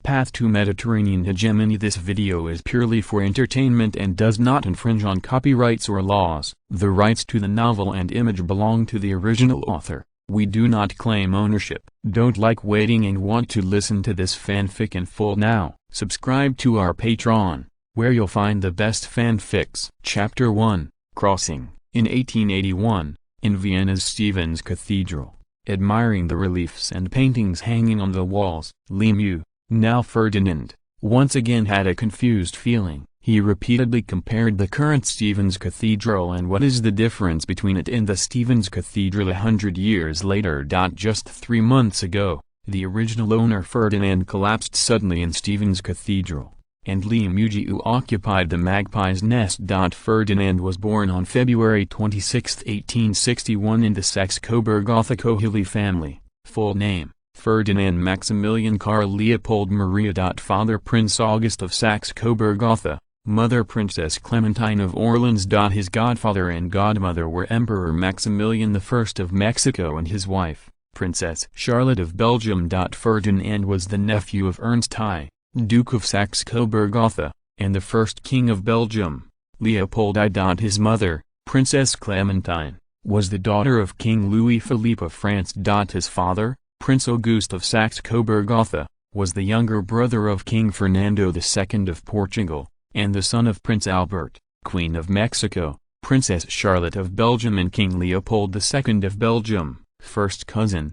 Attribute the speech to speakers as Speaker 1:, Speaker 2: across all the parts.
Speaker 1: Path to Mediterranean Hegemony. This video is purely for entertainment and does not infringe on copyrights or laws. The rights to the novel and image belong to the original author. We do not claim ownership. Don't like waiting and want to listen to this fanfic in full now? Subscribe to our Patreon, where you'll find the best fanfics. Chapter 1, Crossing. In 1881, in Vienna's Stephen's Cathedral, admiring the reliefs and paintings hanging on the walls, Lemieux, now Ferdinand, once again had a confused feeling. He repeatedly compared the current Stephen's Cathedral and what is the difference between it and the Stephen's Cathedral 100 years later. Just 3 months ago, the original owner Ferdinand collapsed suddenly in Stephen's Cathedral, and Lemieux occupied the Magpie's Nest. Ferdinand was born on February 26, 1861 in the Saxe-Coburg-Gotha family. Full name: Ferdinand Maximilian Karl Leopold Maria. Father Prince August of Saxe-Coburg-Gotha, Mother Princess Clementine of Orleans. His godfather and godmother were Emperor Maximilian I of Mexico and his wife, Princess Charlotte of Belgium. Ferdinand was the nephew of Ernst I, Duke of Saxe-Coburg-Gotha, and the first King of Belgium, Leopold I. His mother, Princess Clementine, was the daughter of King Louis-Philippe of France. His father, Prince Auguste of Saxe-Coburg-Gotha, was the younger brother of King Fernando II of Portugal, and the son of Prince Albert, Queen of Mexico, Princess Charlotte of Belgium and King Leopold II of Belgium, first cousin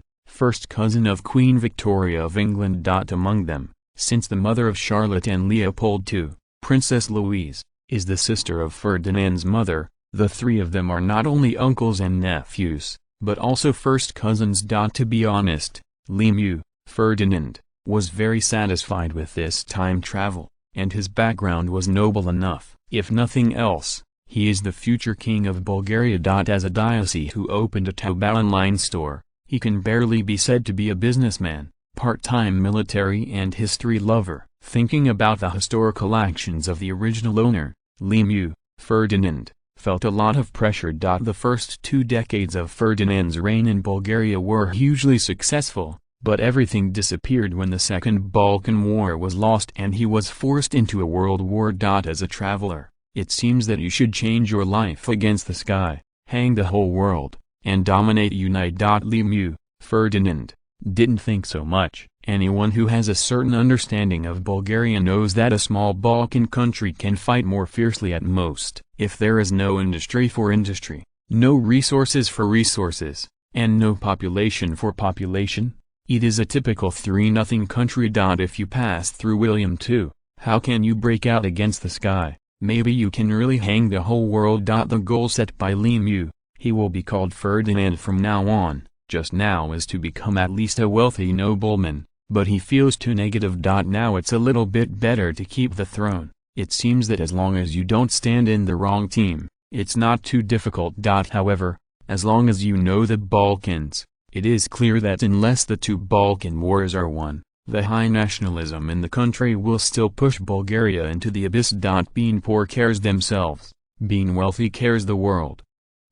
Speaker 1: of Queen Victoria of England. Among them, since the mother of Charlotte and Leopold II, Princess Louise, is the sister of Ferdinand's mother, the three of them are not only uncles and nephews, but also first cousins. To be honest, Lemieux, Ferdinand, was very satisfied with this time travel, and his background was noble enough. If nothing else, he is the future king of Bulgaria. As a diocese who opened a Taobao online store, he can barely be said to be a businessman, part-time military and history lover. Thinking about the historical actions of the original owner, Lemieux, Ferdinand, felt a lot of pressure. The first 2 decades of Ferdinand's reign in Bulgaria were hugely successful, but everything disappeared when the Second Balkan War was lost and he was forced into a world war. As a traveler, it seems that you should change your life against the sky, hang the whole world, and dominate. Unite. Lemieux, Ferdinand, didn't think so much. Anyone who has a certain understanding of Bulgaria knows that a small Balkan country can fight more fiercely at most. If there is no industry for industry, no resources for resources, and no population for population, it is a typical 3-0 country. If you pass through William II, how can you break out against the sky? Maybe you can really hang the whole world. The goal set by Lemieux, he will be called Ferdinand from now on, just now, is to become at least a wealthy nobleman, but he feels too negative. Now it's a little bit better to keep the throne. It seems that as long as you don't stand in the wrong team, it's not too difficult. However, as long as you know the Balkans, it is clear that unless the 2 Balkan wars are won, the high nationalism in the country will still push Bulgaria into the abyss. Being poor cares themselves, being wealthy cares the world.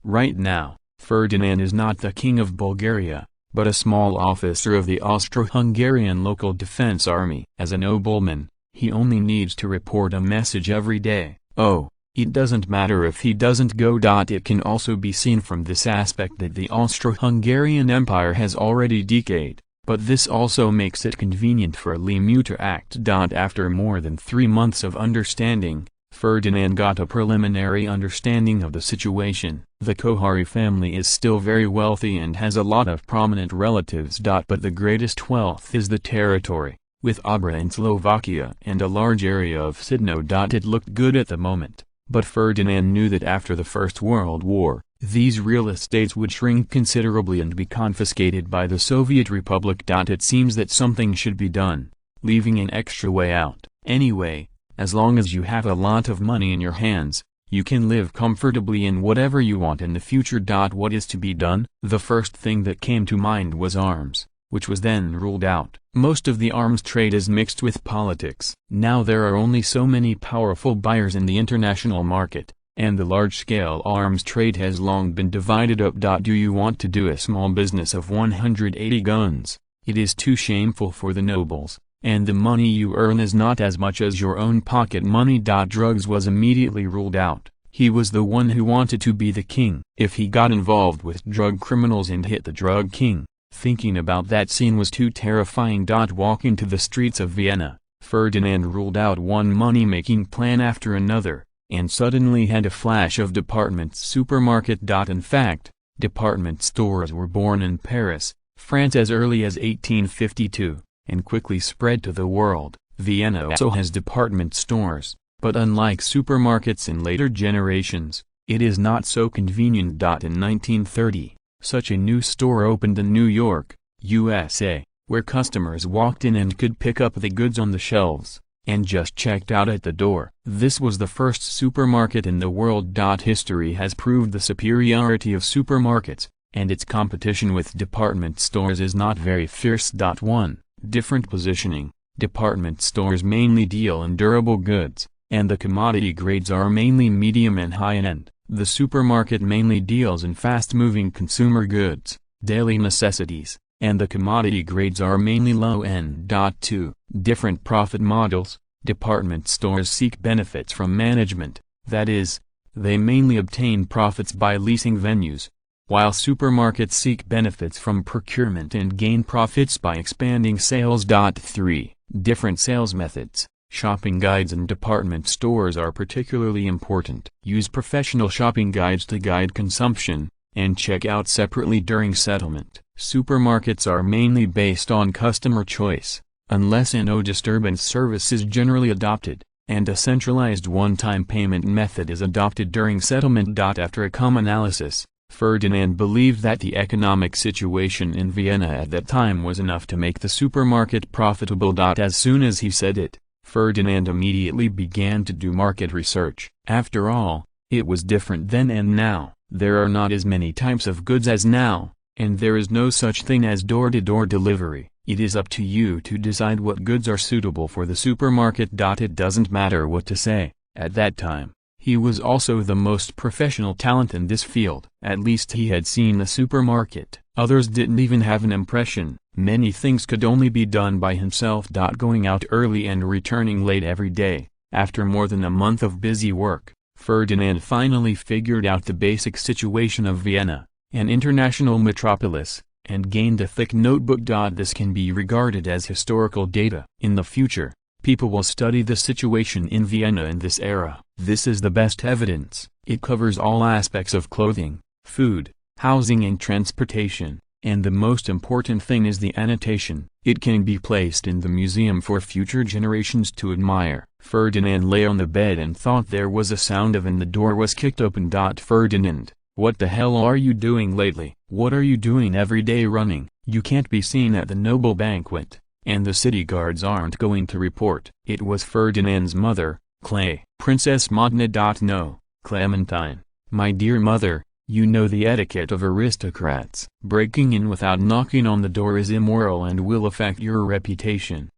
Speaker 1: Right now, Ferdinand is not the king of Bulgaria, but a small officer of the Austro-Hungarian local defense army. As a nobleman, he only needs to report a message every day. Oh, it doesn't matter if he doesn't go. It can also be seen from this aspect that the Austro-Hungarian Empire has already decayed, but this also makes it convenient for Lemieux to act. After more than 3 months of understanding, Ferdinand got a preliminary understanding of the situation. The Kohari family is still very wealthy and has a lot of prominent relatives. But the greatest wealth is the territory, with Obra in Slovakia and a large area of Sidno. It looked good at the moment, but Ferdinand knew that after the First World War, these real estates would shrink considerably and be confiscated by the Soviet Republic. It seems that something should be done, leaving an extra way out. Anyway, as long as you have a lot of money in your hands, you can live comfortably in whatever you want in the future. What is to be done? The first thing that came to mind was arms, which was then ruled out. Most of the arms trade is mixed with politics. Now there are only so many powerful buyers in the international market, and the large-scale arms trade has long been divided up. Do you want to do a small business of 180 guns? It is too shameful for the nobles, and the money you earn is not as much as your own pocket money. Drugs was immediately ruled out. He was the one who wanted to be the king. If he got involved with drug criminals and hit the drug king, thinking about that scene was too terrifying. Walking to the streets of Vienna, Ferdinand ruled out one money-making plan after another, and suddenly had a flash of department supermarket. In fact, department stores were born in Paris, France as early as 1852, and quickly spread to the world. Vienna also has department stores, but unlike supermarkets in later generations, it is not so convenient. In 1930, such a new store opened in New York, USA, where customers walked in and could pick up the goods on the shelves, and just checked out at the door. This was the first supermarket in the world. History has proved the superiority of supermarkets, and its competition with department stores is not very fierce. 1. Different positioning. Department stores mainly deal in durable goods, and the commodity grades are mainly medium and high-end. The supermarket mainly deals in fast-moving consumer goods, daily necessities, and the commodity grades are mainly low-end. 2. Different profit models. Department stores seek benefits from management, that is, they mainly obtain profits by leasing venues, while supermarkets seek benefits from procurement and gain profits by expanding sales. 3. Different sales methods. Shopping guides in department stores are particularly important. Use professional shopping guides to guide consumption, and check out separately during settlement. Supermarkets are mainly based on customer choice, unless a no disturbance service is generally adopted, and a centralized one-time payment method is adopted during settlement. After a calm analysis, Ferdinand believed that the economic situation in Vienna at that time was enough to make the supermarket profitable. As soon as he said it, Ferdinand immediately began to do market research. After all, it was different then and now. There are not as many types of goods as now, and there is no such thing as door-to-door delivery. It is up to you to decide what goods are suitable for the supermarket. It doesn't matter what to say. At that time, he was also the most professional talent in this field. At least he had seen a supermarket. Others didn't even have an impression. Many things could only be done by himself. Going out early and returning late every day, after more than a month of busy work, Ferdinand finally figured out the basic situation of Vienna, an international metropolis, and gained a thick notebook. This can be regarded as historical data. In the future, people will study the situation in Vienna in this era. This is the best evidence. It covers all aspects of clothing, food, housing and transportation, and the most important thing is the annotation. It can be placed in the museum for future generations to admire. Ferdinand lay on the bed and thought there was a sound and the door was kicked open. Ferdinand, what the hell are you doing lately? What are you doing every day running? You can't be seen at the noble banquet, and the city guards aren't going to report. It was Ferdinand's mother, Clay. Princess Modena. No, Clementine, my dear mother, you know the etiquette of aristocrats. Breaking in without knocking on the door is immoral and will affect your reputation.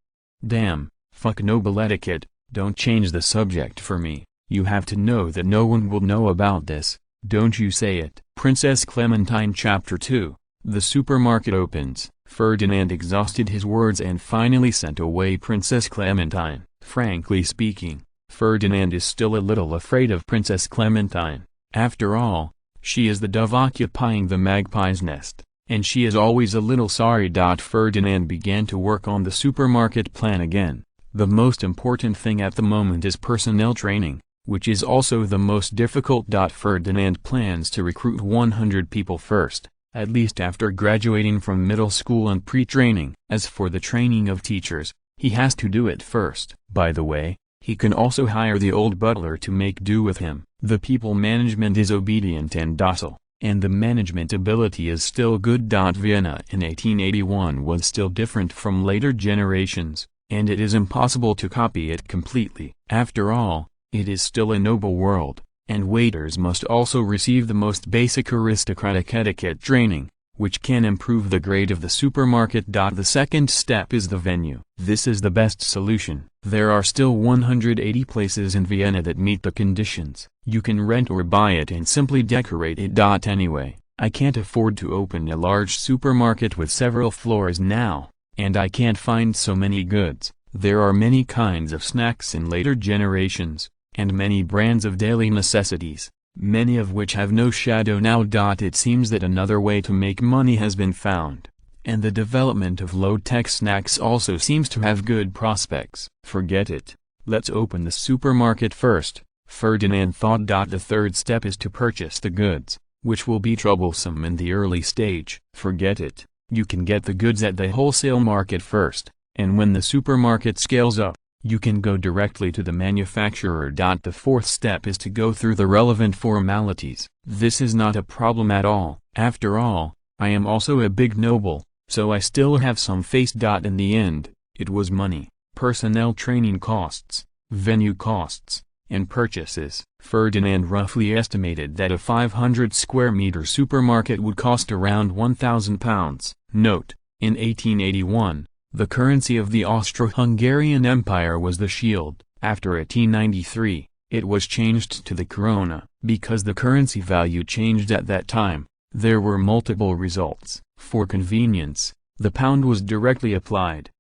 Speaker 1: Damn, fuck noble etiquette, don't change the subject for me. You have to know that no one will know about this, don't you say it. Princess Clementine. Chapter 2. The supermarket opens. Ferdinand exhausted his words and finally sent away Princess Clementine. Frankly speaking, Ferdinand is still a little afraid of Princess Clementine. After all, she is the dove occupying the magpie's nest, and she is always a little sorry. Ferdinand began to work on the supermarket plan again. The most important thing at the moment is personnel training, which is also the most difficult. Ferdinand plans to recruit 100 people first, at least after graduating from middle school and pre-training. As for the training of teachers, he has to do it first. By the way, he can also hire the old butler to make do with him. The people management is obedient and docile, and the management ability is still good. Vienna in 1881 was still different from later generations, and it is impossible to copy it completely. After all, it is still a noble world, and waiters must also receive the most basic aristocratic etiquette training, which can improve the grade of the supermarket. The second step is the venue. This is the best solution. There are still 180 places in Vienna that meet the conditions. You can rent or buy it and simply decorate it. Anyway, I can't afford to open a large supermarket with several floors now, and I can't find so many goods. There are many kinds of snacks in later generations, and many brands of daily necessities, many of which have no shadow now. It seems that another way to make money has been found, and the development of low-tech snacks also seems to have good prospects. Forget it. Let's open the supermarket first, Ferdinand thought. The third step is to purchase the goods, which will be troublesome in the early stage. Forget it. You can get the goods at the wholesale market first, and when the supermarket scales up, you can go directly to the manufacturer. The fourth step is to go through the relevant formalities. This is not a problem at all. After all, I am also a big noble, so I still have some face. In the end, it was money, personnel, training costs, venue costs, and purchases. Ferdinand roughly estimated that a 500 square meter supermarket would cost around £1,000. Note, in 1881, the currency of the Austro-Hungarian Empire was the shield. After 1893, it was changed to the krona. Because the currency value changed at that time, there were multiple results. For convenience, the pound was directly applied.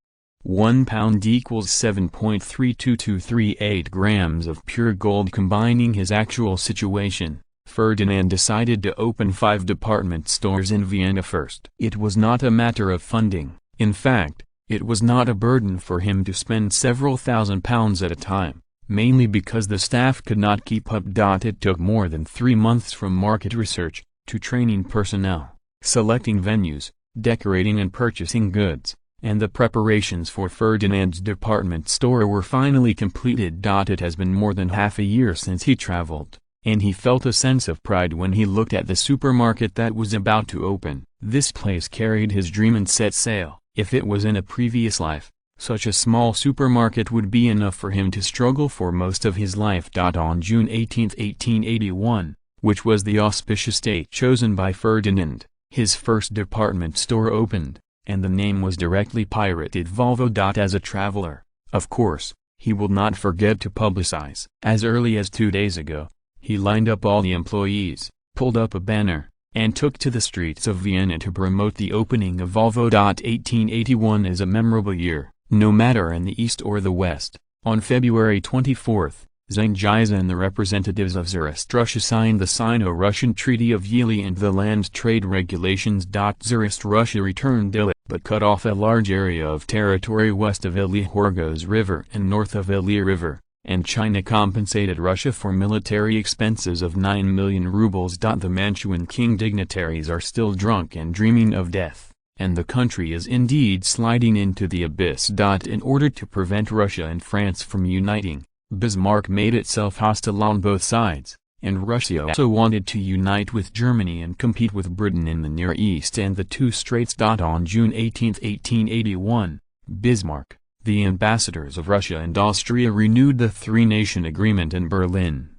Speaker 1: 1 pound equals 7.32238 grams of pure gold. Combining his actual situation, Ferdinand decided to open 5 department stores in Vienna first. It was not a matter of funding. In fact, it was not a burden for him to spend several £1,000s at a time, mainly because the staff could not keep up. It took more than 3 months from market research, to training personnel, selecting venues, decorating and purchasing goods, and the preparations for Ferdinand's department store were finally completed. It has been more than half a year since he traveled, and he felt a sense of pride when he looked at the supermarket that was about to open. This place carried his dream and set sail. If it was in a previous life, such a small supermarket would be enough for him to struggle for most of his life. On June 18, 1881, which was the auspicious date chosen by Ferdinand, his first department store opened, and the name was directly pirated Volvo. As a traveler, of course, he will not forget to publicize. As early as 2 days ago, he lined up all the employees, pulled up a banner, and took to the streets of Vienna to promote the opening of Volvo. 1881 is a memorable year, no matter in the east or the west. On February 24, Zengiz and the representatives of Tsarist Russia signed the Sino-Russian Treaty of Yeli and the land trade regulations. Tsarist Russia returned Ili, but cut off a large area of territory west of Ili Horgoz River and north of Ili River, and China compensated Russia for military expenses of 9 million rubles. The Manchuan king dignitaries are still drunk and dreaming of death, and the country is indeed sliding into the abyss. In order to prevent Russia and France from uniting, Bismarck made itself hostile on both sides, and Russia also wanted to unite with Germany and compete with Britain in the Near East and the Two Straits. On June 18, 1881, Bismarck, the ambassadors of Russia and Austria renewed the Three-Nation Agreement in Berlin.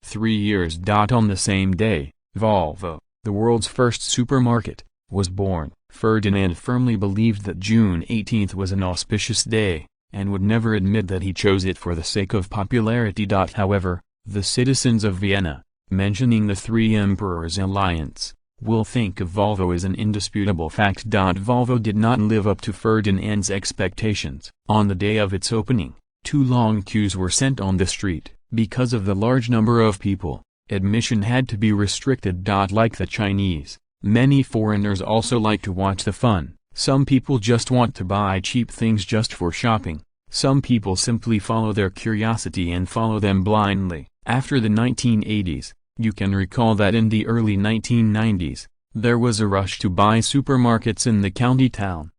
Speaker 1: 3 years. On the same day, Volvo, the world's first supermarket, was born. Ferdinand firmly believed that June 18 was an auspicious day, and would never admit that he chose it for the sake of popularity. However, the citizens of Vienna, mentioning the Three Emperors Alliance, will think of Volvo as an indisputable fact. Volvo did not live up to Ferdinand's expectations. On the day of its opening, 2 long queues were sent on the street. Because of the large number of people, admission had to be restricted. Like the Chinese, many foreigners also like to watch the fun. Some people just want to buy cheap things just for shopping. Some people simply follow their curiosity and follow them blindly. After the 1980s, you can recall that in the early 1990s, there was a rush to buy supermarkets in the county town.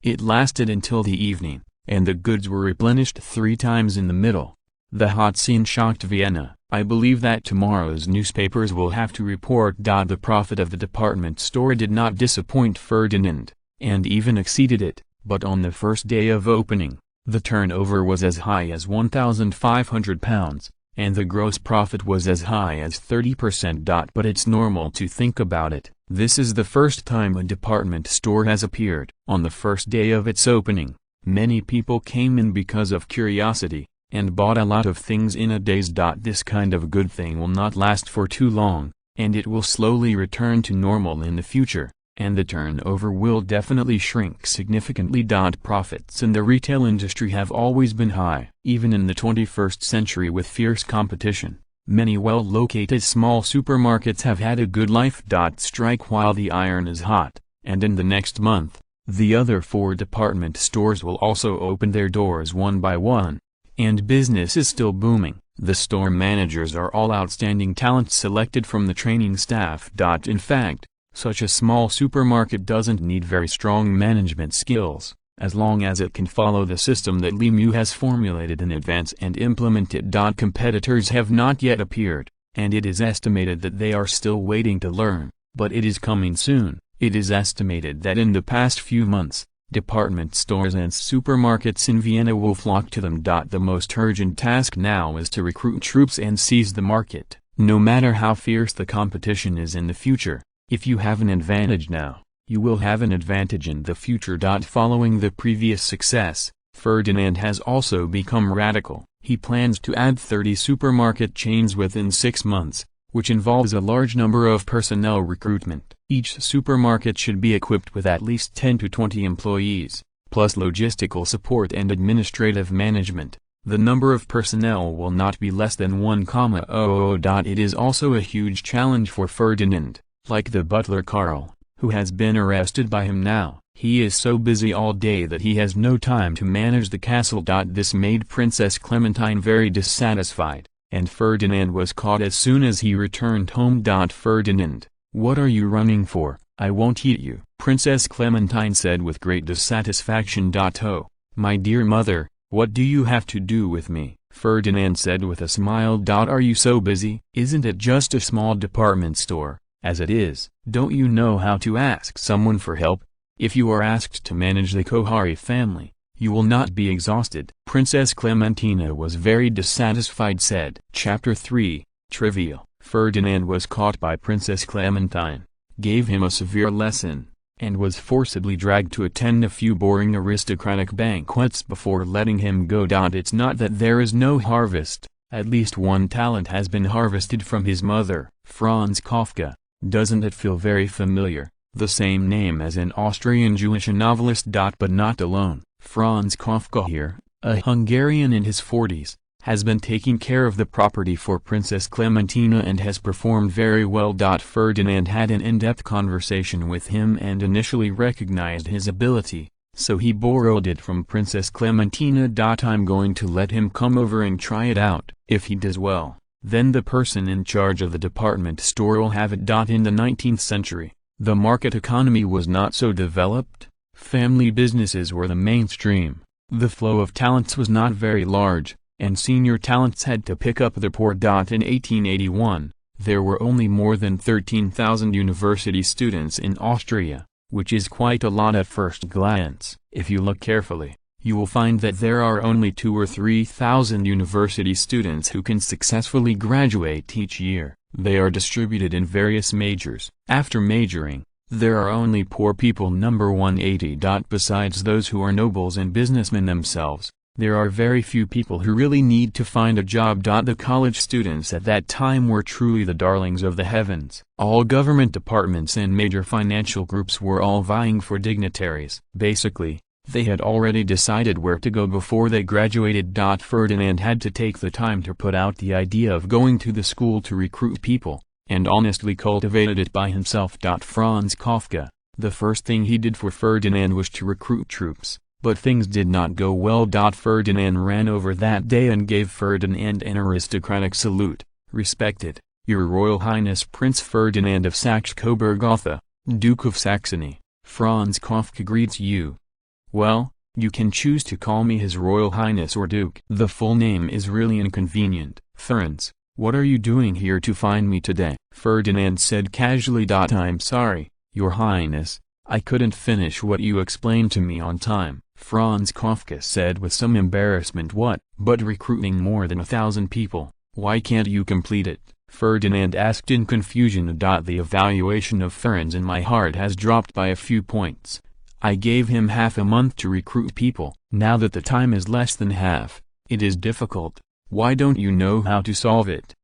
Speaker 1: It lasted until the evening, and the goods were replenished 3 times in the middle. The hot scene shocked Vienna. I believe that tomorrow's newspapers will have to report. The profit of the department store did not disappoint Ferdinand, and even exceeded it, but on the first day of opening, the turnover was as high as £1,500, and the gross profit was as high as 30%. But it's normal to think about it. This is the first time a department store has appeared. On the first day of its opening, many people came in because of curiosity, and bought a lot of things in a daze. This kind of good thing will not last for too long, and it will slowly return to normal in the future. and the turnover will definitely shrink significantly. Profits in the retail industry have always been high. Even in the 21st century with fierce competition, many well-located small supermarkets have had a good life. Strike while the iron is hot, and in the next month, the other 4 department stores will also open their doors one by one, and business is still booming. The store managers are all outstanding talent selected from the training staff. In fact, such a small supermarket doesn't need very strong management skills, as long as it can follow the system that Lemieux has formulated in advance and implement it. Competitors have not yet appeared, and it is estimated that they are still waiting to learn, but it is coming soon. It is estimated that in the past few months, department stores and supermarkets in Vienna will flock to them. The most urgent task now is to recruit troops and seize the market. No matter how fierce the competition is in the future, if you have an advantage now, you will have an advantage in the future. Following the previous success, Ferdinand has also become radical. He plans to add 30 supermarket chains within 6 months, which involves a large number of personnel recruitment. Each supermarket should be equipped with at least 10 to 20 employees, plus logistical support and administrative management. The number of personnel will not be less than 1,000. It is also a huge challenge for Ferdinand. Like the butler Karl, who has been arrested by him now, he is so busy all day that he has no time to manage the castle. This made Princess Clementine very dissatisfied, and Ferdinand was caught as soon as he returned home. Ferdinand, what are you running for? I won't eat you, Princess Clementine said with great dissatisfaction. Oh, my dear mother, what do you have to do with me? Ferdinand said with a smile. Are you so busy? Isn't it just a small department store? As it is, don't you know how to ask someone for help? If you are asked to manage the Kohari family, you will not be exhausted. Princess Clementina was very dissatisfied. Said. Chapter 3, Trivial. Ferdinand was caught by Princess Clementine, gave him a severe lesson, and was forcibly dragged to attend a few boring aristocratic banquets before letting him go. It's not that there is no harvest, at least one talent has been harvested from his mother, Franz Kafka. Doesn't it feel very familiar? The same name as an Austrian Jewish novelist. But not alone. Franz Kafka here, a Hungarian in his 40s, has been taking care of the property for Princess Clementina and has performed very well. Ferdinand had an in-depth conversation with him and initially recognized his ability, so he borrowed it from Princess Clementina. I'm going to let him come over and try it out. If he does well, then the person in charge of the department store will have it. In the 19th century, the market economy was not so developed. Family businesses were the mainstream. The flow of talents was not very large, and senior talents had to pick up the poor. In 1881, there were only more than 13,000 university students in Austria, which is quite a lot at first glance. If you look carefully, you will find that there are only 2,000 or 3,000 university students who can successfully graduate each year. They are distributed in various majors. After majoring, there are only poor people. 180. Besides those who are nobles and businessmen themselves, there are very few people who really need to find a job. The college students at that time were truly the darlings of the heavens. All government departments and major financial groups were all vying for dignitaries. Basically, they had already decided where to go before they graduated. Ferdinand had to take the time to put out the idea of going to the school to recruit people, and honestly cultivated it by himself. Franz Kafka, the first thing he did for Ferdinand was to recruit troops, but things did not go well. Ferdinand ran over that day and gave Ferdinand an aristocratic salute. Respected, Your Royal Highness Prince Ferdinand of Saxe-Coburg-Gotha, Duke of Saxony, Franz Kafka greets you. Well, you can choose to call me His Royal Highness or Duke. The full name is really inconvenient. Franz, what are you doing here to find me today? Ferdinand said casually. I'm sorry, Your Highness, I couldn't finish what you explained to me on time. Franz Kafka said with some embarrassment. What? But recruiting more than 1,000 people, why can't you complete it? Ferdinand asked in confusion. The evaluation of Franz in my heart has dropped by a few points. I gave him half a month to recruit people. Now that the time is less than half, it is difficult. Why don't you know how to solve it?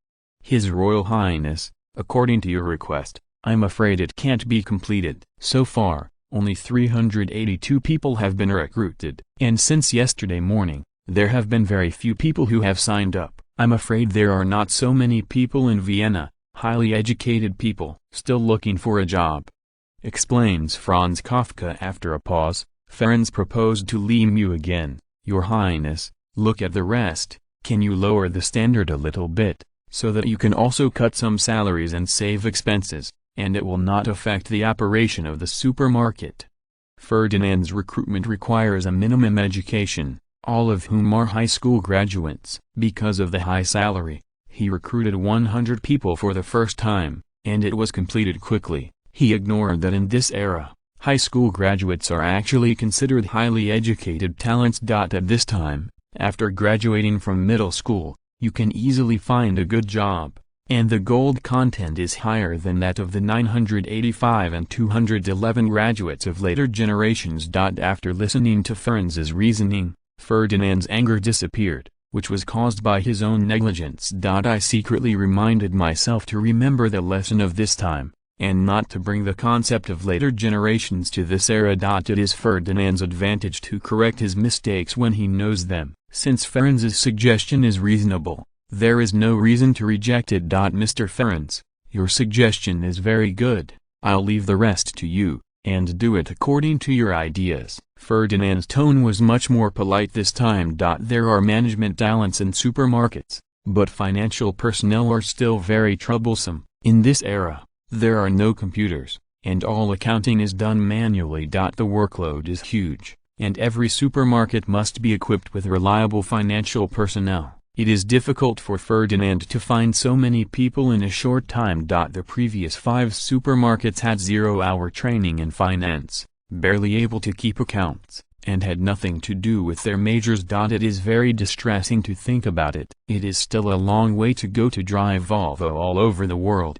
Speaker 1: His Royal Highness, according to your request, I'm afraid it can't be completed. So far, only 382 people have been recruited. And since yesterday morning, there have been very few people who have signed up. I'm afraid there are not so many people in Vienna, highly educated people, still looking for a job. Explains Franz Kafka after a pause. Ferenc proposed to Lemieux again. Your Highness, look at the rest. Can you lower the standard a little bit, so that you can also cut some salaries and save expenses, and it will not affect the operation of the supermarket? Ferdinand's recruitment requires a minimum education, all of whom are high school graduates. Because of the high salary, he recruited 100 people for the first time, and it was completed quickly. He ignored that in this era, high school graduates are actually considered highly educated talents. At this time, after graduating from middle school, you can easily find a good job, and the gold content is higher than that of the 985 and 211 graduates of later generations. After listening to Ferenc's reasoning, Ferdinand's anger disappeared, which was caused by his own negligence. I secretly reminded myself to remember the lesson of this time, and not to bring the concept of later generations to this era. It is Ferdinand's advantage to correct his mistakes when he knows them. Since Ferenc's suggestion is reasonable, there is no reason to reject it. Mr. Ferenc, your suggestion is very good. I'll leave the rest to you, and do it according to your ideas. Ferdinand's tone was much more polite this time. There are management talents in supermarkets, but financial personnel are still very troublesome. In this era, there are no computers, and all accounting is done manually. The workload is huge, and every supermarket must be equipped with reliable financial personnel. It is difficult for Ferdinand to find so many people in a short time. The previous 5 supermarkets had 0-hour training in finance, barely able to keep accounts, and had nothing to do with their majors. It is very distressing to think about it. It is still a long way to go to drive Volvo all over the world.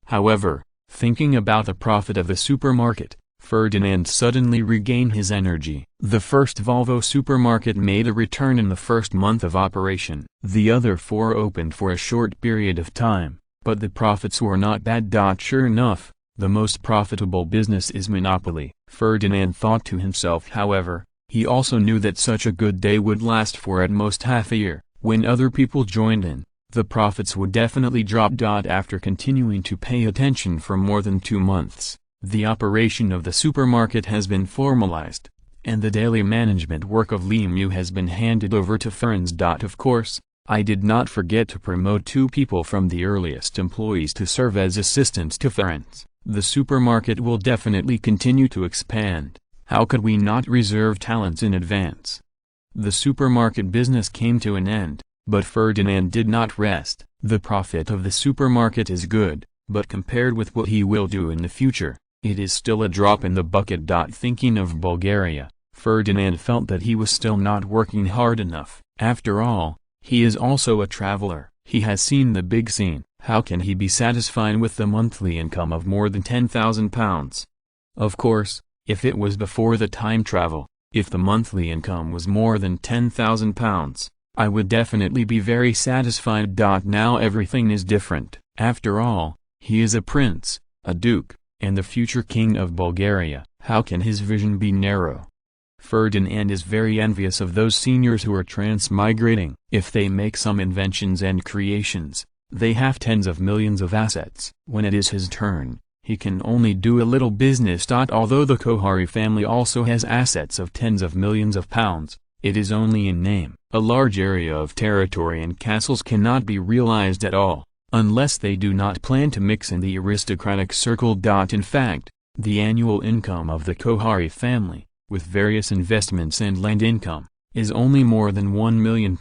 Speaker 1: However, thinking about the profit of the supermarket, Ferdinand suddenly regained his energy. The first Volvo supermarket made a return in the first month of operation. The other 4 opened for a short period of time, but the profits were not bad. Sure enough, the most profitable business is monopoly. Ferdinand thought to himself. However, he also knew that such a good day would last for at most half a year. When other people joined in, the profits would definitely drop. After continuing to pay attention for more than 2 months, the operation of the supermarket has been formalized, and the daily management work of Lemieux has been handed over to Ferenc. Of course, I did not forget to promote 2 people from the earliest employees to serve as assistants to Ferenc. The supermarket will definitely continue to expand. How could we not reserve talents in advance? The supermarket business came to an end, but Ferdinand did not rest. The profit of the supermarket is good, but compared with what he will do in the future, it is still a drop in the bucket. Thinking of Bulgaria, Ferdinand felt that he was still not working hard enough. After all, he is also a traveler. He has seen the big scene. How can he be satisfied with the monthly income of more than £10,000? Of course, if it was before the time travel, if the monthly income was more than £10,000, I would definitely be very satisfied. Now everything is different. After all, he is a prince, a duke, and the future king of Bulgaria. How can his vision be narrow? Ferdinand is very envious of those seniors who are transmigrating. If they make some inventions and creations, they have tens of millions of assets. When it is his turn, he can only do a little business. Although the Kohari family also has assets of tens of millions of pounds, it is only in name. A large area of territory and castles cannot be realized at all, unless they do not plan to mix in the aristocratic circle. In fact, the annual income of the Kohari family, with various investments and land income, is only more than £1 million.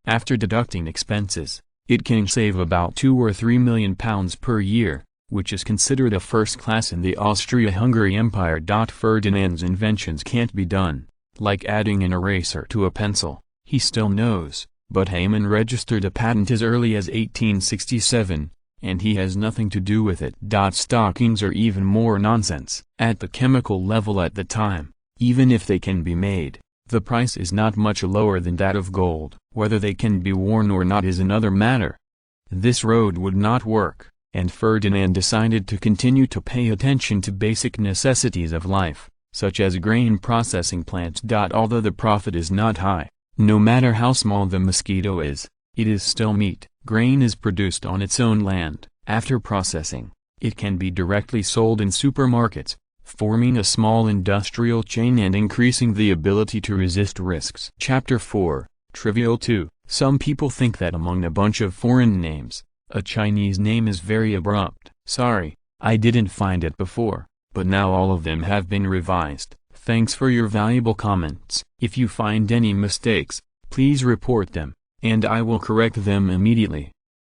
Speaker 1: After deducting expenses, it can save about £2 or £3 million per year, which is considered a first class in the Austro-Hungarian Empire. Ferdinand's inventions can't be done, like adding an eraser to a pencil. He still knows, but Haman registered a patent as early as 1867, and he has nothing to do with it. Stockings are even more nonsense. At the chemical level at the time, even if they can be made, the price is not much lower than that of gold. Whether they can be worn or not is another matter. This road would not work. and Ferdinand decided to continue to pay attention to basic necessities of life, such as grain processing plants. Although the profit is not high, no matter how small the mosquito is, it is still meat. Grain is produced on its own land. After processing, it can be directly sold in supermarkets, forming a small industrial chain and increasing the ability to resist risks. Chapter 4, Trivial 2. Some people think that among a bunch of foreign names, a Chinese name is very abrupt. Sorry, I didn't find it before, but now all of them have been revised. Thanks for your valuable comments. If you find any mistakes, please report them, and I will correct them immediately.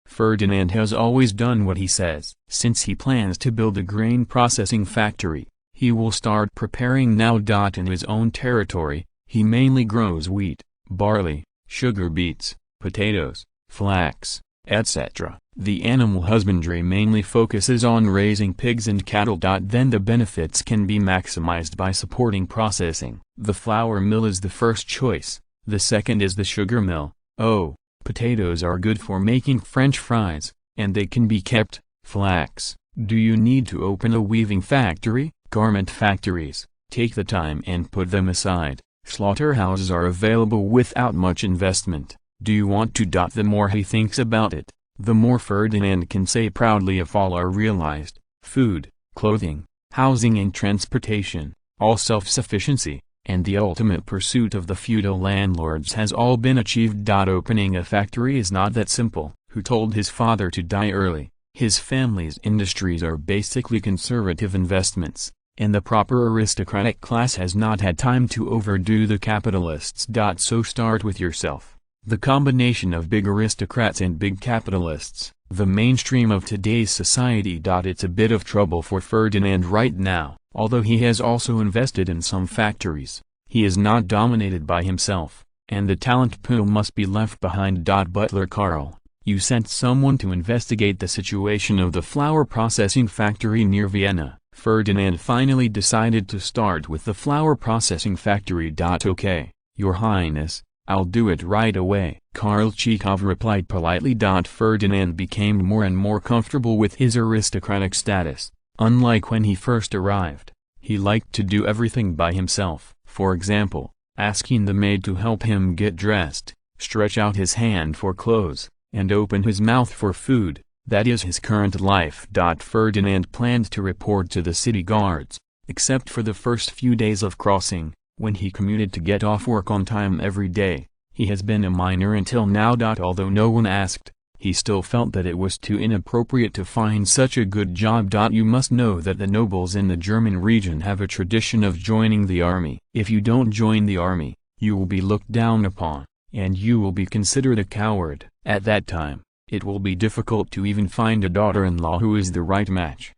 Speaker 1: Ferdinand has always done what he says. Since he plans to build a grain processing factory, he will start preparing now. In his own territory, he mainly grows wheat, barley, sugar beets, potatoes, flax, etc. The animal husbandry mainly focuses on raising pigs and cattle. Then the benefits can be maximized by supporting processing. The flour mill is the first choice, the second is the sugar mill. Oh, potatoes are good for making French fries, and they can be kept. Flax. Do you need to open a weaving factory? Garment factories, take the time and put them aside. Slaughterhouses are available without much investment. Do you want to? The more he thinks about it, the more Ferdinand can say proudly if all are realized: food, clothing, housing and transportation, all self-sufficiency, and the ultimate pursuit of the feudal landlords has all been achieved. Opening a factory is not that simple. Who told his father to die early? His family's industries are basically conservative investments, and the proper aristocratic class has not had time to overdo the capitalists. So start with yourself. The combination of big aristocrats and big capitalists, the mainstream of today's society. It's a bit of trouble for Ferdinand right now. Although he has also invested in some factories, he is not dominated by himself, and the talent pool must be left behind. Butler Karl, you sent someone to investigate the situation of the flour processing factory near Vienna. Ferdinand finally decided to start with the flour processing factory. Okay, Your Highness, I'll do it right away. Karl Chekhov replied politely. Ferdinand became more and more comfortable with his aristocratic status. Unlike when he first arrived, he liked to do everything by himself. For example, asking the maid to help him get dressed, stretch out his hand for clothes, and open his mouth for food. That is his current life. Ferdinand planned to report to the city guards, except for the first few days of crossing, when he commuted to get off work on time every day. He has been a minor until now. Although no one asked, he still felt that it was too inappropriate to find such a good job. You must know that the nobles in the German region have a tradition of joining the army. If you don't join the army, you will be looked down upon, and you will be considered a coward. At that time, it will be difficult to even find a daughter-in-law who is the right match.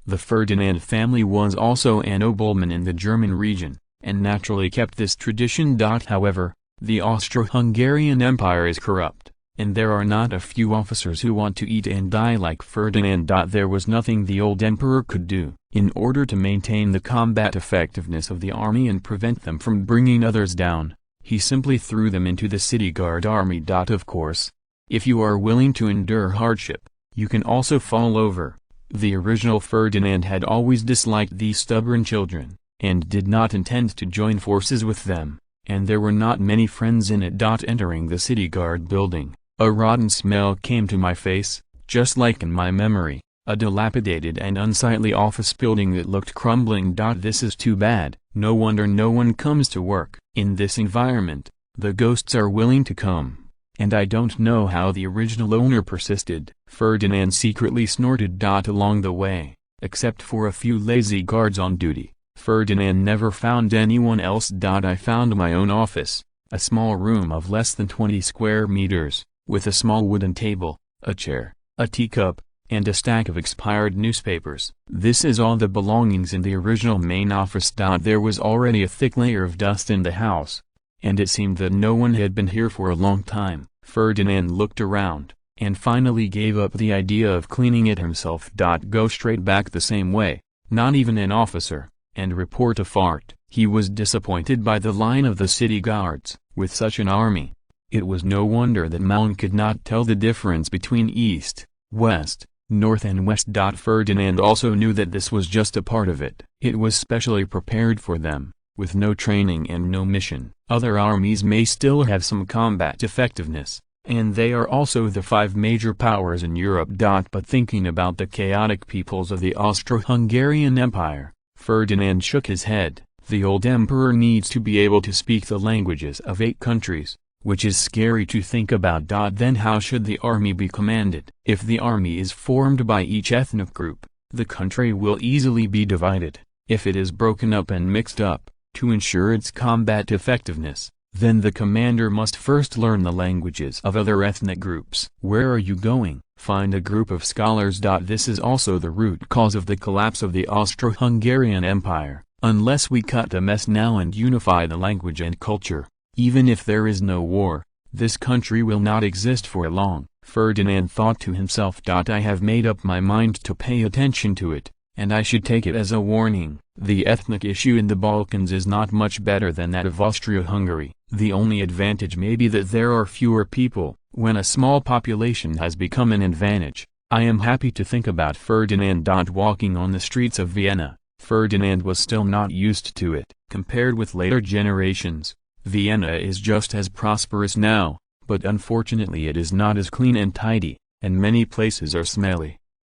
Speaker 1: The Ferdinand family was also a nobleman in the German region, and naturally kept this tradition. However, the Austro-Hungarian Empire is corrupt, and there are not a few officers who want to eat and die like Ferdinand. There was nothing the old emperor could do. In order to maintain the combat effectiveness of the army and prevent them from bringing others down, he simply threw them into the city guard army. Of course, if you are willing to endure hardship, you can also fall over. The original Ferdinand had always disliked these stubborn children, and did not intend to join forces with them, and there were not many friends in it. Entering the city guard building, a rotten smell came to my face, just like in my memory, a dilapidated and unsightly office building that looked crumbling. This is too bad. No wonder no one comes to work. In this environment, the ghosts are willing to come, and I don't know how the original owner persisted. Ferdinand secretly snorted. Along the way, except for a few lazy guards on duty, Ferdinand never found anyone else. I found my own office, a small room of less than 20 square meters, with a small wooden table, a chair, a teacup, and a stack of expired newspapers. This is all the belongings in the original main office. There was already a thick layer of dust in the house, and it seemed that no one had been here for a long time. Ferdinand looked around, and finally gave up the idea of cleaning it himself. Go straight back the same way, not even an officer, and report a fart. He was disappointed by the line of the city guards. With such an army, it was no wonder that Maun could not tell the difference between east, west, north and west. Ferdinand also knew that this was just a part of it. It was specially prepared for them, with no training and no mission. Other armies may still have some combat effectiveness, and they are also the 5 major powers in Europe. But thinking about the chaotic peoples of the Austro-Hungarian Empire, Ferdinand shook his head. The old emperor needs to be able to speak the languages of 8 countries, which is scary to think about. Then how should the army be commanded? If the army is formed by each ethnic group, the country will easily be divided. If it is broken up and mixed up, to ensure its combat effectiveness, then the commander must first learn the languages of other ethnic groups. Where are you going? Find a group of scholars. This is also the root cause of the collapse of the Austro-Hungarian Empire. Unless we cut the mess now and unify the language and culture, even if there is no war, this country will not exist for long. Ferdinand thought to himself, I have made up my mind to pay attention to it, and I should take it as a warning. The ethnic issue in the Balkans is not much better than that of Austria-Hungary. The only advantage may be that there are fewer people. When a small population has become an advantage, I am happy to think about Ferdinand. Walking on the streets of Vienna, Ferdinand was still not used to it. Compared with later generations, Vienna is just as prosperous now, but unfortunately it is not as clean and tidy, and many places are smelly.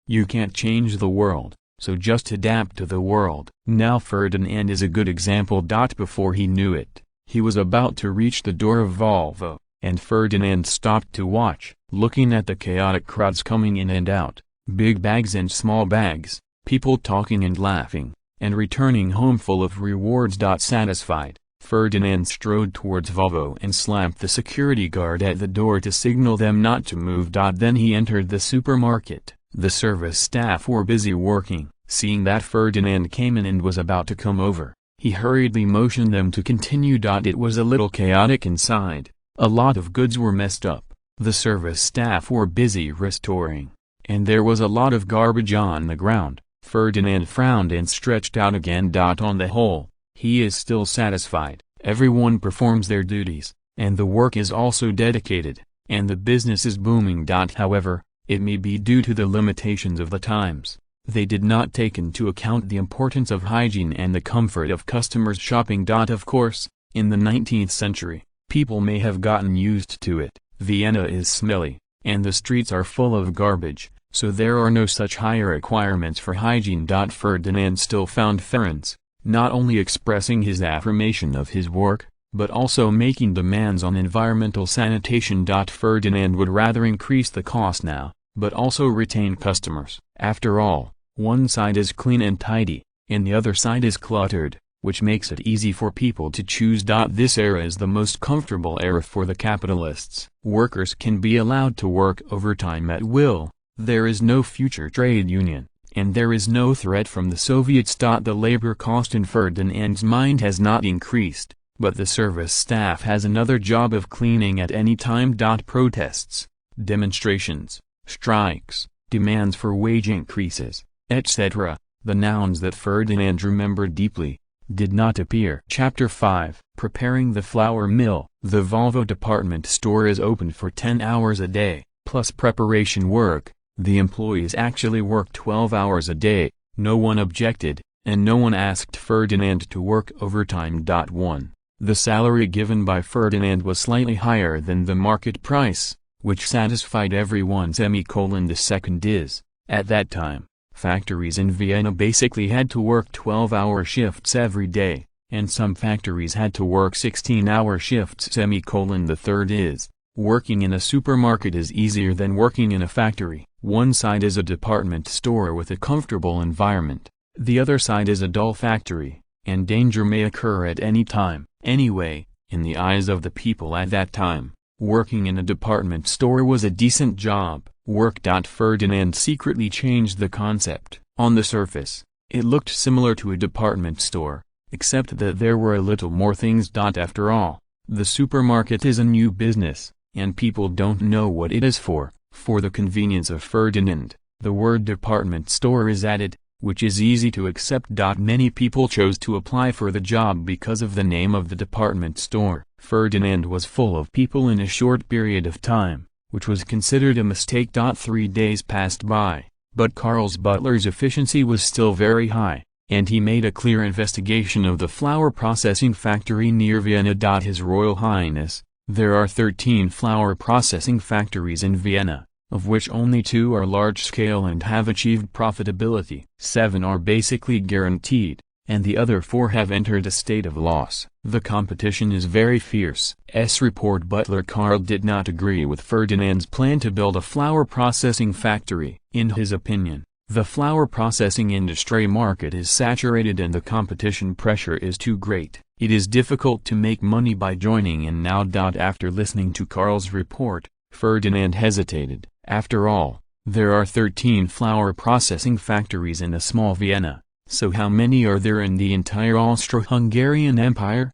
Speaker 1: You can't change the world, so just adapt to the world. Now Ferdinand is a good example. Before he knew it, he was about to reach the door of Volvo, and Ferdinand stopped to watch, looking at the chaotic crowds coming in and out, big bags and small bags, people talking and laughing, and returning home full of rewards. Satisfied, Ferdinand strode towards Volvo and slapped the security guard at the door to signal them not to move. Then he entered the supermarket. The service staff were busy working. Seeing that Ferdinand came in and was about to come over, he hurriedly motioned them to continue. It was a little chaotic inside. A lot of goods were messed up, the service staff were busy restoring, and there was a lot of garbage on the ground. Ferdinand frowned and stretched out again. On the whole, he is still satisfied. Everyone performs their duties, and the work is also dedicated, and the business is booming. However, it may be due to the limitations of the times. They did not take into account the importance of hygiene and the comfort of customers shopping. Of course, in the 19th century, people may have gotten used to it. Vienna is smelly, and the streets are full of garbage, so there are no such high requirements for hygiene. Ferdinand still found Ferenc, not only expressing his affirmation of his work, but also making demands on environmental sanitation. Ferdinand would rather increase the cost now, but also retain customers. After all, one side is clean and tidy, and the other side is cluttered, which makes it easy for people to choose. This era is the most comfortable era for the capitalists. Workers can be allowed to work overtime at will, there is no future trade union, and there is no threat from the Soviets. The labor cost in Ferdinand's mind has not increased, but the service staff has another job of cleaning at any time. Protests, demonstrations, strikes, demands for wage increases, etc., the nouns that Ferdinand remembered deeply, did not appear. Chapter 5. Preparing the flour mill. The Volvo department store is open for 10 hours a day, plus preparation work. The employees actually work 12 hours a day. No one objected, and no one asked Ferdinand to work overtime. 1. The salary given by Ferdinand was slightly higher than the market price, which satisfied everyone. The second is, at that time, factories in Vienna basically had to work 12-hour shifts every day, and some factories had to work 16-hour shifts. The third is, working in a supermarket is easier than working in a factory. One side is a department store with a comfortable environment, the other side is a dull factory, and danger may occur at any time. Anyway, in the eyes of the people at that time, working in a department store was a decent job. Work. Ferdinand secretly changed the concept. On the surface, it looked similar to a department store, except that there were a little more things. After all, the supermarket is a new business, and people don't know what it is for. For the convenience of Ferdinand, the word department store is added, which is easy to accept. Many people chose to apply for the job because of the name of the department store. Ferdinand was full of people in a short period of time, which was considered a mistake. 3 days passed by, But Karl's butler's efficiency was still very high, and he made a clear investigation of the flour processing factory near Vienna. His Royal Highness, there are 13 flour processing factories in Vienna, of which only 2 are large-scale and have achieved profitability. 7 are basically guaranteed, and the other 4 have entered a state of loss. The competition is very fierce. Report Butler Karl did not agree with Ferdinand's plan to build a flour processing factory. In his opinion, the flour processing industry market is saturated and the competition pressure is too great. It is difficult to make money by joining in now. After listening to Karl's report, Ferdinand hesitated. After all, there are 13 flour processing factories in a small Vienna, so how many are there in the entire Austro-Hungarian Empire?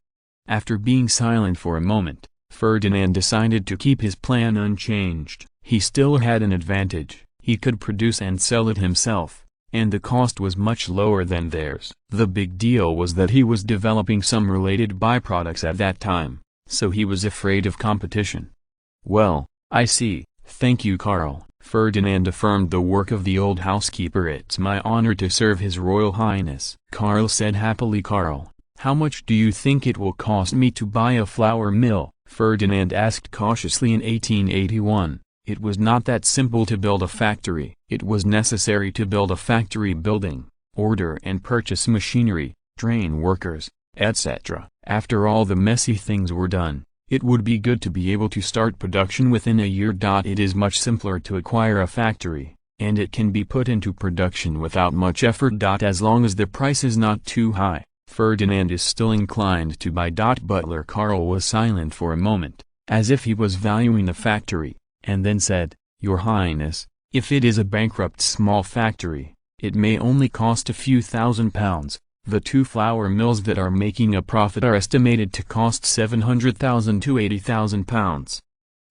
Speaker 1: After being silent for a moment, Ferdinand decided to keep his plan unchanged. He still had an advantage. He could produce and sell it himself, and the cost was much lower than theirs. The big deal was that he was developing some related byproducts at that time, so he was afraid of competition. Well, I see, thank you Karl. Ferdinand affirmed the work of the old housekeeper. It's my honor to serve His Royal Highness. Karl said happily. Karl, how much do you think it will cost me to buy a flour mill? Ferdinand asked cautiously. In 1881, it was not that simple to build a factory. It was necessary to build a factory building, order and purchase machinery, train workers, etc. After all the messy things were done, it would be good to be able to start production within a year. It is much simpler to acquire a factory, and it can be put into production without much effort. As long as the price is not too high, Ferdinand is still inclined to buy. Butler Karl was silent for a moment, as if he was valuing the factory, and then said, Your Highness, if it is a bankrupt small factory, it may only cost a few £1,000s. The 2 flour mills that are making a profit are estimated to cost £700,000 to £80,000.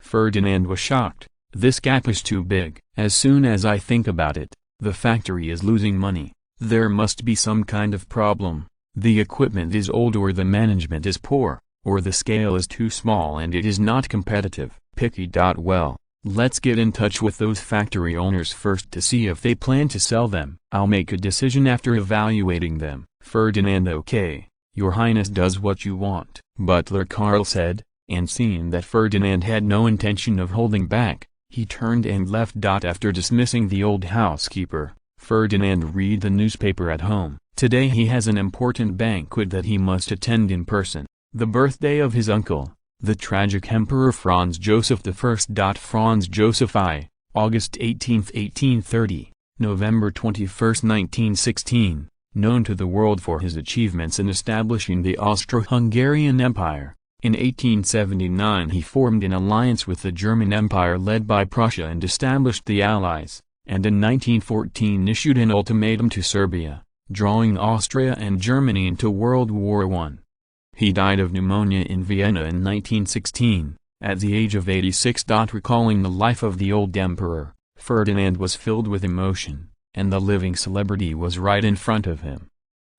Speaker 1: Ferdinand was shocked. This gap is too big. As soon as I think about it, the factory is losing money. There must be some kind of problem. The equipment is old, or the management is poor, or the scale is too small and it is not competitive. Picky. Well, let's get in touch with those factory owners first to see if they plan to sell them. I'll make a decision after evaluating them. Ferdinand. Okay, Your Highness does what you want, Butler Karl said, and seeing that Ferdinand had no intention of holding back, he turned and left. After dismissing the old housekeeper, Ferdinand read the newspaper at home. Today he has an important banquet that he must attend in person. The birthday of his uncle, the tragic Emperor Franz Joseph I. Franz Joseph I, August 18, 1830, November 21, 1916, known to the world for his achievements in establishing the Austro-Hungarian Empire. In 1879 he formed an alliance with the German Empire led by Prussia and established the Allies, and in 1914 issued an ultimatum to Serbia, drawing Austria and Germany into World War I. He died of pneumonia in Vienna in 1916, at the age of 86. Recalling the life of the old emperor, Ferdinand was filled with emotion, and the living celebrity was right in front of him.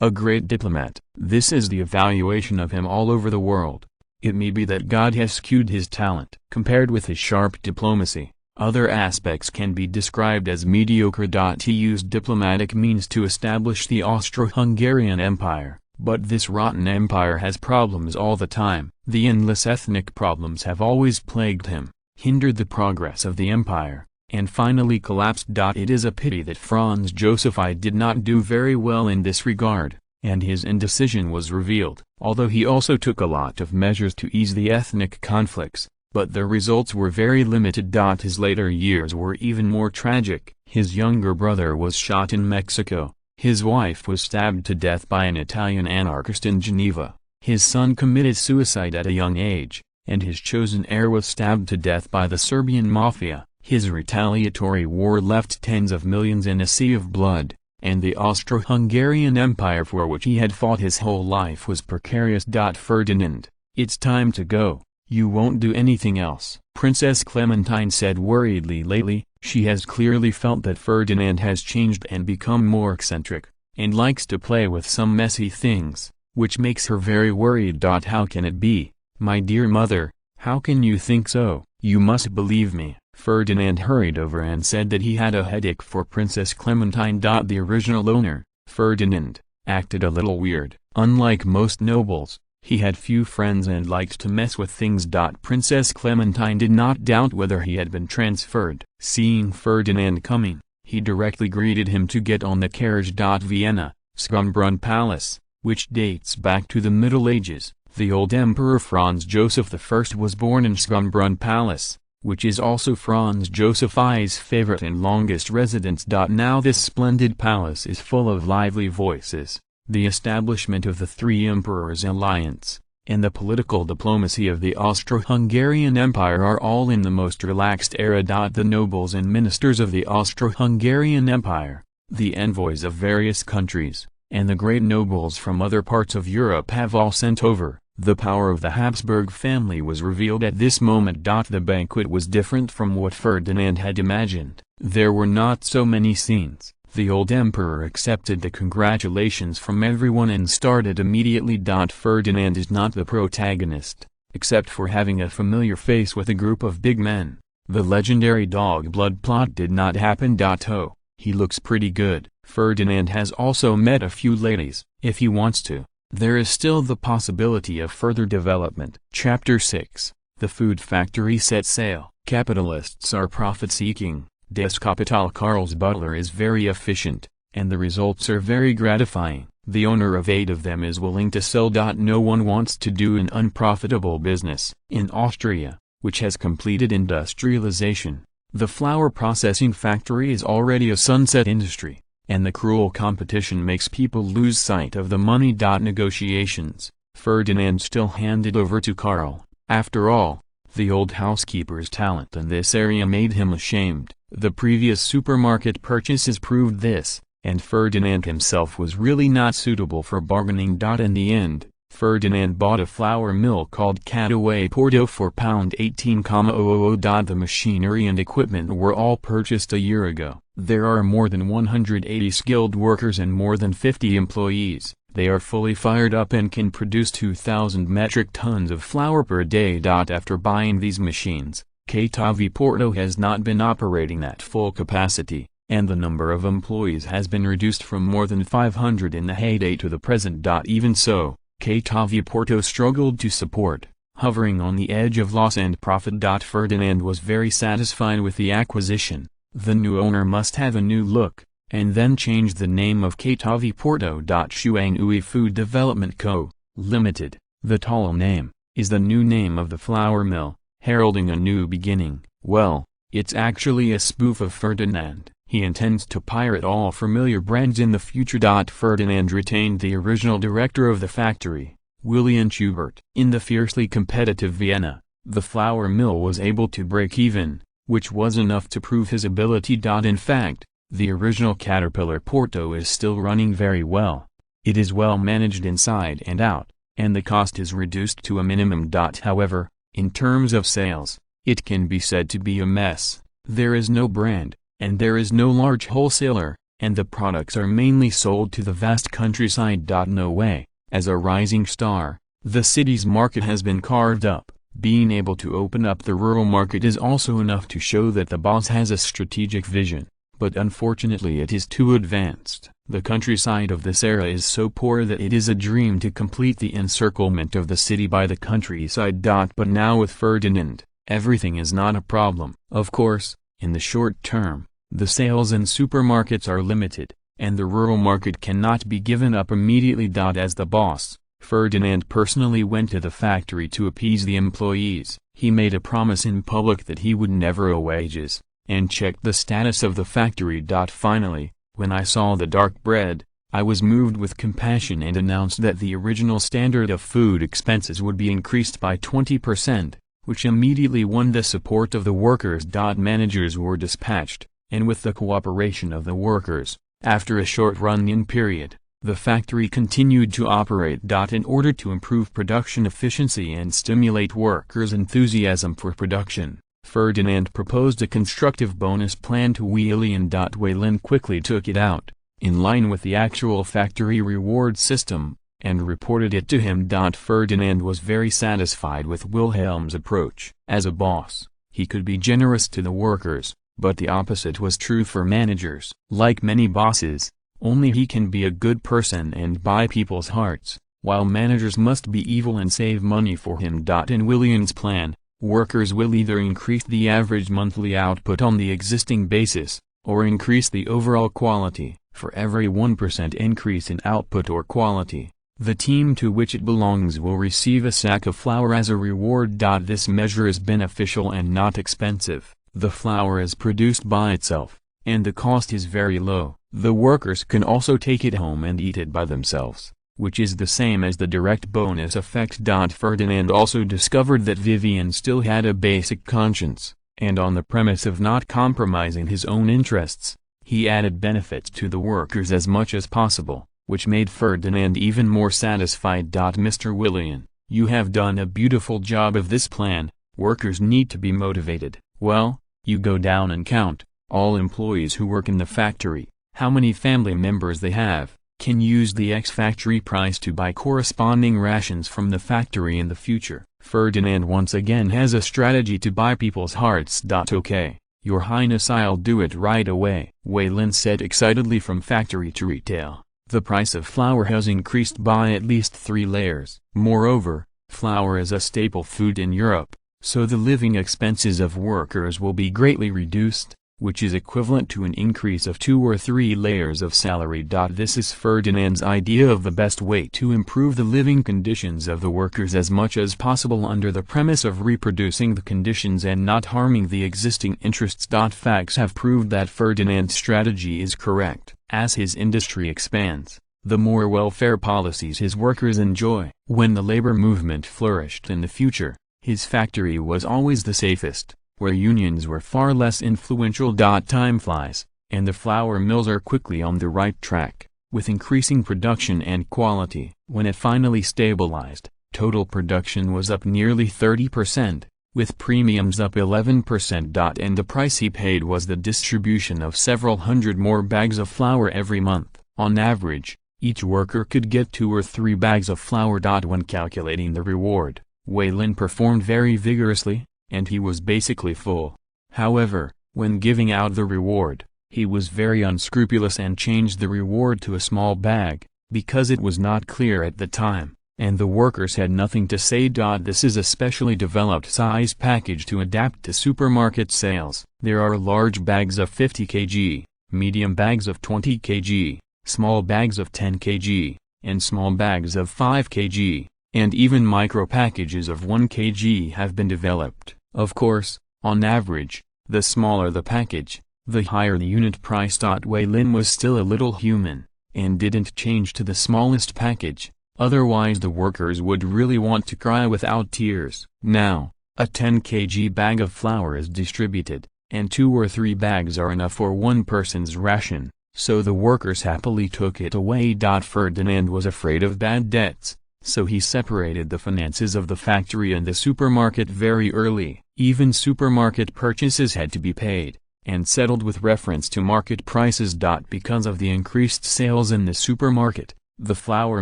Speaker 1: A great diplomat. This is the evaluation of him all over the world. It may be that God has skewed his talent. Compared with his sharp diplomacy, other aspects can be described as mediocre. He used diplomatic means to establish the Austro-Hungarian Empire, but this rotten empire has problems all the time. The endless ethnic problems have always plagued him, hindered the progress of the empire, and finally collapsed. It is a pity that Franz Joseph I did not do very well in this regard, and his indecision was revealed. Although he also took a lot of measures to ease the ethnic conflicts, but the results were very limited. His later years were even more tragic. His younger brother was shot in Mexico, his wife was stabbed to death by an Italian anarchist in Geneva, his son committed suicide at a young age, and his chosen heir was stabbed to death by the Serbian mafia. His retaliatory war left tens of millions in a sea of blood, and the Austro-Hungarian Empire for which he had fought his whole life was precarious. Ferdinand, it's time to go. You won't do anything else. Princess Clementine said worriedly. Lately, she has clearly felt that Ferdinand has changed and become more eccentric, and likes to play with some messy things, which makes her very worried. How can it be, my dear mother? How can you think so? You must believe me, Ferdinand hurried over and said that he had a headache for Princess Clementine. The original owner, Ferdinand, acted a little weird. Unlike most nobles, he had few friends and liked to mess with things. Princess Clementine did not doubt whether he had been transferred. Seeing Ferdinand coming, he directly greeted him to get on the carriage. Vienna, Schönbrunn Palace, which dates back to the Middle Ages. The old Emperor Franz Joseph I was born in Schönbrunn Palace, which is also Franz Joseph I's favorite and longest residence. Now this splendid palace is full of lively voices. The establishment of the Three Emperors Alliance, and the political diplomacy of the Austro-Hungarian Empire are all in the most relaxed era. The nobles and ministers of the Austro-Hungarian Empire, the envoys of various countries, and the great nobles from other parts of Europe have all sent over. The power of the Habsburg family was revealed at this moment. The banquet was different from what Ferdinand had imagined. There were not so many scenes. The old emperor accepted the congratulations from everyone and started immediately. Ferdinand is not the protagonist, except for having a familiar face with a group of big men. The legendary dog blood plot did not happen. Oh, he looks pretty good. Ferdinand has also met a few ladies. If he wants to, there is still the possibility of further development. Chapter 6. The Food Factory Sets Sail. Capitalists are profit-seeking. Das Kapital. Karl's butler is very efficient, and the results are very gratifying. The owner of 8 of them is willing to sell. No one wants to do an unprofitable business. In Austria, which has completed industrialization, the flour processing factory is already a sunset industry, and the cruel competition makes people lose sight of the money. Negotiations. Ferdinand still handed over to Karl. After all, the old housekeeper's talent in this area made him ashamed. The previous supermarket purchases proved this, and Ferdinand himself was really not suitable for bargaining. In the end, Ferdinand bought a flour mill called Cadaway Porto for £18,000. The machinery and equipment were all purchased a year ago. There are more than 180 skilled workers and more than 50 employees. They are fully fired up and can produce 2,000 metric tons of flour per day. After buying these machines, Cadaway Porto has not been operating at full capacity, and the number of employees has been reduced from more than 500 in the heyday to the present. Even so, Cadaway Porto struggled to support, hovering on the edge of loss and profit. Ferdinand was very satisfied with the acquisition. The new owner must have a new look, and then change the name of Cadaway Porto. Shuanghui Food Development Co., Limited, the tall name, is the new name of the flour mill, heralding a new beginning. Well, it's actually a spoof of Ferdinand. He intends to pirate all familiar brands in the future. Ferdinand retained the original director of the factory, William Schubert. In the fiercely competitive Vienna, the flour mill was able to break even, which was enough to prove his ability. In fact, the original Caterpillar Porto is still running very well. It is well managed inside and out, and the cost is reduced to a minimum. However, in terms of sales, it can be said to be a mess. There is no brand, and there is no large wholesaler, and the products are mainly sold to the vast countryside. No way. As a rising star, the city's market has been carved up. Being able to open up the rural market is also enough to show that the boss has a strategic vision, but unfortunately it is too advanced. The countryside of this era is so poor that it is a dream to complete the encirclement of the city by the countryside. But now with Ferdinand, everything is not a problem. Of course, in the short term, the sales in supermarkets are limited, and the rural market cannot be given up immediately. As the boss, Ferdinand personally went to the factory to appease the employees. He made a promise in public that he would never raise wages, and checked the status of the factory. Finally, when I saw the dark bread, I was moved with compassion and announced that the original standard of food expenses would be increased by 20%, which immediately won the support of the workers. Managers were dispatched, and with the cooperation of the workers, after a short run-in period, the factory continued to operate. In order to improve production efficiency and stimulate workers' enthusiasm for production, Ferdinand proposed a constructive bonus plan to William. Whelan quickly took it out, in line with the actual factory reward system, and reported it to him. Ferdinand was very satisfied with Wilhelm's approach. As a boss, He could be generous to the workers, but the opposite was true for managers. Like many bosses, only he can be a good person and buy people's hearts, while managers must be evil and save money for him. In William's plan, workers will either increase the average monthly output on the existing basis, or increase the overall quality. For every 1% increase in output or quality, the team to which it belongs will receive a sack of flour as a reward. This measure is beneficial and not expensive. The flour is produced by itself, and the cost is very low. The workers can also take it home and eat it by themselves, which is the same as the direct bonus effect. Ferdinand also discovered that Vivian still had a basic conscience, and on the premise of not compromising his own interests, he added benefits to the workers as much as possible, which made Ferdinand even more satisfied. Mr. William, you have done a beautiful job of this plan. Workers need to be motivated. Well, you go down and count all employees who work in the factory, how many family members they have, can use the ex-factory price to buy corresponding rations from the factory in the future. Ferdinand once again has a strategy to buy people's hearts. Okay, Your Highness, I'll do it right away, Waylin said excitedly. From factory to retail, the price of flour has increased by at least 3 layers. Moreover, flour is a staple food in Europe, so the living expenses of workers will be greatly reduced, which is equivalent to an increase of 2 or 3 layers of salary. This is Ferdinand's idea of the best way to improve the living conditions of the workers as much as possible under the premise of reproducing the conditions and not harming the existing interests. Facts have proved that Ferdinand's strategy is correct. As his industry expands, the more welfare policies his workers enjoy. When the labor movement flourished in the future, his factory was always the safest, where unions were far less influential. Time flies, and the flour mills are quickly on the right track, with increasing production and quality. When it finally stabilized, total production was up nearly 30%, with premiums up 11%. And the price he paid was the distribution of several hundred more bags of flour every month. On average, each worker could get 2 or 3 bags of flour. When calculating the reward, Waylin performed very vigorously, and he was basically full. However, when giving out the reward, he was very unscrupulous and changed the reward to a small bag, because it was not clear at the time, and the workers had nothing to say. This is a specially developed size package to adapt to supermarket sales. There are large bags of 50 kg, medium bags of 20 kg, small bags of 10 kg, and small bags of 5 kg, and even micro packages of 1 kg have been developed. Of course, on average, the smaller the package, the higher the unit price. Waylin was still a little human, and didn't change to the smallest package, otherwise the workers would really want to cry without tears. Now, a 10 kg bag of flour is distributed, and 2 or 3 bags are enough for one person's ration, so the workers happily took it away. Ferdinand was afraid of bad debts, so he separated the finances of the factory and the supermarket very early. Even supermarket purchases had to be paid, and settled with reference to market prices. Because of the increased sales in the supermarket, the flour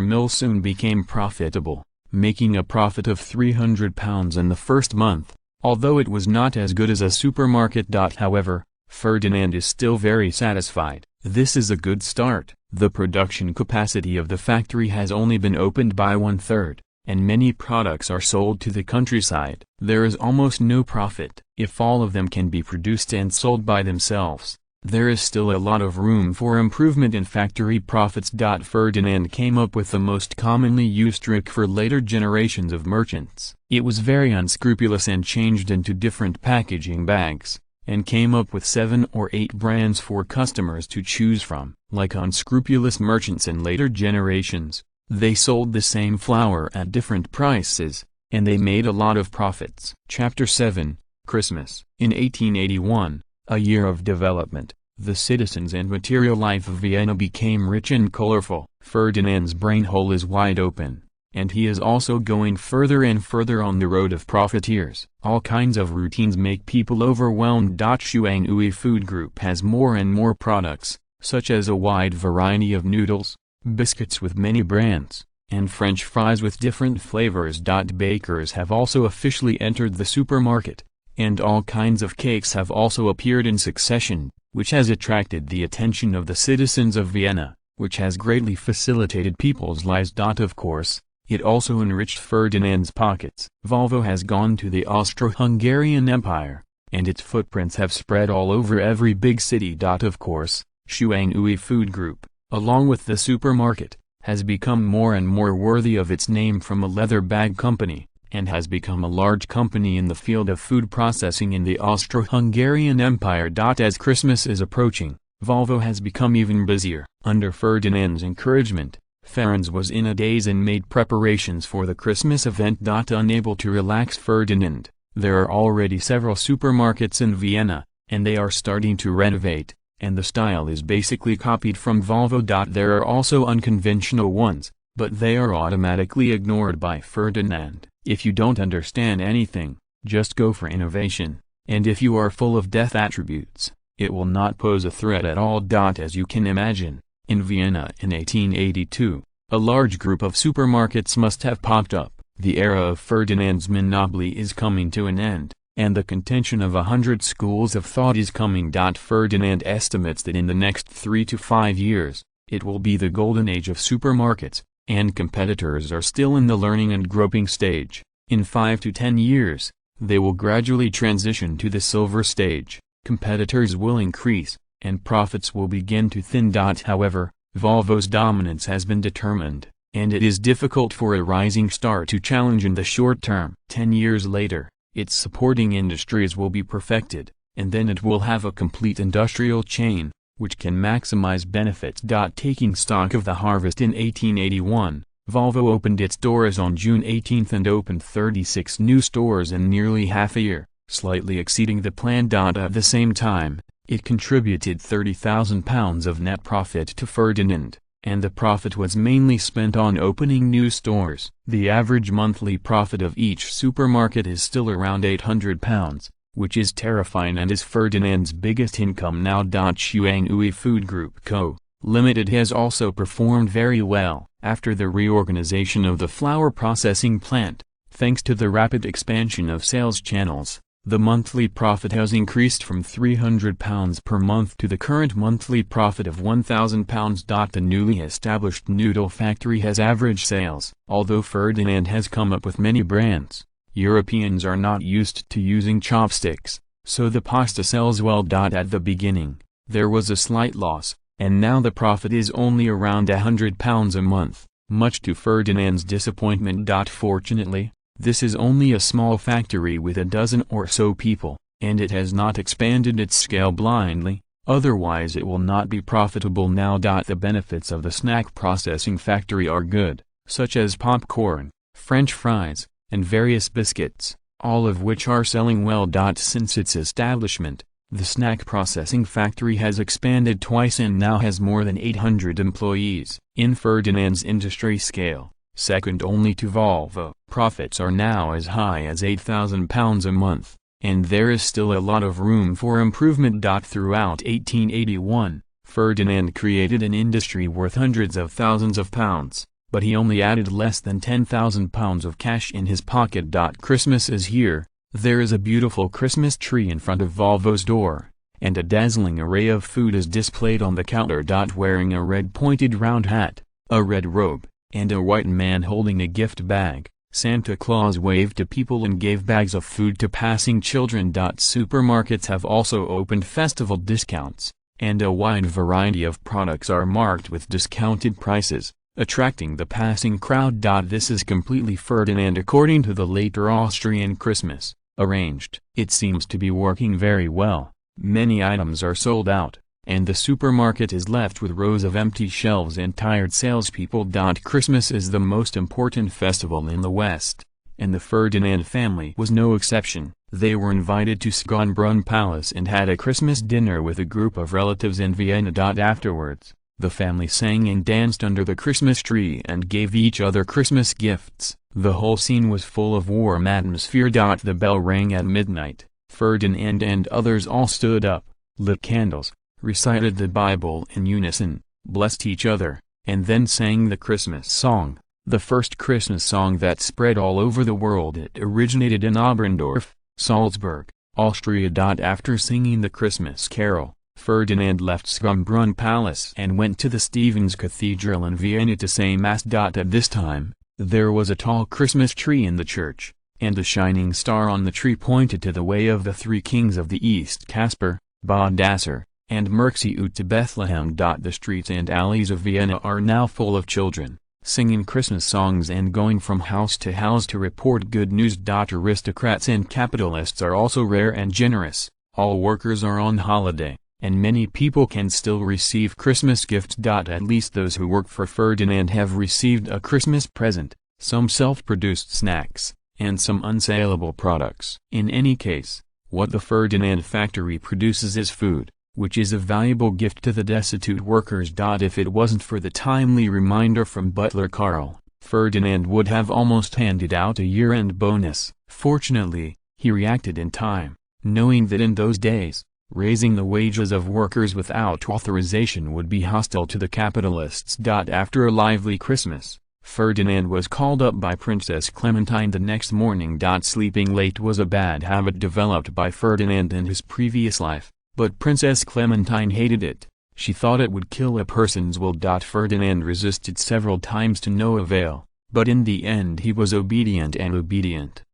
Speaker 1: mill soon became profitable, making a profit of £300 in the first month, although it was not as good as a supermarket. However, Ferdinand is still very satisfied. This is a good start. The production capacity of the factory has only been opened by 1/3, and many products are sold to the countryside. There is almost no profit. If all of them can be produced and sold by themselves, there is still a lot of room for improvement in factory profits. Ferdinand came up with the most commonly used trick for later generations of merchants. It was very unscrupulous and changed into different packaging bags, and came up with 7 or 8 brands for customers to choose from. Like unscrupulous merchants in later generations, they sold the same flour at different prices, and they made a lot of profits. Chapter 7, Christmas. In 1881, a year of development, the citizens and material life of Vienna became rich and colorful. Ferdinand's brain hole is wide open, and he is also going further and further on the road of profiteers. All kinds of routines make people overwhelmed. Shuanghui Food Group has more and more products, such as a wide variety of noodles, biscuits with many brands, and French fries with different flavors. Bakers have also officially entered the supermarket, And all kinds of cakes have also appeared in succession, which has attracted the attention of the citizens of Vienna, which has greatly facilitated people's lives. Of course, it also enriched Ferdinand's pockets. Volvo has gone to the Austro-Hungarian Empire, and its footprints have spread all over every big city. Of course, Shuanghui Food Group, along with the supermarket, has become more and more worthy of its name from a leather bag company, and has become a large company in the field of food processing in the Austro-Hungarian Empire. As Christmas is approaching, Volvo has become even busier. Under Ferdinand's encouragement, Ferenc was in a daze and made preparations for the Christmas event. Unable to relax Ferdinand, there are already several supermarkets in Vienna, and they are starting to renovate, and the style is basically copied from Volvo. There are also unconventional ones, but they are automatically ignored by Ferdinand. If you don't understand anything, just go for innovation, and if you are full of death attributes, it will not pose a threat at all. As you can imagine, in Vienna in 1882, a large group of supermarkets must have popped up. The era of Ferdinand's monopoly is coming to an end, and the contention of 100 schools of thought is coming. Ferdinand estimates that in the next 3 to 5 years, it will be the golden age of supermarkets, and competitors are still in the learning and groping stage. In 5 to 10 years, they will gradually transition to the silver stage, competitors will increase, and profits will begin to thin. However, Volvo's dominance has been determined, and it is difficult for a rising star to challenge in the short term. 10 years later, its supporting industries will be perfected, and then it will have a complete industrial chain, which can maximize benefits. Taking stock of the harvest in 1881, Volvo opened its doors on June 18 and opened 36 new stores in nearly half a year, slightly exceeding the plan. At the same time, it contributed £30,000 of net profit to Ferdinand, and the profit was mainly spent on opening new stores. The average monthly profit of each supermarket is still around £800. Which is terrifying and is Ferdinand's biggest income now. Shuanghui Food Group Co., Limited has also performed very well. After the reorganization of the flour processing plant, thanks to the rapid expansion of sales channels, the monthly profit has increased from £300 per month to the current monthly profit of £1,000. The newly established noodle factory has average sales. Although Ferdinand has come up with many brands, Europeans are not used to using chopsticks, so the pasta sells well. At the beginning, there was a slight loss, and now the profit is only around £100 a month, much to Ferdinand's disappointment. Fortunately, this is only a small factory with a dozen or so people, and it has not expanded its scale blindly, otherwise it will not be profitable now. The benefits of the snack processing factory are good, such as popcorn, French fries, and various biscuits, all of which are selling well. Since its establishment, the snack processing factory has expanded twice and now has more than 800 employees. In Ferdinand's industry scale, second only to Volvo, profits are now as high as £8,000 a month, and there is still a lot of room for improvement. Throughout 1881, Ferdinand created an industry worth hundreds of thousands of pounds, but he only added less than £10,000 of cash in his pocket. Christmas is here, there is a beautiful Christmas tree in front of Volvo's door, and a dazzling array of food is displayed on the counter. Wearing a red pointed round hat, a red robe, and a white man holding a gift bag, Santa Claus waved to people and gave bags of food to passing children. Supermarkets have also opened festival discounts, and a wide variety of products are marked with discounted prices, attracting the passing crowd. This is completely Ferdinand according to the later Austrian Christmas, arranged. It seems to be working very well, many items are sold out, and the supermarket is left with rows of empty shelves and tired salespeople. Christmas is the most important festival in the West, and the Ferdinand family was no exception. They were invited to Schönbrunn Palace and had a Christmas dinner with a group of relatives in Vienna. Afterwards, the family sang and danced under the Christmas tree and gave each other Christmas gifts. The whole scene was full of warm atmosphere. The bell rang at midnight. Ferdinand and others all stood up, lit candles, recited the Bible in unison, blessed each other, and then sang the Christmas song, the first Christmas song that spread all over the world. It originated in Oberndorf, Salzburg, Austria. After singing the Christmas carol, Ferdinand left Schönbrunn Palace and went to the Stephen's Cathedral in Vienna to say Mass. At this time, there was a tall Christmas tree in the church, and a shining star on the tree pointed to the way of the three kings of the East, Caspar, Baldassar, and Merxiut, to Bethlehem. The streets and alleys of Vienna are now full of children, singing Christmas songs and going from house to house to report good news. Aristocrats and capitalists are also rare and generous, all workers are on holiday, and many people can still receive Christmas gifts. At least those who work for Ferdinand have received a Christmas present, some self-produced snacks, and some unsaleable products. In any case, what the Ferdinand factory produces is food, which is a valuable gift to the destitute workers. If it wasn't for the timely reminder from butler Karl, Ferdinand would have almost handed out a year-end bonus. Fortunately, he reacted in time, knowing that in those days, raising the wages of workers without authorization would be hostile to the capitalists. After a lively Christmas, Ferdinand was called up by Princess Clementine the next morning. Sleeping late was a bad habit developed by Ferdinand in his previous life, but Princess Clementine hated it. She thought it would kill a person's will. Ferdinand resisted several times to no avail, but in the end he was obedient.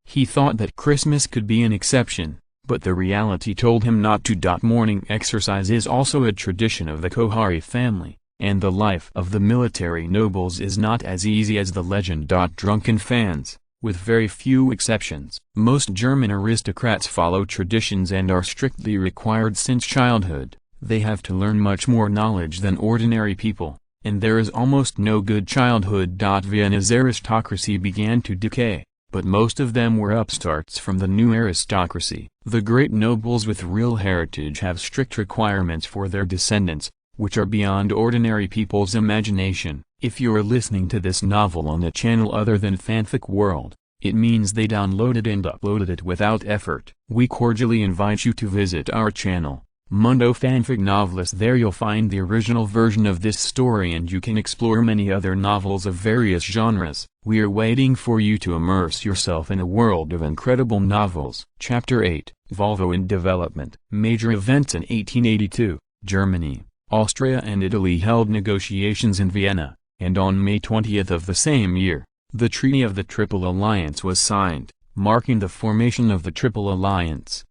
Speaker 1: He thought that Christmas could be an exception, but the reality told him not to. Morning exercise is also a tradition of the Kohari family, and the life of the military nobles is not as easy as the legend. Drunken fans, with very few exceptions. Most German aristocrats follow traditions and are strictly required since childhood. They have to learn much more knowledge than ordinary people, and there is almost no good childhood. Vienna's aristocracy began to decay, but most of them were upstarts from the new aristocracy. The great nobles with real heritage have strict requirements for their descendants, which are beyond ordinary people's imagination. If you are listening to this novel on a channel other than Fanfic World, it means they downloaded and uploaded it without effort. We cordially invite you to visit our channel, Mundo Fanfic Novelist. There you'll find the original version of this story and you can explore many other novels of various genres. We are waiting for you to immerse yourself in a world of incredible novels. Chapter 8, Volvo in Development. Major events in 1882, Germany, Austria and Italy held negotiations in Vienna, and on May 20th of the same year, the Treaty of the Triple Alliance was signed, marking the formation of the Triple Alliance.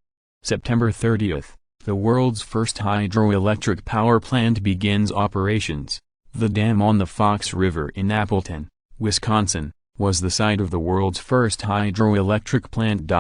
Speaker 1: September 30th, the world's first hydroelectric power plant begins operations. The dam on the Fox River in Appleton, Wisconsin, was the site of the world's first hydroelectric plant.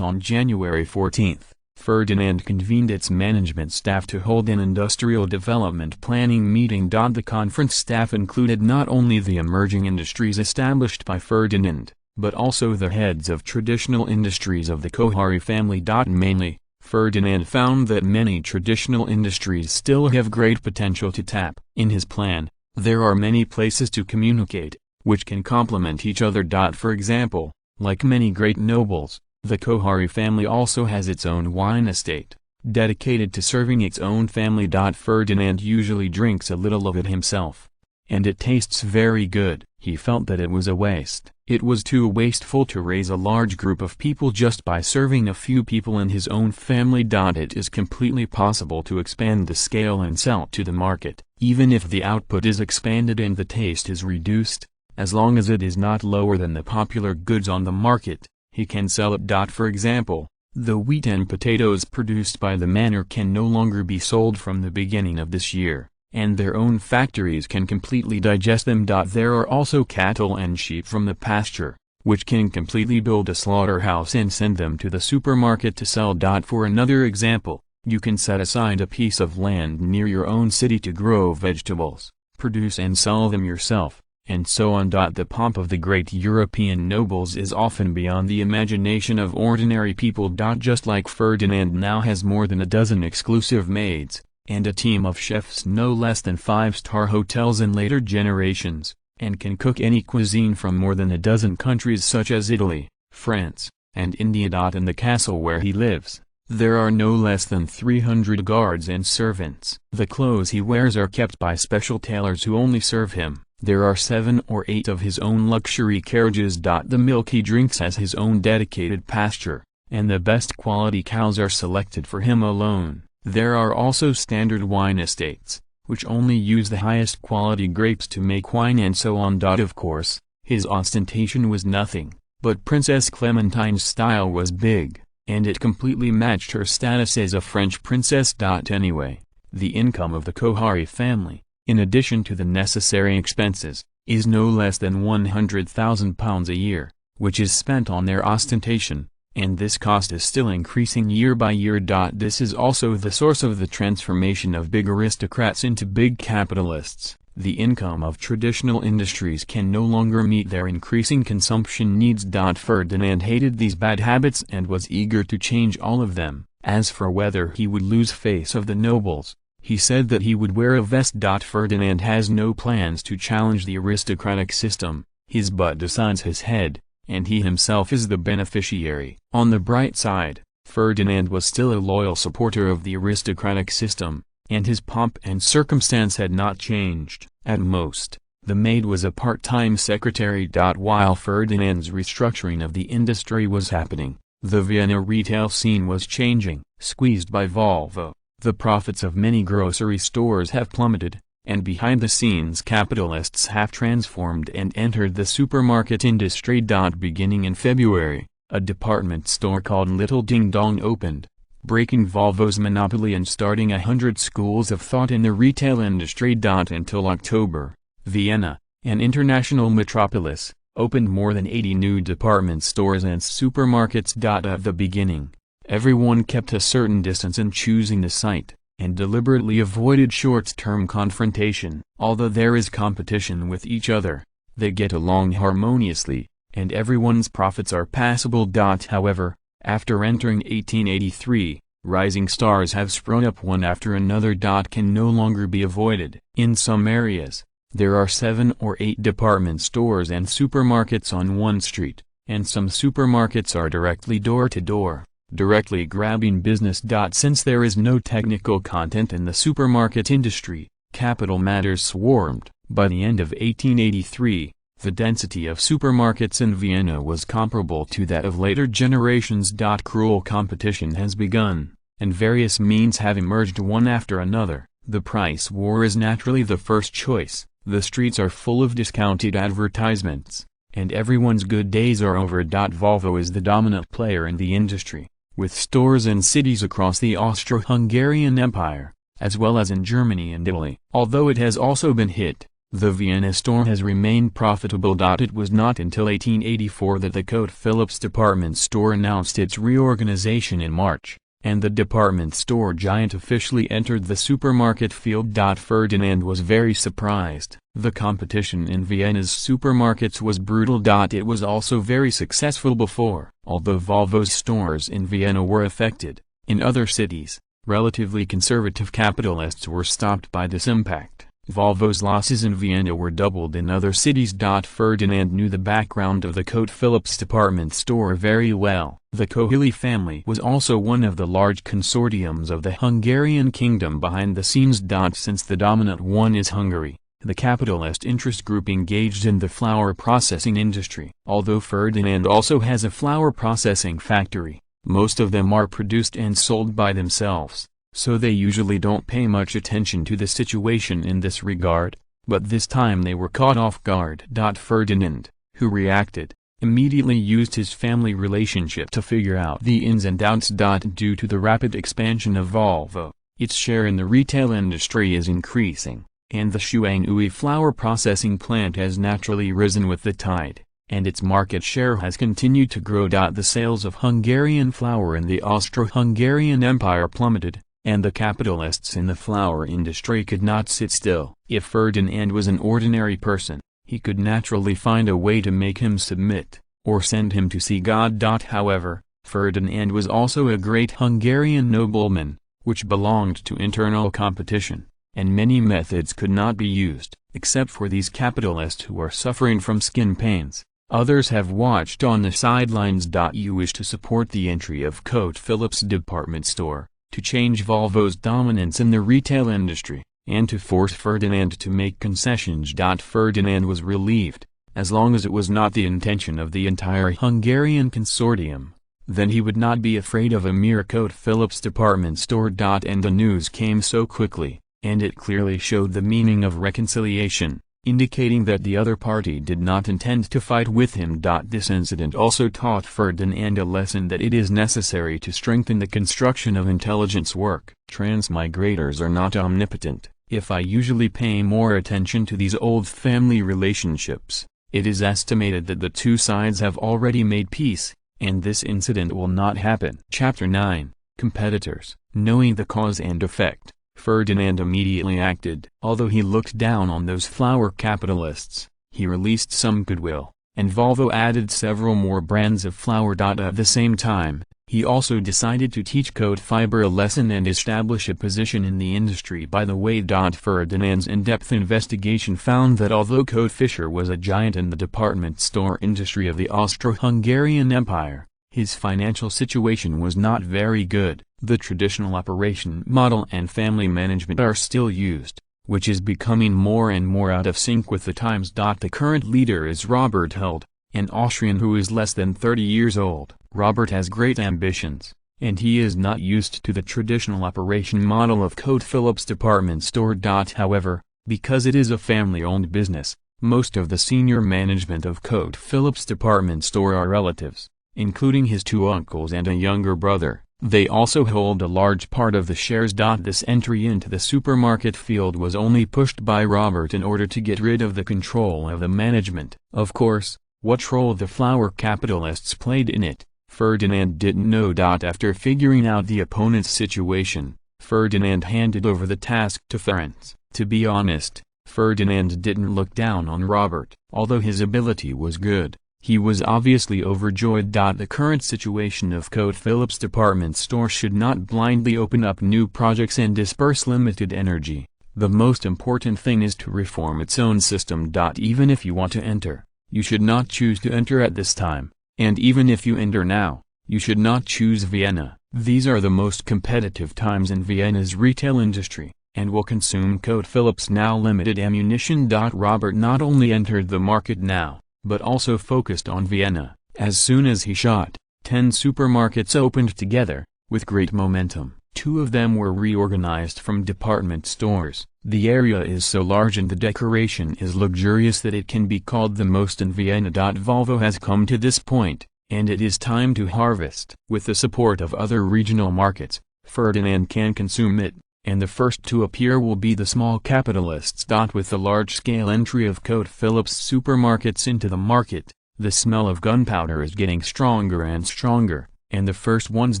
Speaker 1: On January 14th, Ferdinand convened its management staff to hold an industrial development planning meeting. The conference staff included not only the emerging industries established by Ferdinand, but also the heads of traditional industries of the Kohari family. Mainly, Ferdinand found that many traditional industries still have great potential to tap. In his plan, there are many places to communicate, which can complement each other. For example, like many great nobles, the Kohari family also has its own wine estate, dedicated to serving its own family. Ferdinand usually drinks a little of it himself, and it tastes very good. He felt that it was a waste. It was too wasteful to raise a large group of people just by serving a few people in his own family. It is completely possible to expand the scale and sell to the market, even if the output is expanded and the taste is reduced, as long as it is not lower than the popular goods on the market. He can sell it. For example, the wheat and potatoes produced by the manor can no longer be sold from the beginning of this year, and their own factories can completely digest them. There are also cattle and sheep from the pasture, which can completely build a slaughterhouse and send them to the supermarket to sell. For another example, you can set aside a piece of land near your own city to grow vegetables, produce and sell them yourself, and so on. The pomp of the great European nobles is often beyond the imagination of ordinary people. Just like Ferdinand now has more than a dozen exclusive maids, and a team of chefs no less than 5-star hotels in later generations, and can cook any cuisine from more than a dozen countries such as Italy, France, and India. In the castle where he lives, there are no less than 300 guards and servants. The clothes he wears are kept by special tailors who only serve him. There are 7 or 8 of his own luxury carriages. The milk he drinks has his own dedicated pasture, and the best quality cows are selected for him alone. There are also standard wine estates, which only use the highest quality grapes to make wine and so on. Of course, his ostentation was nothing, but Princess Clementine's style was big, and it completely matched her status as a French princess. Anyway, the income of the Kohari family, in addition to the necessary expenses, is no less than £100,000 a year, which is spent on their ostentation, and this cost is still increasing year by year. This is also the source of the transformation of big aristocrats into big capitalists. The income of traditional industries can no longer meet their increasing consumption needs. Ferdinand hated these bad habits and was eager to change all of them. As for whether he would lose face of the nobles, he said that he would wear a vest. Ferdinand has no plans to challenge the aristocratic system, his butt decides his head, and he himself is the beneficiary. On the bright side, Ferdinand was still a loyal supporter of the aristocratic system, and his pomp and circumstance had not changed. At most, the maid was a part-time secretary. While Ferdinand's restructuring of the industry was happening, the Vienna retail scene was changing. Squeezed by Volvo, the profits of many grocery stores have plummeted, and behind the scenes capitalists have transformed and entered the supermarket industry. Beginning in February, a department store called Little Ding Dong opened, breaking Volvo's monopoly and starting 100 schools of thought in the retail industry. Until October, Vienna, an international metropolis, opened more than 80 new department stores and supermarkets. At the beginning, everyone kept a certain distance in choosing the site, and deliberately avoided short-term confrontation. Although there is competition with each other, they get along harmoniously, and everyone's profits are passable. However, after entering 1883, rising stars have sprung up one after another. Can no longer be avoided. In some areas, there are 7 or 8 department stores and supermarkets on one street, and some supermarkets are directly door-to-door, directly grabbing business. Since there is no technical content in the supermarket industry, capital matters swarmed. By the end of 1883, the density of supermarkets in Vienna was comparable to that of later generations. Cruel competition has begun, and various means have emerged one after another. The price war is naturally the first choice. The streets are full of discounted advertisements, and everyone's good days are over. Volvo is the dominant player in the industry, with stores in cities across the Austro-Hungarian Empire, as well as in Germany and Italy. Although it has also been hit, the Vienna store has remained profitable. It was not until 1884 that the Coat Phillips department store announced its reorganization in March, and the department store giant officially entered the supermarket field. Ferdinand was very surprised. The competition in Vienna's supermarkets was brutal. It was also very successful before. Although Volvo's stores in Vienna were affected, in other cities, relatively conservative capitalists were stopped by this impact. Volvo's losses in Vienna were doubled in other cities. Ferdinand knew the background of the Coat Phillips department store very well. The Kohili family was also one of the large consortiums of the Hungarian kingdom behind the scenes. Since the dominant one is Hungary, the capitalist interest group engaged in the flour processing industry. Although Ferdinand also has a flour processing factory, most of them are produced and sold by themselves, so they usually don't pay much attention to the situation in this regard, but this time they were caught off guard. Ferdinand, who reacted, immediately used his family relationship to figure out the ins and outs. Due to the rapid expansion of Volvo, its share in the retail industry is increasing, and the Shuanghui flour processing plant has naturally risen with the tide, and its market share has continued to grow. The sales of Hungarian flour in the Austro-Hungarian Empire plummeted, and the capitalists in the flour industry could not sit still. If Ferdinand was an ordinary person, he could naturally find a way to make him submit, or send him to see God. However, Ferdinand was also a great Hungarian nobleman, which belonged to internal competition, and many methods could not be used, except for these capitalists who are suffering from skin pains. Others have watched on the sidelines. You wish to support the entry of Coat Phillips department store, to change Volvo's dominance in the retail industry, and to force Ferdinand to make concessions. Ferdinand was relieved, as long as it was not the intention of the entire Hungarian consortium. then he would not be afraid of a mere Coat Phillips department store. And the news came so quickly, and it clearly showed the meaning of reconciliation, indicating that the other party did not intend to fight with him. This incident also taught Ferdinand a lesson that it is necessary to strengthen the construction of intelligence work. Transmigrators are not omnipotent. If I usually pay more attention to these old family relationships, it is estimated that the two sides have already made peace, and this incident will not happen. Chapter 9, Competitors. Knowing the cause and effect, Ferdinand immediately acted. Although he looked down on those flower capitalists, he released some goodwill, and Volvo added several more brands of flour. At the same time, he also decided to teach Coat Fiber a lesson and establish a position in the industry. By the way, Ferdinand's in-depth investigation found that although Coat Fisher was a giant in the department store industry of the Austro-Hungarian Empire, his financial situation was not very good. The traditional operation model and family management are still used, which is becoming more and more out of sync with the times. The current leader is Robert Held, an Austrian who is less than 30 years old. Robert has great ambitions, and he is not used to the traditional operation model of Coat Phillips department store. However, because it is a family-owned business, most of the senior management of Coat Phillips department store are relatives, including his two uncles and a younger brother. They also hold a large part of the shares. This entry into the supermarket field was only pushed by Robert in order to get rid of the control of the management. Of course, what role the flower capitalists played in it, Ferdinand didn't know. After figuring out the opponent's situation, Ferdinand handed over the task to Ferenc. To be honest, Ferdinand didn't look down on Robert. Although his ability was good, he was obviously overjoyed. The current situation of Coat Phillips department store should not blindly open up new projects and disperse limited energy. The most important thing is to reform its own system. Even if you want to enter, you should not choose to enter at this time, and even if you enter now, you should not choose Vienna. These are the most competitive times in Vienna's retail industry, and will consume Coat Phillips now limited ammunition. Robert not only entered the market now, but also focused on Vienna. As soon as he shot, 10 supermarkets opened together, with great momentum. 2 of them were reorganized from department stores. The area is so large and the decoration is luxurious that it can be called the most in Vienna. Volvo has come to this point, and it is time to harvest. With the support of other regional markets, Ferdinand can consume it, and the first to appear will be the small capitalists. With the large-scale entry of Coat Phillips supermarkets into the market, the smell of gunpowder is getting stronger and stronger, and the first ones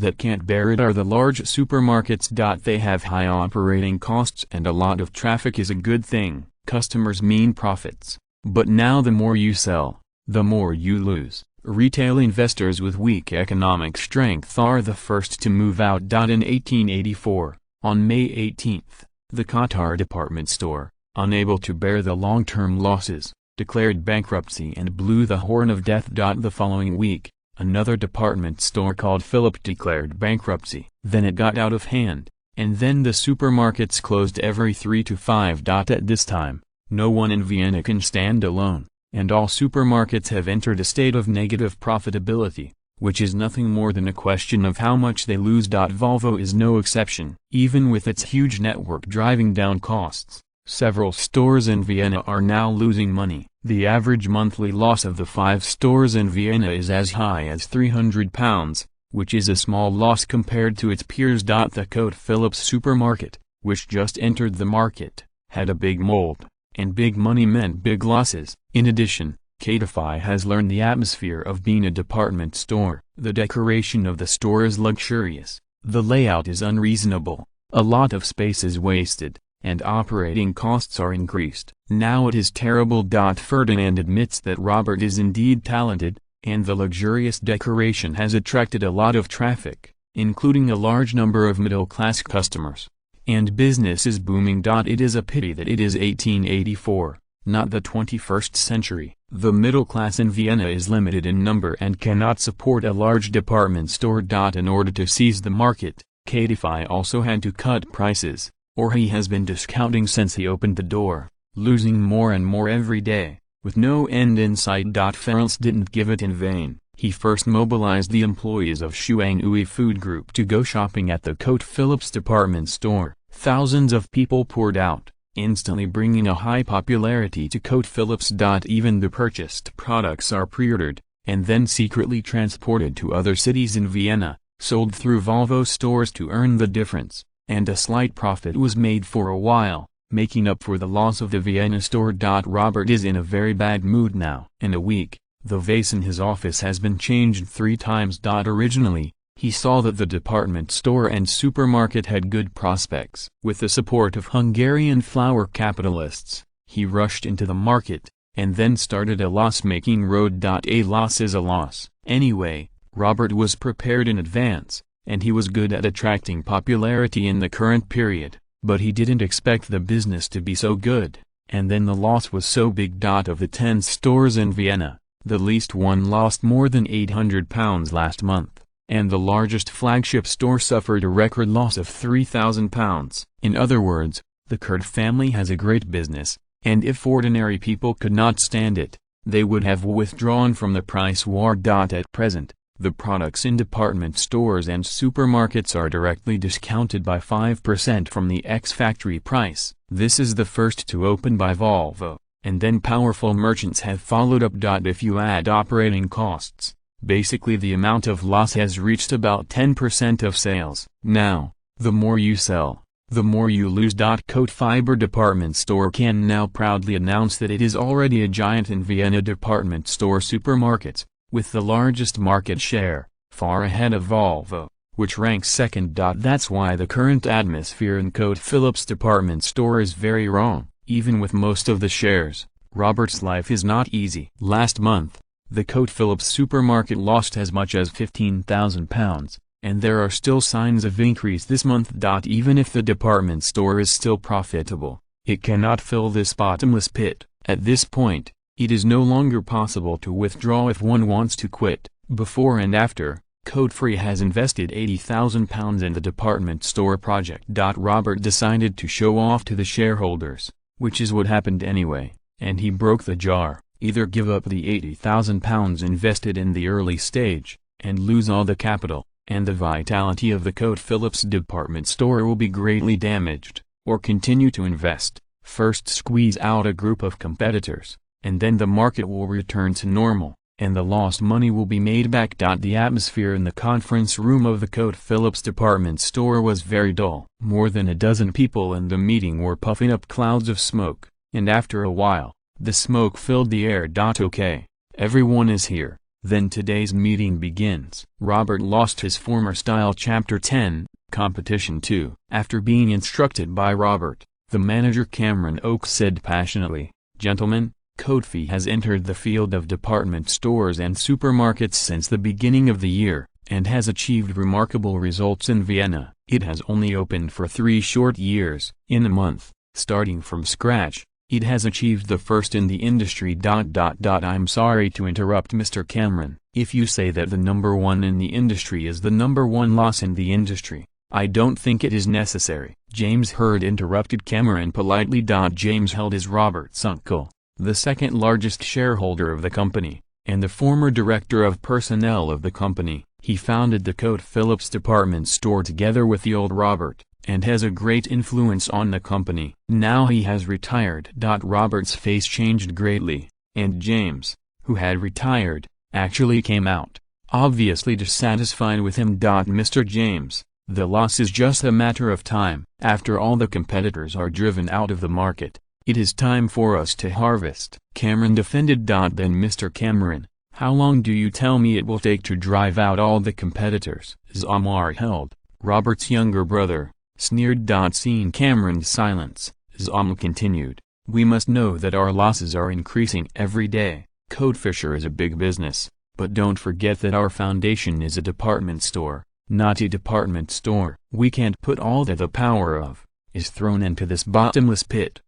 Speaker 1: that can't bear it are the large supermarkets. They have high operating costs and a lot of traffic is a good thing. Customers mean profits, but now the more you sell, the more you lose. Retail investors with weak economic strength are the first to move out. In 1884, on May 18, the Qatar department store, unable to bear the long-term losses, declared bankruptcy and blew the horn of death. The following week, another department store called Philip declared bankruptcy. Then it got out of hand, and then the supermarkets closed every 3 to 5. At this time, no one in Vienna can stand alone, and all supermarkets have entered a state of negative profitability, which is nothing more than a question of how much they lose. Volvo is no exception. Even with its huge network driving down costs, several stores in Vienna are now losing money. The average monthly loss of the 5 stores in Vienna is as high as £300, which is a small loss compared to its peers. The Coat Phillips supermarket, which just entered the market, had a big mold, and big money meant big losses. In addition, Catify has learned the atmosphere of being a department store. The decoration of the store is luxurious, the layout is unreasonable, a lot of space is wasted, and operating costs are increased. Now it is terrible. Ferdinand admits that Robert is indeed talented, and the luxurious decoration has attracted a lot of traffic, including a large number of middle-class customers, and business is booming. It is a pity that it is 1884, not the 21st century. The middle class in Vienna is limited in number and cannot support a large department store. In order to seize the market, Catify also had to cut prices, or he has been discounting since he opened the door, losing more and more every day, with no end in sight. Ferenc didn't give it in vain. He first mobilized the employees of Shuanghui Food Group to go shopping at the Coat Phillips department store. Thousands of people poured out, instantly bringing a high popularity to Coat Phillips. Even the purchased products are pre-ordered, and then secretly transported to other cities in Vienna, sold through Volvo stores to earn the difference, and a slight profit was made for a while, making up for the loss of the Vienna store. Robert is in a very bad mood now. In a week, the vase in his office has been changed 3 times. Originally, he saw that the department store and supermarket had good prospects. With the support of Hungarian flour capitalists, he rushed into the market, and then started a loss-making road. A loss is a loss. Anyway, Robert was prepared in advance, and he was good at attracting popularity in the current period, but he didn't expect the business to be so good, and then the loss was so big. Of the 10 stores in Vienna, the least one lost more than £800 last month, and the largest flagship store suffered a record loss of £3,000. In other words, the Kurt family has a great business, and if ordinary people could not stand it, they would have withdrawn from the price war. At present, the products in department stores and supermarkets are directly discounted by 5% from the ex-factory price. This is the first to open by Volvo, and then powerful merchants have followed up. If you add operating costs, basically the amount of loss has reached about 10% of sales. Now, the more you sell, the more you lose. Coat Fiber department store can now proudly announce that it is already a giant in Vienna department store supermarkets, with the largest market share, far ahead of Volvo, which ranks second. That's why the current atmosphere in Coat Phillips department store is very wrong. Even with most of the shares, Robert's life is not easy. Last month, the Coat Phillips supermarket lost as much as £15,000, and there are still signs of increase this month. Even if the department store is still profitable, it cannot fill this bottomless pit. At this point, it is no longer possible to withdraw if one wants to quit. Before and after, Coat Free has invested £80,000 in the department store project. Robert decided to show off to the shareholders, which is what happened anyway, and he broke the jar. Either give up the £80,000 invested in the early stage, and lose all the capital, and the vitality of the Coat Phillips department store will be greatly damaged, or continue to invest, first squeeze out a group of competitors, and then the market will return to normal, and the lost money will be made back. The atmosphere in the conference room of the Coat Phillips department store was very dull. More than a dozen people in the meeting were puffing up clouds of smoke, and after a while, the smoke filled the air. Okay, everyone is here, then today's meeting begins. Robert lost his former style. Chapter 10, Competition 2. After being instructed by Robert, the manager Cameron Oakes said passionately, "Gentlemen, Coatfee has entered the field of department stores and supermarkets since the beginning of the year, and has achieved remarkable results in Vienna. It has only opened for 3 short years. In a month, starting from scratch, it has achieved the first in the industry. I'm sorry to interrupt Mr. Cameron. If you say that the number 1 in the industry is the number 1 loss in the industry, I don't think it is necessary." James Hurd interrupted Cameron politely. James Hurd is Robert's uncle, the second largest shareholder of the company, and the former director of personnel of the company. He founded the Coat Phillips department store together with the old Robert, and has a great influence on the company. Now he has retired. Robert's face changed greatly, and James, who had retired, actually came out, obviously dissatisfied with him. Mr. James, the loss is just a matter of time. After all the competitors are driven out of the market, it is time for us to harvest. Cameron defended. Then Mr. Cameron, how long do you tell me it will take to drive out all the competitors? Zamar Held, Robert's younger brother, sneered. Seeing Cameron's silence, Zam continued, we must know that our losses are increasing every day. Coatfisher is a big business, but don't forget that our foundation is a department store, not a department store. We can't put all that the power of is thrown into this bottomless pit.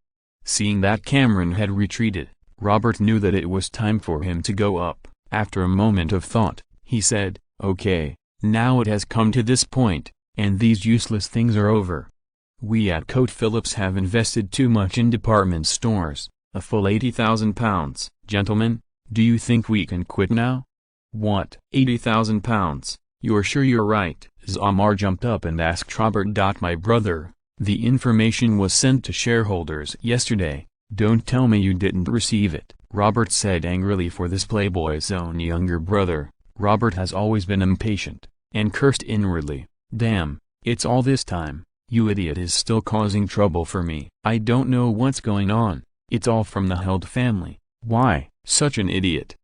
Speaker 1: Seeing that Cameron had retreated, Robert knew that it was time for him to go up. After a moment of thought, he said, "Okay, now it has come to this point, and these useless things are over. We at Coat Phillips have invested too much in department stores, a full £80,000. Gentlemen, do you think we can quit now? What? £80,000? You're sure you're right? Zamar jumped up and asked Robert. My brother, the information was sent to shareholders yesterday. Don't tell me you didn't receive it, Robert said angrily for this playboy's own younger brother. Robert has always been impatient, and cursed inwardly. Damn, it's all this time, you idiot is still causing trouble for me. I don't know what's going on, it's all from the Held family. Why, such an idiot?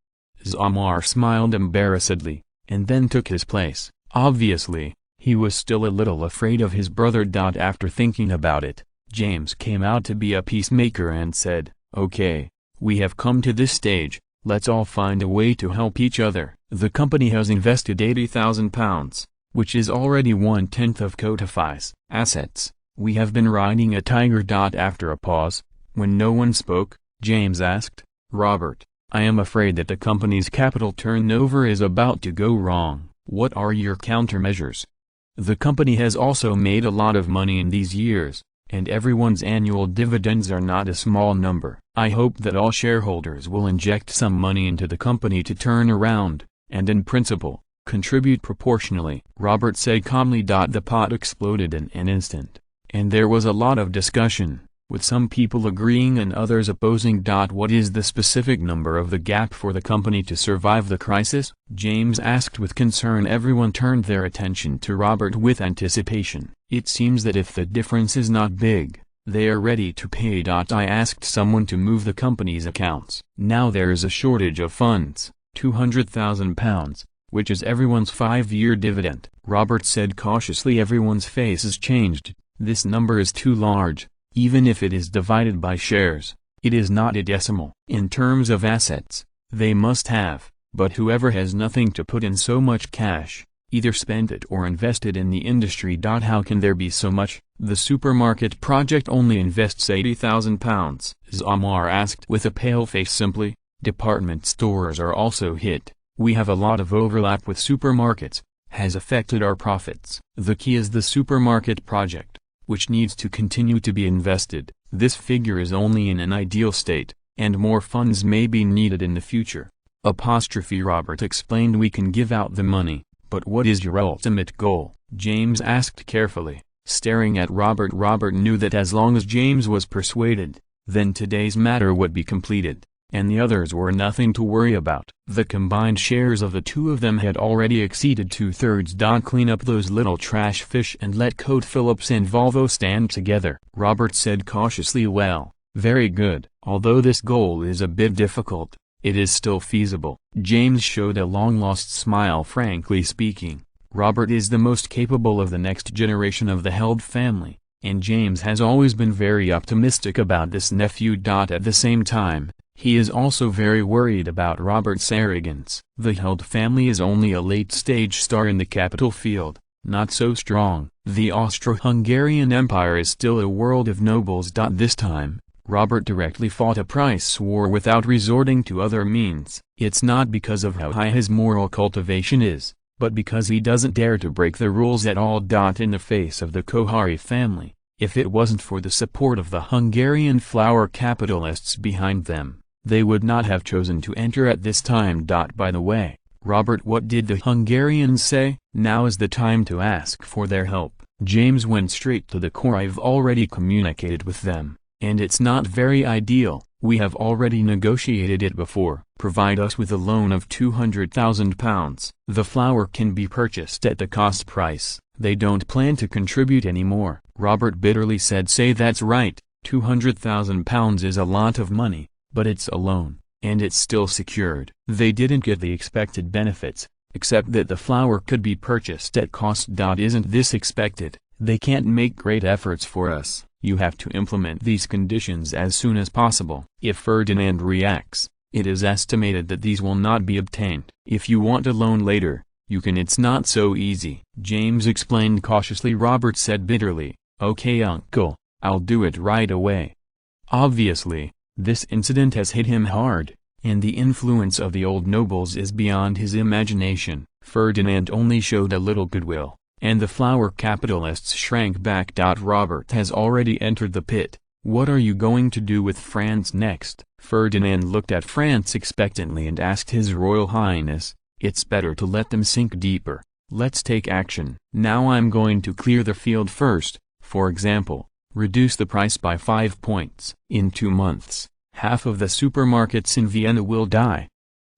Speaker 1: Zamar smiled embarrassedly, and then took his place. Obviously, he was still a little afraid of his brother. After thinking about it, James came out to be a peacemaker and said, "Okay, we have come to this stage, let's all find a way to help each other." The company has invested £80,000, which is already 1/10 of Codify's assets. We have been riding a tiger. After a pause, when no one spoke, James asked, "Robert, I am afraid that the company's capital turnover is about to go wrong. What are your countermeasures?" The company has also made a lot of money in these years, and everyone's annual dividends are not a small number. I hope that all shareholders will inject some money into the company to turn around, and in principle, contribute proportionally, Robert said calmly. The pot exploded in an instant, and there was a lot of discussion, with some people agreeing and others opposing. What is the specific number of the gap for the company to survive the crisis? James asked with concern. Everyone turned their attention to Robert with anticipation. It seems that if the difference is not big, they are ready to pay. I asked someone to move the company's accounts. Now there is a shortage of funds, £200,000, which is everyone's 5-year dividend, Robert said cautiously. Everyone's faces changed. This number is too large. Even if it is divided by shares, it is not a decimal. In terms of assets, they must have, but whoever has nothing to put in so much cash, either spend it or invest it in the industry. How can there be so much? The supermarket project only invests £80,000, Zamar asked with a pale face. Simply, department stores are also hit. We have a lot of overlap with supermarkets, has affected our profits. The key is the supermarket project, which needs to continue to be invested. This figure is only in an ideal state, and more funds may be needed in the future. Robert explained. We can give out the money, but what is your ultimate goal? James asked carefully, staring at Robert. Robert knew that as long as James was persuaded, then today's matter would be completed, and the others were nothing to worry about. The combined shares of the two of them had already exceeded 2/3. Clean up those little trash fish and let Code Phillips and Volvo stand together, Robert said cautiously. Well, very good. Although this goal is a bit difficult, it is still feasible. James showed a long-lost smile. Frankly speaking, Robert is the most capable of the next generation of the Held family, and James has always been very optimistic about this nephew. At the same time, he is also very worried about Robert's arrogance. The Held family is only a late-stage star in the capital field, not so strong. The Austro-Hungarian Empire is still a world of nobles. This time, Robert directly fought a price war without resorting to other means. It's not because of how high his moral cultivation is, but because he doesn't dare to break the rules at all. In the face of the Kohari family, if it wasn't for the support of the Hungarian flour capitalists behind them, they would not have chosen to enter at this time. By the way, Robert, what did the Hungarians say? Now is the time to ask for their help. James went straight to the core. I've already communicated with them, and it's not very ideal. We have already negotiated it before. Provide us with a loan of £200,000. The flour can be purchased at the cost price. They don't plan to contribute anymore, Robert bitterly said. Say that's right, £200,000 is a lot of money, but it's a loan, and it's still secured. They didn't get the expected benefits, except that the flour could be purchased at cost. Isn't this expected? They can't make great efforts for us. You have to implement these conditions as soon as possible. If Ferdinand reacts, it is estimated that these will not be obtained. If you want a loan later, you can. It's not so easy, James explained cautiously. Robert said bitterly, okay uncle, I'll do it right away. Obviously, this incident has hit him hard, and the influence of the old nobles is beyond his imagination. Ferdinand only showed a little goodwill, and the flour capitalists shrank back. Robert has already entered the pit. What are you going to do with France next? Ferdinand looked at France expectantly and asked His Royal Highness, It's better to let them sink deeper. Let's take action. Now I'm going to clear the field first. For example, reduce the price by 5 points. In 2 months, half of the supermarkets in Vienna will die.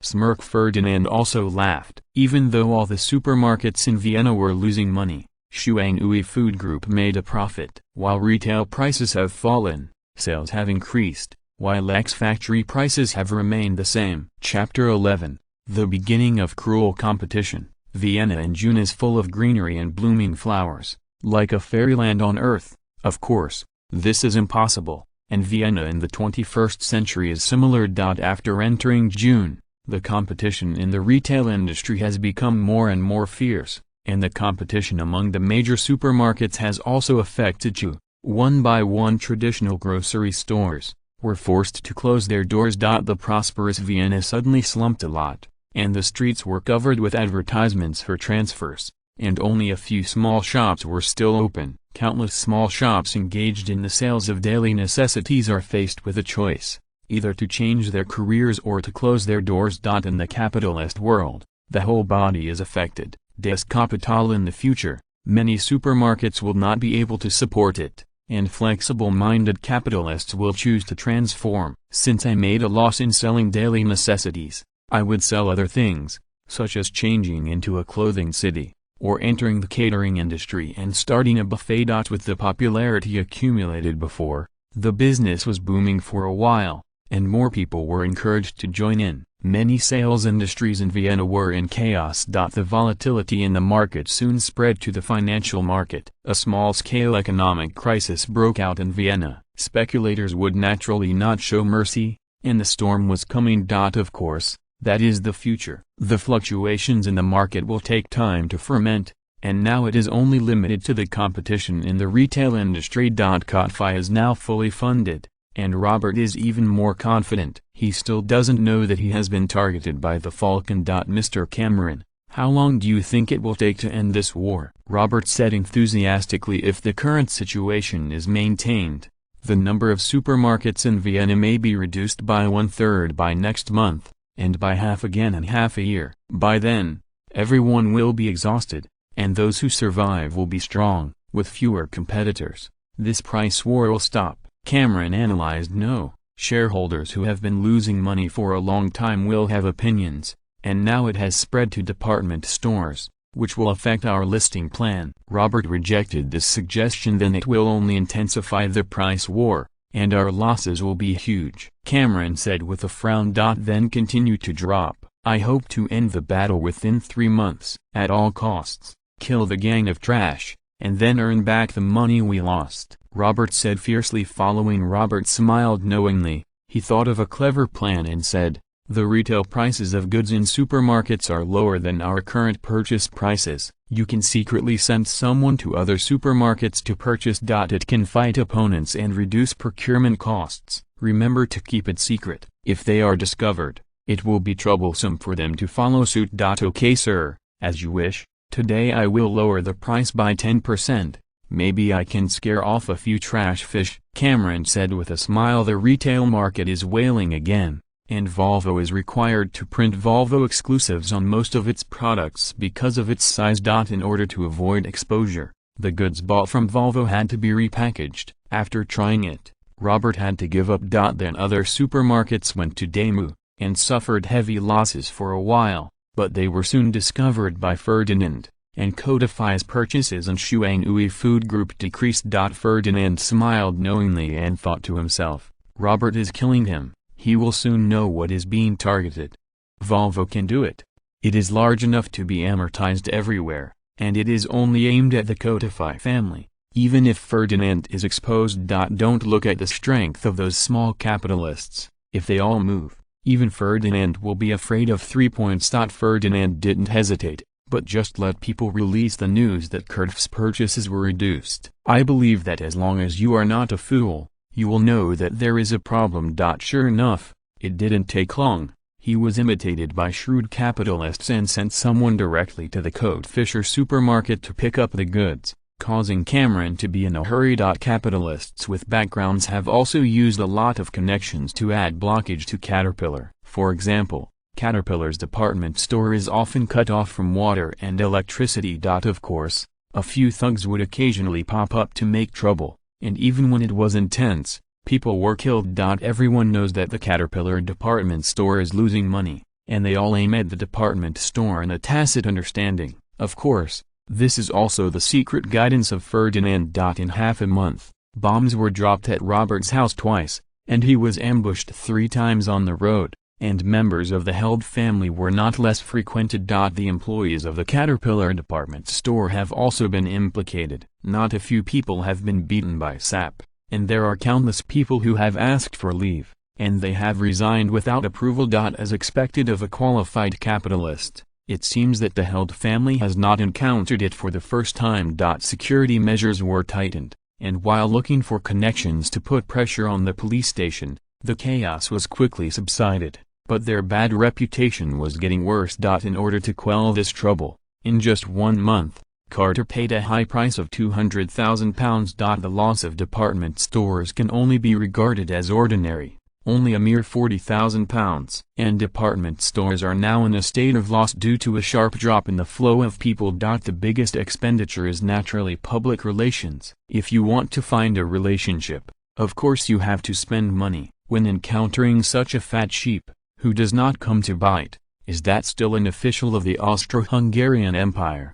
Speaker 1: Smirk. Ferdinand also laughed. Even though all the supermarkets in Vienna were losing money, Shuanghui Food Group made a profit. While retail prices have fallen, sales have increased, while ex-factory prices have remained the same. Chapter 11. The beginning of cruel competition. Vienna in June is full of greenery and blooming flowers, like a fairyland on earth. Of course, this is impossible, and Vienna in the 21st century is similar. After entering June, the competition in the retail industry has become more and more fierce, and the competition among the major supermarkets has also affected you. One by one traditional grocery stores were forced to close their doors. The prosperous Vienna suddenly slumped a lot, and the streets were covered with advertisements for transfers, and only a few small shops were still open. Countless small shops engaged in the sales of daily necessities are faced with a choice, either to change their careers or to close their doors. In the capitalist world, the whole body is affected. Das Kapital. In the future, many supermarkets will not be able to support it, and flexible-minded capitalists will choose to transform. Since I made a loss in selling daily necessities, I would sell other things, such as changing into a clothing city, or entering the catering industry and starting a buffet. With the popularity accumulated before, the business was booming for a while, and more people were encouraged to join in. Many sales industries in Vienna were in chaos. The volatility in the market soon spread to the financial market. A small-scale economic crisis broke out in Vienna. Speculators would naturally not show mercy, and the storm was coming. Of course, that is the future. The fluctuations in the market will take time to ferment, and now it is only limited to the competition in the retail industry. Kofi is now fully funded, and Robert is even more confident. He still doesn't know that he has been targeted by the Falcon. Mr. Cameron, how long do you think it will take to end this war? Robert said enthusiastically. If the current situation is maintained, the number of supermarkets in Vienna may be reduced by 1/3 by next month, and by half again in half a year. By then, everyone will be exhausted, and those who survive will be strong, with fewer competitors. This price war will stop. Cameron analyzed. No, shareholders who have been losing money for a long time will have opinions, and now it has spread to department stores, which will affect our listing plan. Robert rejected this suggestion. Then it will only intensify the price war, and our losses will be huge. Cameron said with a frown. Then continue to drop. I hope to end the battle within 3 months. At all costs, kill the gang of trash, and then earn back the money we lost, Robert said fiercely. Following, Robert smiled knowingly. He thought of a clever plan and said, the retail prices of goods in supermarkets are lower than our current purchase prices. You can secretly send someone to other supermarkets to purchase. It can fight opponents and reduce procurement costs. Remember to keep it secret. If they are discovered, it will be troublesome for them to follow suit. Okay sir, as you wish. Today I will lower the price by 10%. Maybe I can scare off a few trash fish, Cameron said with a smile. The retail market is wailing again, and Volvo is required to print Volvo exclusives on most of its products because of its size. In order to avoid exposure, the goods bought from Volvo had to be repackaged. After trying it, Robert had to give up. Then other supermarkets went to demo, and suffered heavy losses for a while, but they were soon discovered by Ferdinand, and Codify's purchases and Shuanghui Food Group decreased. Ferdinand smiled knowingly and thought to himself, Robert is killing him. He will soon know what is being targeted. Volvo can do it. It is large enough to be amortized everywhere, and it is only aimed at the Codify family. Even if Ferdinand is exposed. Don't look at the strength of those small capitalists. If they all move, even Ferdinand will be afraid of 3 points. Ferdinand didn't hesitate, but just let people release the news that Kurt's purchases were reduced. I believe that as long as you are not a fool, you will know that there is a problem. Sure enough, it didn't take long. He was imitated by shrewd capitalists and sent someone directly to the Coat Fisher supermarket to pick up the goods, causing Cameron to be in a hurry. Capitalists with backgrounds have also used a lot of connections to add blockage to Caterpillar. For example, Caterpillar's department store is often cut off from water and electricity. Of course, a few thugs would occasionally pop up to make trouble, and even when it was intense, people were killed. Everyone knows that the Caterpillar department store is losing money, and they all aim at the department store in a tacit understanding. Of course, this is also the secret guidance of Ferdinand. In half a month, bombs were dropped at Robert's house twice, and he was ambushed 3 times on the road, and members of the held family were not less frequented. The employees of the Caterpillar department store have also been implicated. Not a few people have been beaten by SAP, and there are countless people who have asked for leave, and they have resigned without approval. As expected of a qualified capitalist, it seems that the held family has not encountered it for the first time. Security measures were tightened, and while looking for connections to put pressure on the police station, the chaos was quickly subsided, but their bad reputation was getting worse. In order to quell this trouble, in just 1 month, Carter paid a high price of £200,000. The loss of department stores can only be regarded as ordinary, only a mere £40,000, and department stores are now in a state of loss due to a sharp drop in the flow of people. The biggest expenditure is naturally public relations. If you want to find a relationship, of course you have to spend money. When encountering such a fat sheep, who does not come to bite, is that still an official of the Austro-Hungarian Empire?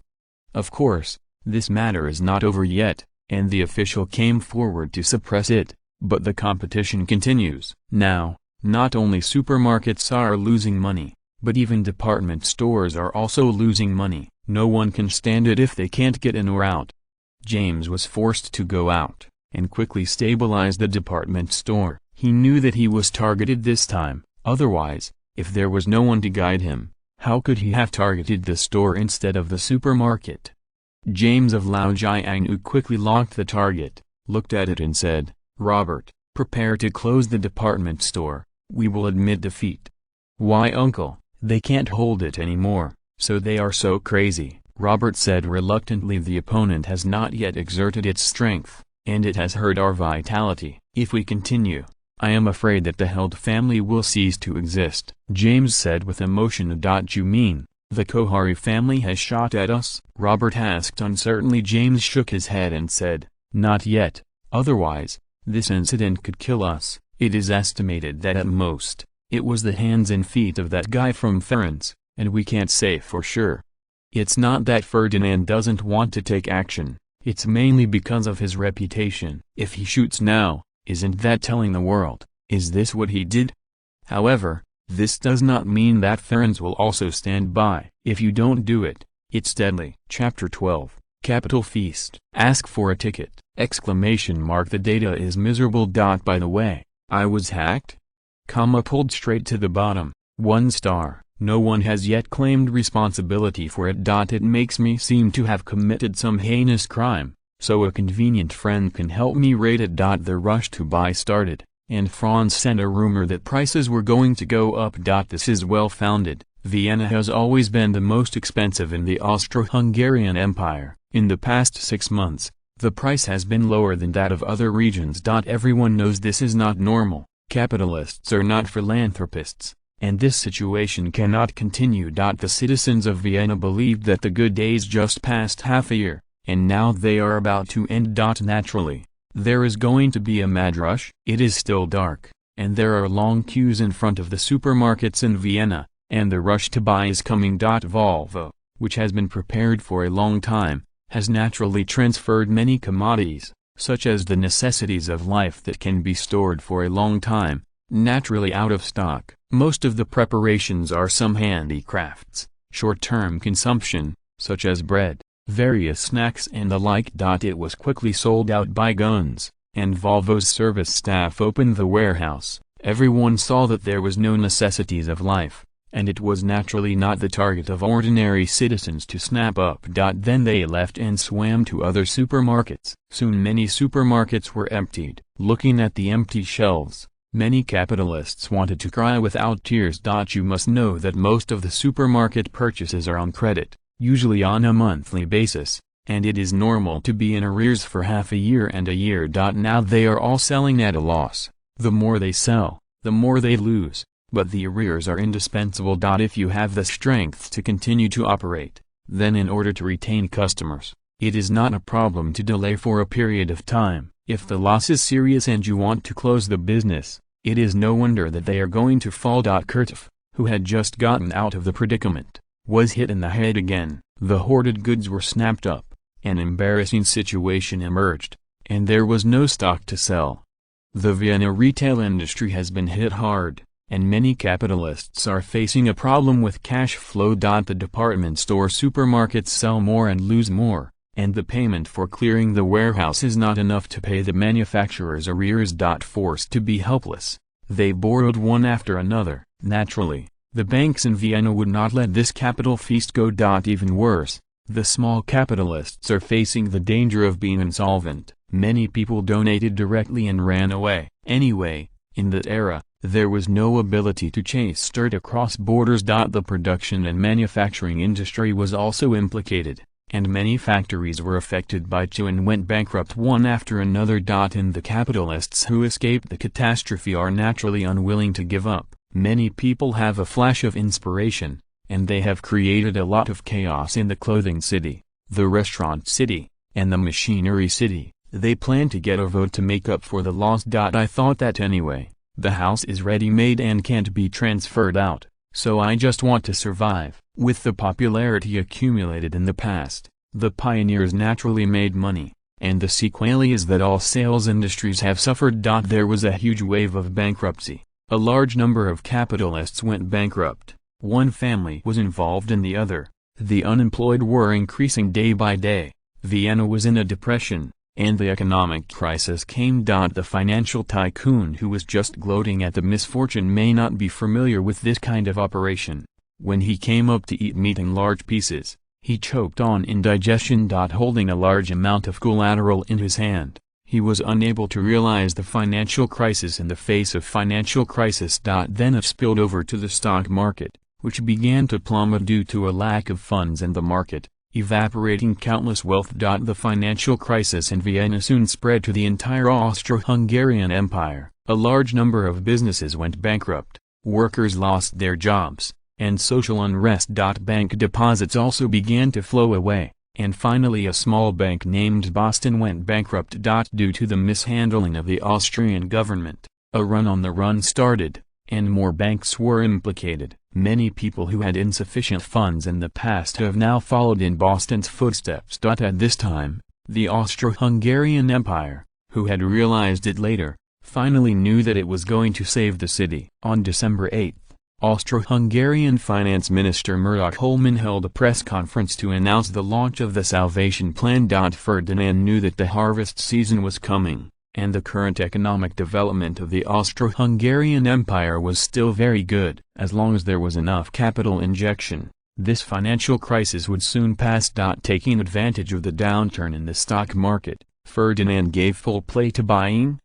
Speaker 1: Of course, this matter is not over yet, and the official came forward to suppress it, but the competition continues. Now, not only supermarkets are losing money, but even department stores are also losing money. No one can stand it if they can't get in or out. James was forced to go out, and quickly stabilize the department store. He knew that he was targeted this time, otherwise, if there was no one to guide him, how could he have targeted the store instead of the supermarket? James of Laujianu quickly locked the target, looked at it and said, "Robert, prepare to close the department store, we will admit defeat." "Why, uncle, they can't hold it anymore, so they are so crazy," Robert said reluctantly. "The opponent has not yet exerted its strength, and it has hurt our vitality. If we continue, I am afraid that the held family will cease to exist." James said with emotion. "You mean, the Kohari family has shot at us?" Robert asked uncertainly. James shook his head and said, "Not yet, otherwise, this incident could kill us. It is estimated that at most, it was the hands and feet of that guy from Ferenc, and we can't say for sure. It's not that Ferdinand doesn't want to take action, it's mainly because of his reputation. If he shoots now, isn't that telling the world, is this what he did? However, this does not mean that Ferenc will also stand by. If you don't do it, it's deadly." Chapter 12, Capital Feast. Ask for a ticket! Exclamation mark. The data is miserable. By the way, I was hacked? Comma pulled straight to the bottom, 1 star. No one has yet claimed responsibility for it. It makes me seem to have committed some heinous crime, so a convenient friend can help me rate it. The rush to buy started, and Franz sent a rumor that prices were going to go up. This is well founded. Vienna has always been the most expensive in the Austro-Hungarian Empire. In the past 6 months, the price has been lower than that of other regions. Everyone knows this is not normal. Capitalists are not philanthropists, and this situation cannot continue. The citizens of Vienna believed that the good days just passed half a year, and now they are about to end. Naturally, there is going to be a mad rush. It is still dark, and there are long queues in front of the supermarkets in Vienna, and the rush to buy is coming. Volvo, which has been prepared for a long time, has naturally transferred many commodities, such as the necessities of life that can be stored for a long time, naturally out of stock. Most of the preparations are some handicrafts, short-term consumption, such as bread, various snacks and the like. It was quickly sold out by guns, and Volvo's service staff opened the warehouse. Everyone saw that there was no necessities of life, and it was naturally not the target of ordinary citizens to snap up. Then they left and swam to other supermarkets. Soon many supermarkets were emptied. Looking at the empty shelves, many capitalists wanted to cry without tears. You must know that most of the supermarket purchases are on credit, usually on a monthly basis, and it is normal to be in arrears for half a year and a year. Now they are all selling at a loss. The more they sell, the more they lose. but the arrears are indispensable. If you have the strength to continue to operate, then in order to retain customers, it is not a problem to delay for a period of time. If the loss is serious and you want to close the business, it is no wonder that they are going to fall. Kurtov, who had just gotten out of the predicament, was hit in the head again. The hoarded goods were snapped up, an embarrassing situation emerged, and there was no stock to sell. The Vienna retail industry has been hit hard, and many capitalists are facing a problem with cash flow. The department store supermarkets sell more and lose more, and the payment for clearing the warehouse is not enough to pay the manufacturer's arrears. Forced to be helpless, they borrowed one after another. Naturally, the banks in Vienna would not let this capital feast go. Even worse, the small capitalists are facing the danger of being insolvent. Many people donated directly and ran away. Anyway, in that era, there was no ability to chase dirt across borders. The production and manufacturing industry was also implicated, and many factories were affected by it and went bankrupt one after another. And the capitalists who escaped the catastrophe are naturally unwilling to give up. Many people have a flash of inspiration, and they have created a lot of chaos in the clothing city, the restaurant city, and the machinery city. They plan to get a vote to make up for the loss. I thought that anyway. The house is ready-made and can't be transferred out, so I just want to survive. With the popularity accumulated in the past, the pioneers naturally made money, and the sequel is that all sales industries have suffered. There was a huge wave of bankruptcy. A large number of capitalists went bankrupt. One family was involved in the other. The unemployed were increasing day by day. Vienna was in a depression, and the economic crisis came. The financial tycoon who was just gloating at the misfortune may not be familiar with this kind of operation. When he came up to eat meat in large pieces, he choked on indigestion. Holding a large amount of collateral in his hand, he was unable to realize the financial crisis in the face of financial crisis. Then it spilled over to the stock market, which began to plummet due to a lack of funds in the market, evaporating countless wealth. The financial crisis in Vienna soon spread to the entire Austro-Hungarian Empire. A large number of businesses went bankrupt, workers lost their jobs, and social unrest. Bank deposits also began to flow away, and finally a small bank named Boston went bankrupt. Due to the mishandling of the Austrian government, a run on the run started, and more banks were implicated. Many people who had insufficient funds in the past have now followed in Boston's footsteps. At this time, the Austro-Hungarian Empire, who had realized it later, finally knew that it was going to save the city. On December 8, Austro-Hungarian Finance Minister Murdoch Holman held a press conference to announce the launch of the Salvation Plan. Ferdinand knew that the harvest season was coming, and the current economic development of the Austro-Hungarian Empire was still very good. As long as there was enough capital injection, this financial crisis would soon pass. Taking advantage of the downturn in the stock market, Ferdinand gave full play to buying,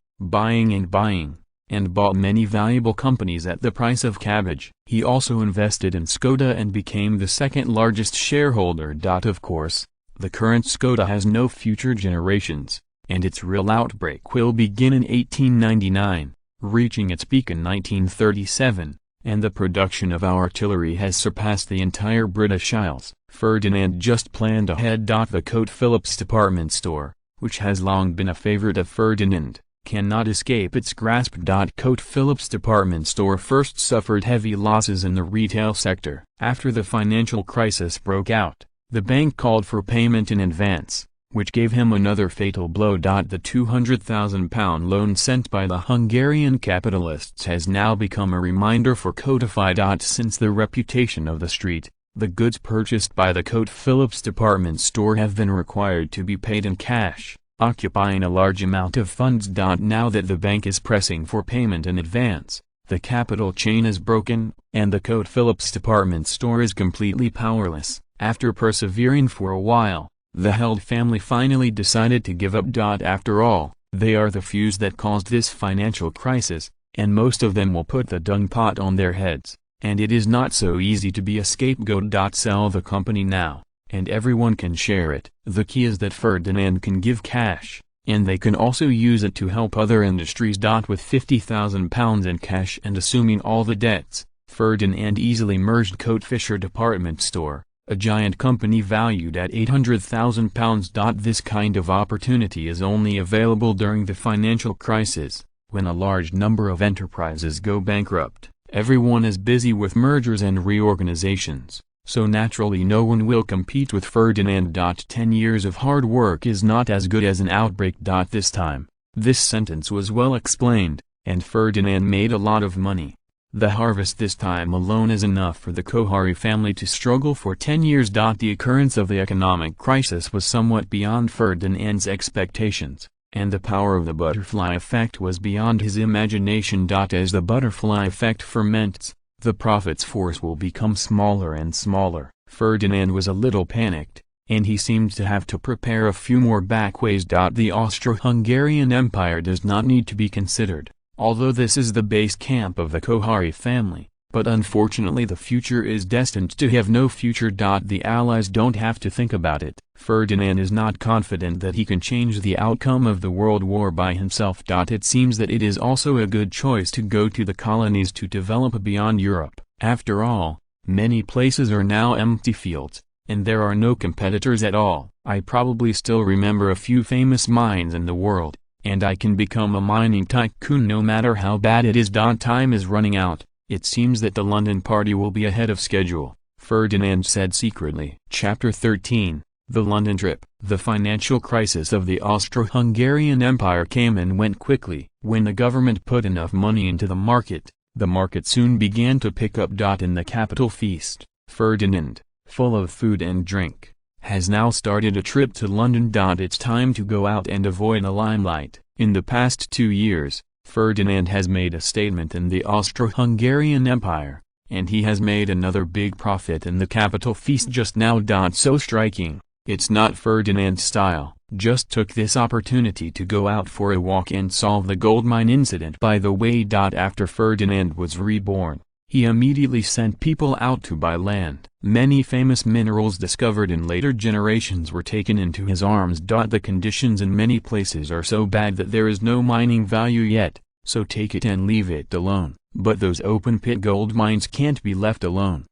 Speaker 1: and bought many valuable companies at the price of cabbage. He also invested in Skoda and became the second largest shareholder. Of course, the current Skoda has no future generations, and its real outbreak will begin in 1899, reaching its peak in 1937, and the production of artillery has surpassed the entire British Isles. Ferdinand just planned ahead. The Coat Phillips department store, which has long been a favorite of Ferdinand, cannot escape its grasp. Coat Phillips department store first suffered heavy losses in the retail sector. After the financial crisis broke out, the bank called for payment in advance, which gave him another fatal blow. The £200,000 loan sent by the Hungarian capitalists has now become a reminder for Codify. Since the reputation of the street, the goods purchased by the Coat Phillips department store have been required to be paid in cash, occupying a large amount of funds. Now that the bank is pressing for payment in advance, the capital chain is broken, and the Coat Phillips department store is completely powerless. After persevering for a while, the Held family finally decided to give up. After all, they are the fuse that caused this financial crisis, and most of them will put the dung pot on their heads, and it is not so easy to be a scapegoat. Sell the company now, and everyone can share it. The key is that Ferdinand can give cash, and they can also use it to help other industries. With £50,000 in cash and assuming all the debts, Ferdinand easily merged Coat Fisher Department Store, a giant company valued at £800,000. This kind of opportunity is only available during the financial crisis, when a large number of enterprises go bankrupt. Everyone is busy with mergers and reorganizations, so naturally no one will compete with Ferdinand. 10 years of hard work is not as good as an outbreak. This time, this sentence was well explained, and Ferdinand made a lot of money. The harvest this time alone is enough for the Kohari family to struggle for 10 years. The occurrence of the economic crisis was somewhat beyond Ferdinand's expectations, and the power of the butterfly effect was beyond his imagination. As the butterfly effect ferments, the profits force will become smaller and smaller. Ferdinand was a little panicked, and he seemed to have to prepare a few more backways. The Austro-Hungarian Empire does not need to be considered, although this is the base camp of the Kohari family, but unfortunately the future is destined to have no future. The Allies don't have to think about it. Ferdinand is not confident that he can change the outcome of the world war by himself. It seems that it is also a good choice to go to the colonies to develop beyond Europe. After all, many places are now empty fields, and there are no competitors at all. I probably still remember a few famous mines in the world, and I can become a mining tycoon no matter how bad it is. Time is running out. It seems that the London party will be ahead of schedule, Ferdinand said secretly. Chapter 13, The London Trip. The financial crisis of the Austro-Hungarian Empire came and went quickly. When the government put enough money into the market soon began to pick up. In the capital feast, Ferdinand, full of food and drink, has now started a trip to London. It's time to go out and avoid the limelight. In the past 2 years, Ferdinand has made a statement in the Austro-Hungarian Empire, and he has made another big profit in the capital feast just now. So striking, it's not Ferdinand's style. Just took this opportunity to go out for a walk and solve the gold mine incident. By the way, after Ferdinand was reborn, he immediately sent people out to buy land. Many famous minerals discovered in later generations were taken into his arms. The conditions in many places are so bad that there is no mining value yet, so take it and leave it alone. But those open-pit gold mines can't be left alone.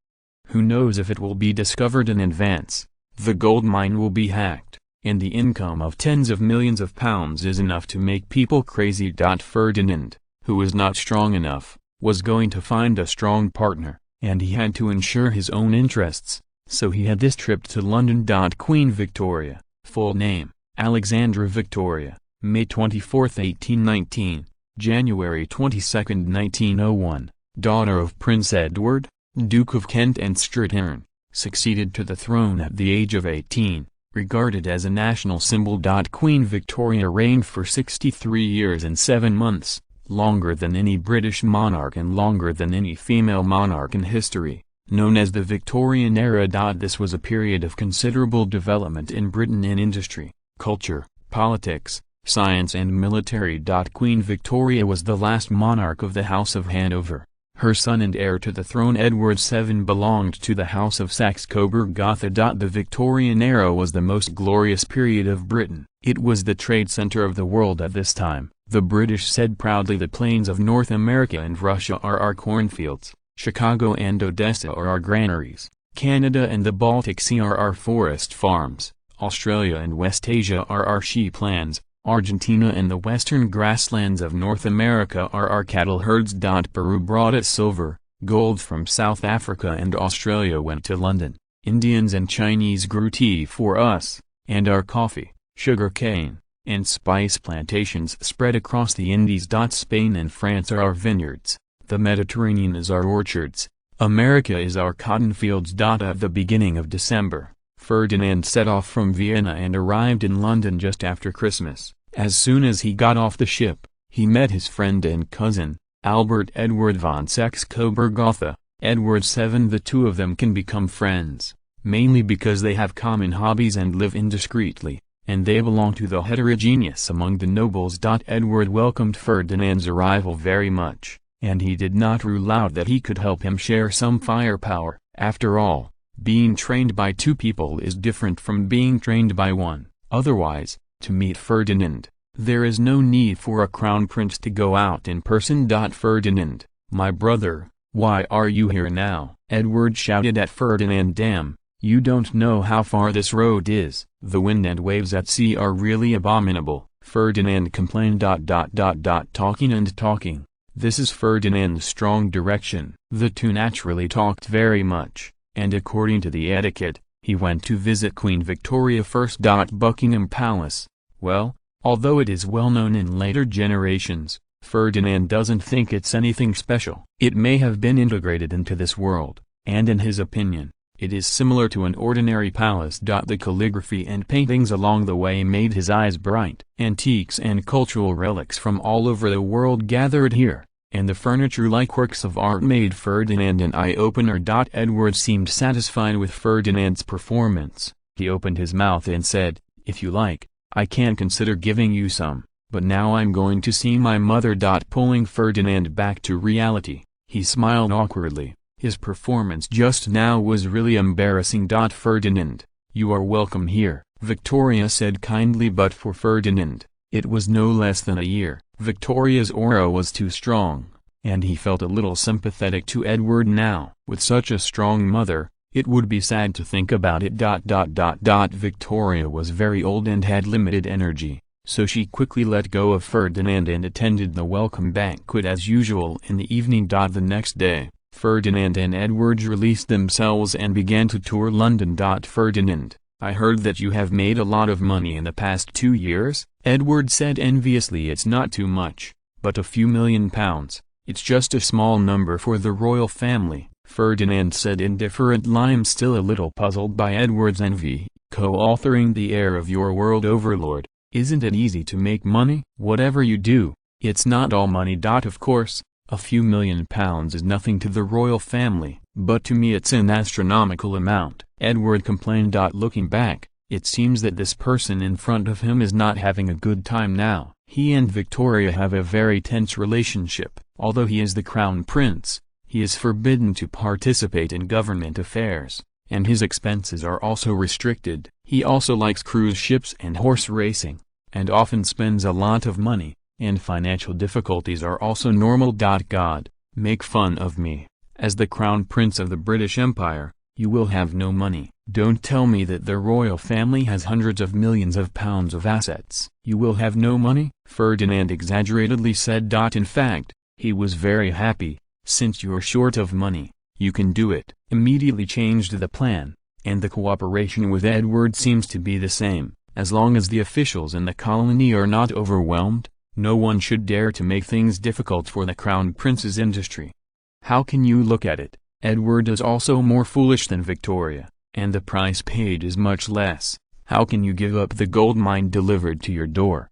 Speaker 1: Who knows if it will be discovered in advance? The gold mine will be hacked, and the income of tens of millions of pounds is enough to make people crazy. Ferdinand, who was not strong enough, was going to find a strong partner, and he had to ensure his own interests, so he had this trip to London. Queen Victoria, full name, Alexandra Victoria, May 24, 1819, January 22, 1901, daughter of Prince Edward, Duke of Kent and Strathearn, succeeded to the throne at the age of 18, regarded as a national symbol. Queen Victoria reigned for 63 years and 7 months. Longer than any British monarch and longer than any female monarch in history, known as the Victorian era. This was a period of considerable development in Britain in industry, culture, politics, science and military. Queen Victoria was the last monarch of the House of Hanover. Her son and heir to the throne Edward VII belonged to the House of Saxe-Coburg-Gotha. The Victorian era was the most glorious period of Britain. It was the trade center of the world at this time. The British said proudly, the plains of North America and Russia are our cornfields, Chicago and Odessa are our granaries, Canada and the Baltic Sea are our forest farms, Australia and West Asia are our sheep lands, Argentina and the western grasslands of North America are our cattle herds. Peru brought us silver, gold from South Africa and Australia went to London, Indians and Chinese grew tea for us, and our coffee, sugar cane, and spice plantations spread across the Indies. Spain and France are our vineyards, the Mediterranean is our orchards, America is our cotton fields. At the beginning of December, Ferdinand set off from Vienna and arrived in London just after Christmas. As soon as he got off the ship, he met his friend and cousin, Albert Edward von Saxe-Coburg-Gotha, Edward VII. The two of them can become friends, mainly because they have common hobbies and live indiscreetly, and they belong to the heterogeneous among the nobles. Edward welcomed Ferdinand's arrival very much, and he did not rule out that he could help him share some firepower. After all, being trained by two people is different from being trained by one. Otherwise, to meet Ferdinand, There is no need for a crown prince to go out in person. Ferdinand, my brother, why are you here now? Edward shouted at Ferdinand. Damn, you don't know how far this road is. The wind and waves at sea are really abominable, Ferdinand complained. Talking and talking. This is Ferdinand's strong direction. The two naturally talked very much, and according to the etiquette, he went to visit Queen Victoria first. Buckingham Palace. Well, although it is well known in later generations, Ferdinand doesn't think it's anything special. It may have been integrated into this world, and in his opinion, it is similar to an ordinary palace. The calligraphy and paintings along the way made his eyes bright. Antiques and cultural relics from all over the world gathered here, and the furniture like works of art made Ferdinand an eye-opener. Edward seemed satisfied with Ferdinand's performance. He opened his mouth and said, "If you like, I can consider giving you some, but now I'm going to see my mother." Pulling Ferdinand back to reality, he smiled awkwardly. His performance just now was really embarrassing. "Ferdinand, you are welcome here," Victoria said kindly, but for Ferdinand, it was no less than a year. Victoria's aura was too strong, and he felt a little sympathetic to Edward now. With such a strong mother, it would be sad to think about it. Victoria was very old and had limited energy, so she quickly let go of Ferdinand and attended the welcome banquet as usual in the evening. The next day, Ferdinand and Edward released themselves and began to tour London. "Ferdinand, I heard that you have made a lot of money in the past 2 years, Edward said enviously. "It's not too much, but a few £1,000,000, it's just a small number for the royal family," Ferdinand said indifferently. "I'm still a little puzzled by Edward's envy. Co-authoring The Heir of Your World Overlord, isn't it easy to make money? Whatever you do, it's not all money. Of course, a few £1,000,000 is nothing to the royal family, but to me it's an astronomical amount," Edward complained. Looking back, it seems that this person in front of him is not having a good time now. He and Victoria have a very tense relationship. Although he is the crown prince, he is forbidden to participate in government affairs, and his expenses are also restricted. He also likes cruise ships and horse racing, and often spends a lot of money, and financial difficulties are also normal. God, make fun of me. As the crown prince of the British Empire, you will have no money. Don't tell me that the royal family has hundreds of millions of pounds of assets. You will have no money, Ferdinand exaggeratedly said. In fact, he was very happy. "Since you're short of money, you can do it." Immediately changed the plan, and the cooperation with Edward seems to be the same. As long as the officials in the colony are not overwhelmed, no one should dare to make things difficult for the crown prince's industry. How can you look at it? Edward is also more foolish than Victoria, and the price paid is much less. How can you give up the gold mine delivered to your door?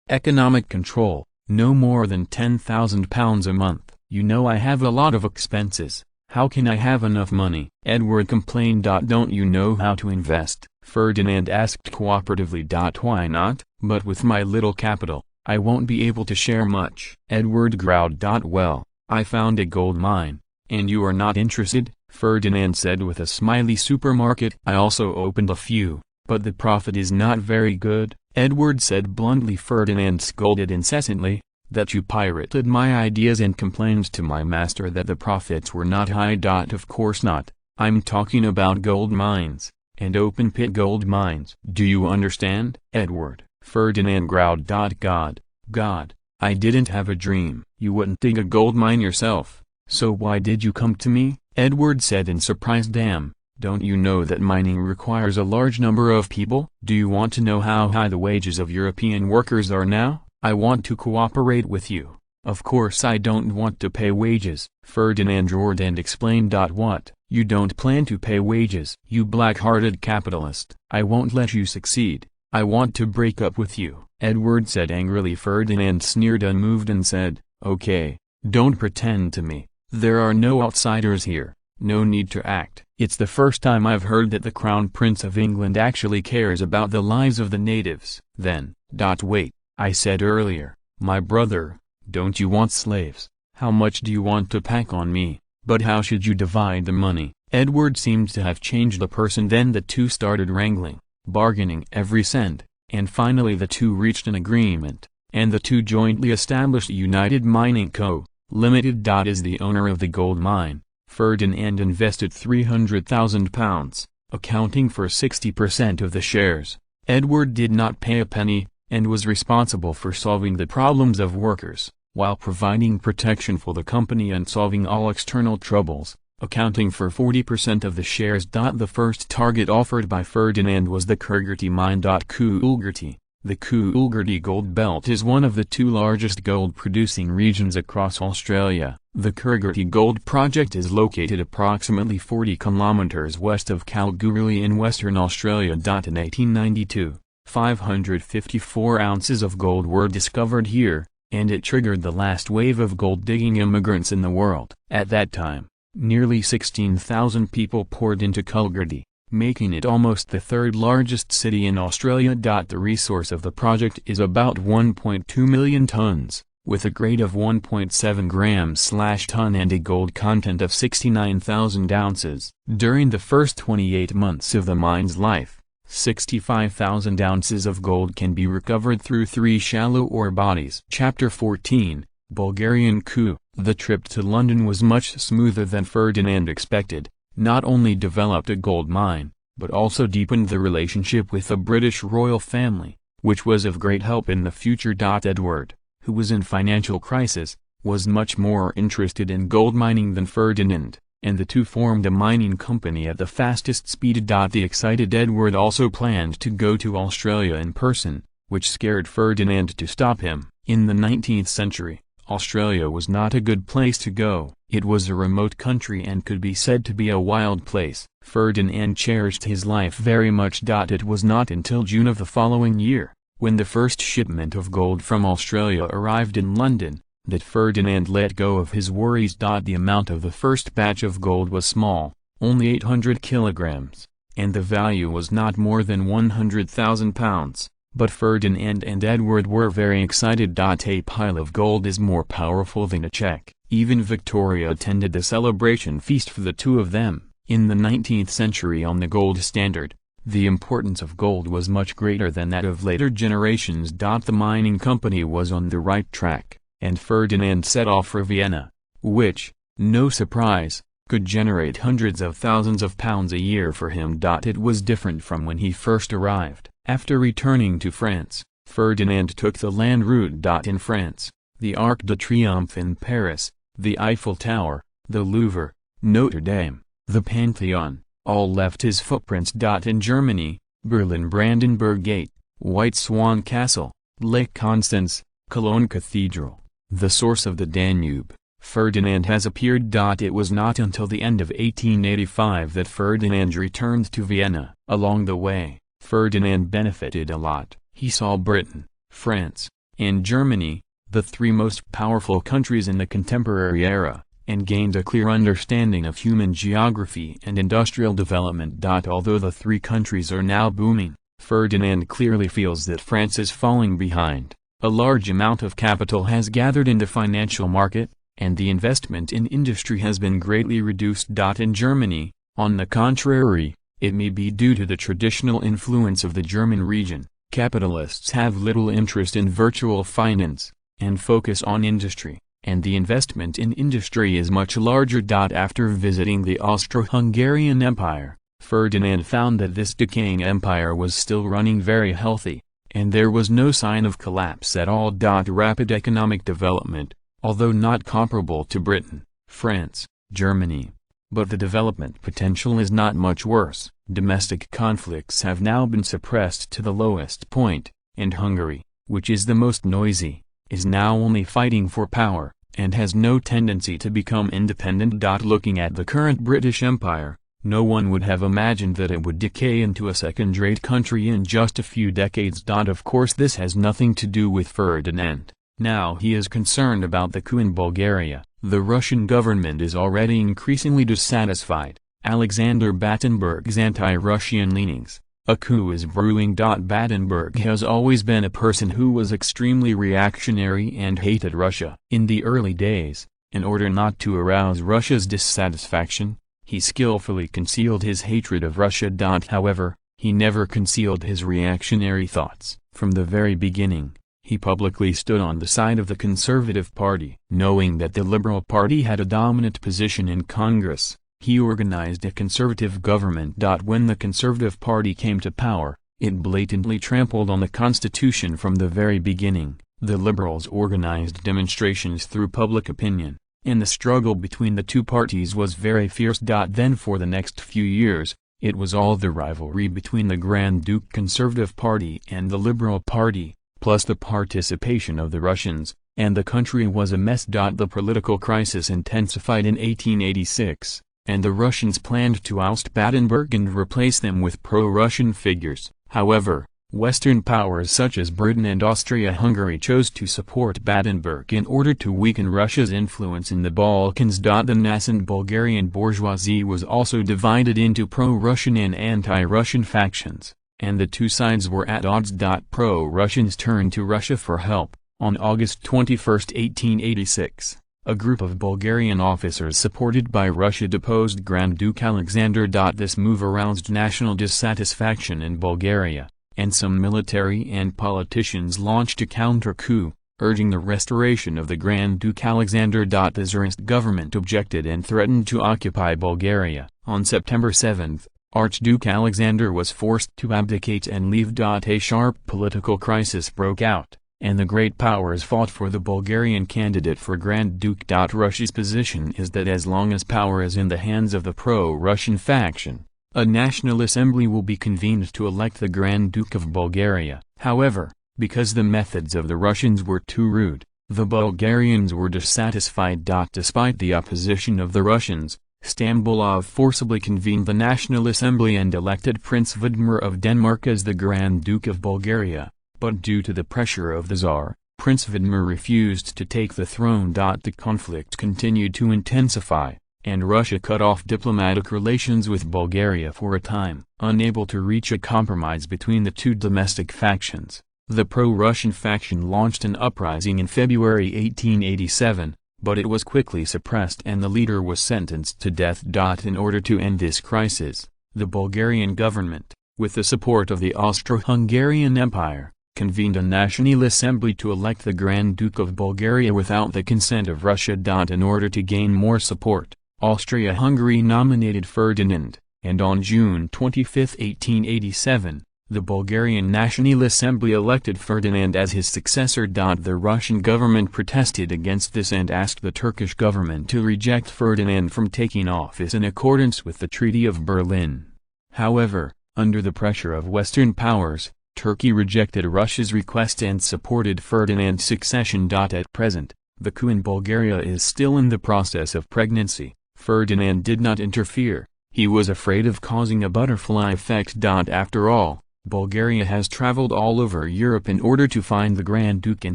Speaker 1: Economic control, no more than £10,000 a month. You know I have a lot of expenses. How can I have enough money? Edward complained. Don't you know how to invest? Ferdinand asked cooperatively. Why not? But with my little capital, I won't be able to share much. Edward growled. Well, I found a gold mine, and you are not interested? Ferdinand said with a smiley. Supermarket. I also opened a few, but the profit is not very good, Edward said bluntly. Ferdinand scolded incessantly, that you pirated my ideas and complained to my master that the profits were not high. Of course not, I'm talking about gold mines, and open-pit gold mines. Do you understand, Edward? Ferdinand growled. God, I didn't have a dream. You wouldn't dig a gold mine yourself, so why did you come to me? Edward said in surprise. Damn, don't you know that mining requires a large number of people? Do you want to know how high the wages of European workers are now? I want to cooperate with you. Of course I don't want to pay wages, Ferdinand roared and explained. What? You don't plan to pay wages? You black-hearted capitalist. I won't let you succeed. I want to break up with you, Edward said angrily. Ferdinand sneered unmoved and said, okay, don't pretend to me. There are no outsiders here. No need to act. It's the first time I've heard that the Crown Prince of England actually cares about the lives of the natives. Then, wait, I said earlier, my brother, don't you want slaves? How much do you want to pack on me? But how should you divide the money? Edward seemed to have changed the person. Then the two started wrangling, bargaining every cent, and finally the two reached an agreement. and the two jointly established United Mining Co., Limited. As the owner of the gold mine, Ferdinand invested £300,000, accounting for 60% of the shares. Edward did not pay a penny, and was responsible for solving the problems of workers, while providing protection for the company and solving all external troubles, accounting for 40% of the shares. The first target offered by Ferdinand was the Kurgurti mine. Kurgurti. The Kurgurti gold belt is one of the two largest gold-producing regions across Australia. The Kurgurti gold project is located approximately 40 kilometers west of Kalgoorlie in Western Australia. In 1892, 554 ounces of gold were discovered here, and it triggered the last wave of gold-digging immigrants in the world. At that time, nearly 16,000 people poured into Kurgurti, making it almost the third largest city in Australia. The resource of the project is about 1.2 million tons, with a grade of 1.7 grams/ton and a gold content of 69,000 ounces. During the first 28 months of the mine's life, 65,000 ounces of gold can be recovered through 3 shallow ore bodies. Chapter 14, Bulgarian coup. The trip to London was much smoother than Ferdinand expected. Not only developed a gold mine, but also deepened the relationship with the British royal family, which was of great help in the future. Edward, who was in financial crisis, was much more interested in gold mining than Ferdinand, and the two formed a mining company at the fastest speed. The excited Edward also planned to go to Australia in person, which scared Ferdinand to stop him. In the 19th century, Australia was not a good place to go. It was a remote country and could be said to be a wild place. Ferdinand cherished his life very much. It was not until June of the following year, when the first shipment of gold from Australia arrived in London, that Ferdinand let go of his worries. The amount of the first batch of gold was small, only 800 kilograms, and the value was not more than £100,000. But Ferdinand and Edward were very excited. A pile of gold is more powerful than a check. Even Victoria attended the celebration feast for the two of them. In the 19th century, on the gold standard, the importance of gold was much greater than that of later generations. The mining company was on the right track, and Ferdinand set off for Vienna, which, no surprise, could generate hundreds of thousands of pounds a year for him. It was different from when he first arrived. After returning to France, Ferdinand took the land route. In France, the Arc de Triomphe in Paris, the Eiffel Tower, the Louvre, Notre Dame, the Pantheon, all left his footprints. In Germany, Berlin Brandenburg Gate, White Swan Castle, Lake Constance, Cologne Cathedral, the source of the Danube, Ferdinand has appeared. It was not until the end of 1885 that Ferdinand returned to Vienna. Along the way, Ferdinand benefited a lot. He saw Britain, France, and Germany, the three most powerful countries in the contemporary era, and gained a clear understanding of human geography and industrial development. Although the three countries are now booming, Ferdinand clearly feels that France is falling behind. A large amount of capital has gathered in the financial market, and the investment in industry has been greatly reduced. In Germany, on the contrary, it may be due to the traditional influence of the German region. Capitalists have little interest in virtual finance, and focus on industry, and the investment in industry is much larger. After visiting the Austro-Hungarian Empire, Ferdinand found that this decaying empire was still running very healthy, and there was no sign of collapse at all. Rapid economic development, although not comparable to Britain, France, Germany, but the development potential is not much worse. Domestic conflicts have now been suppressed to the lowest point, and Hungary, which is the most noisy, is now only fighting for power, and has no tendency to become independent. Looking at the current British Empire, no one would have imagined that it would decay into a second-rate country in just a few decades. Of course, this has nothing to do with Ferdinand. Now he is concerned about the coup in Bulgaria. The Russian government is already increasingly dissatisfied. Alexander Battenberg's anti-Russian leanings. A coup is brewing. Battenberg has always been a person who was extremely reactionary and hated Russia. In the early days, in order not to arouse Russia's dissatisfaction, he skillfully concealed his hatred of Russia. However, he never concealed his reactionary thoughts. From the very beginning, He publicly stood on the side of the Conservative Party. Knowing that the Liberal Party had a dominant position in Congress, he organized a conservative government. When the Conservative Party came to power, it blatantly trampled on the Constitution from the very beginning. The Liberals organized demonstrations through public opinion, and the struggle between the two parties was very fierce. Then for the next few years, it was all the rivalry between the Grand Duke Conservative Party and the Liberal Party, plus the participation of the Russians, and the country was a mess. The political crisis intensified in 1886, and the Russians planned to oust Battenberg and replace them with pro-Russian figures. However, Western powers such as Britain and Austria-Hungary chose to support Battenberg in order to weaken Russia's influence in the Balkans. The nascent Bulgarian bourgeoisie was also divided into pro-Russian and anti-Russian factions, and the two sides were at odds. Pro-Russians turned to Russia for help. On August 21, 1886, a group of Bulgarian officers supported by Russia deposed Grand Duke Alexander. This move aroused national dissatisfaction in Bulgaria, and some military and politicians launched a counter-coup, urging the restoration of the Grand Duke Alexander. The Tsarist government objected and threatened to occupy Bulgaria. On September 7, Archduke Alexander was forced to abdicate and leave. A sharp political crisis broke out, and the great powers fought for the Bulgarian candidate for Grand Duke. Russia's position is that as long as power is in the hands of the pro-Russian faction, a National Assembly will be convened to elect the Grand Duke of Bulgaria. However, because the methods of the Russians were too rude, the Bulgarians were dissatisfied. Despite the opposition of the Russians, Stambulov forcibly convened the National Assembly and elected Prince Vladimir of Denmark as the Grand Duke of Bulgaria, but due to the pressure of the Tsar, Prince Vladimir refused to take the throne. The conflict continued to intensify, and Russia cut off diplomatic relations with Bulgaria for a time. Unable to reach a compromise between the two domestic factions, the pro-Russian faction launched an uprising in February 1887, but it was quickly suppressed and the leader was sentenced to death. In order to end this crisis, the Bulgarian government, with the support of the Austro-Hungarian Empire, convened a National Assembly to elect the Grand Duke of Bulgaria without the consent of Russia. In order to gain more support, Austria-Hungary nominated Ferdinand, and on June 25, 1887, the Bulgarian National Assembly elected Ferdinand as his successor. The Russian government protested against this and asked the Turkish government to reject Ferdinand from taking office in accordance with the Treaty of Berlin. However, under the pressure of Western powers, Turkey rejected Russia's request and supported Ferdinand's succession. At present, the coup in Bulgaria is still in the process of pregnancy. Ferdinand did not interfere. He was afraid of causing a butterfly effect. After all, Bulgaria has traveled all over Europe in order to find the Grand Duke in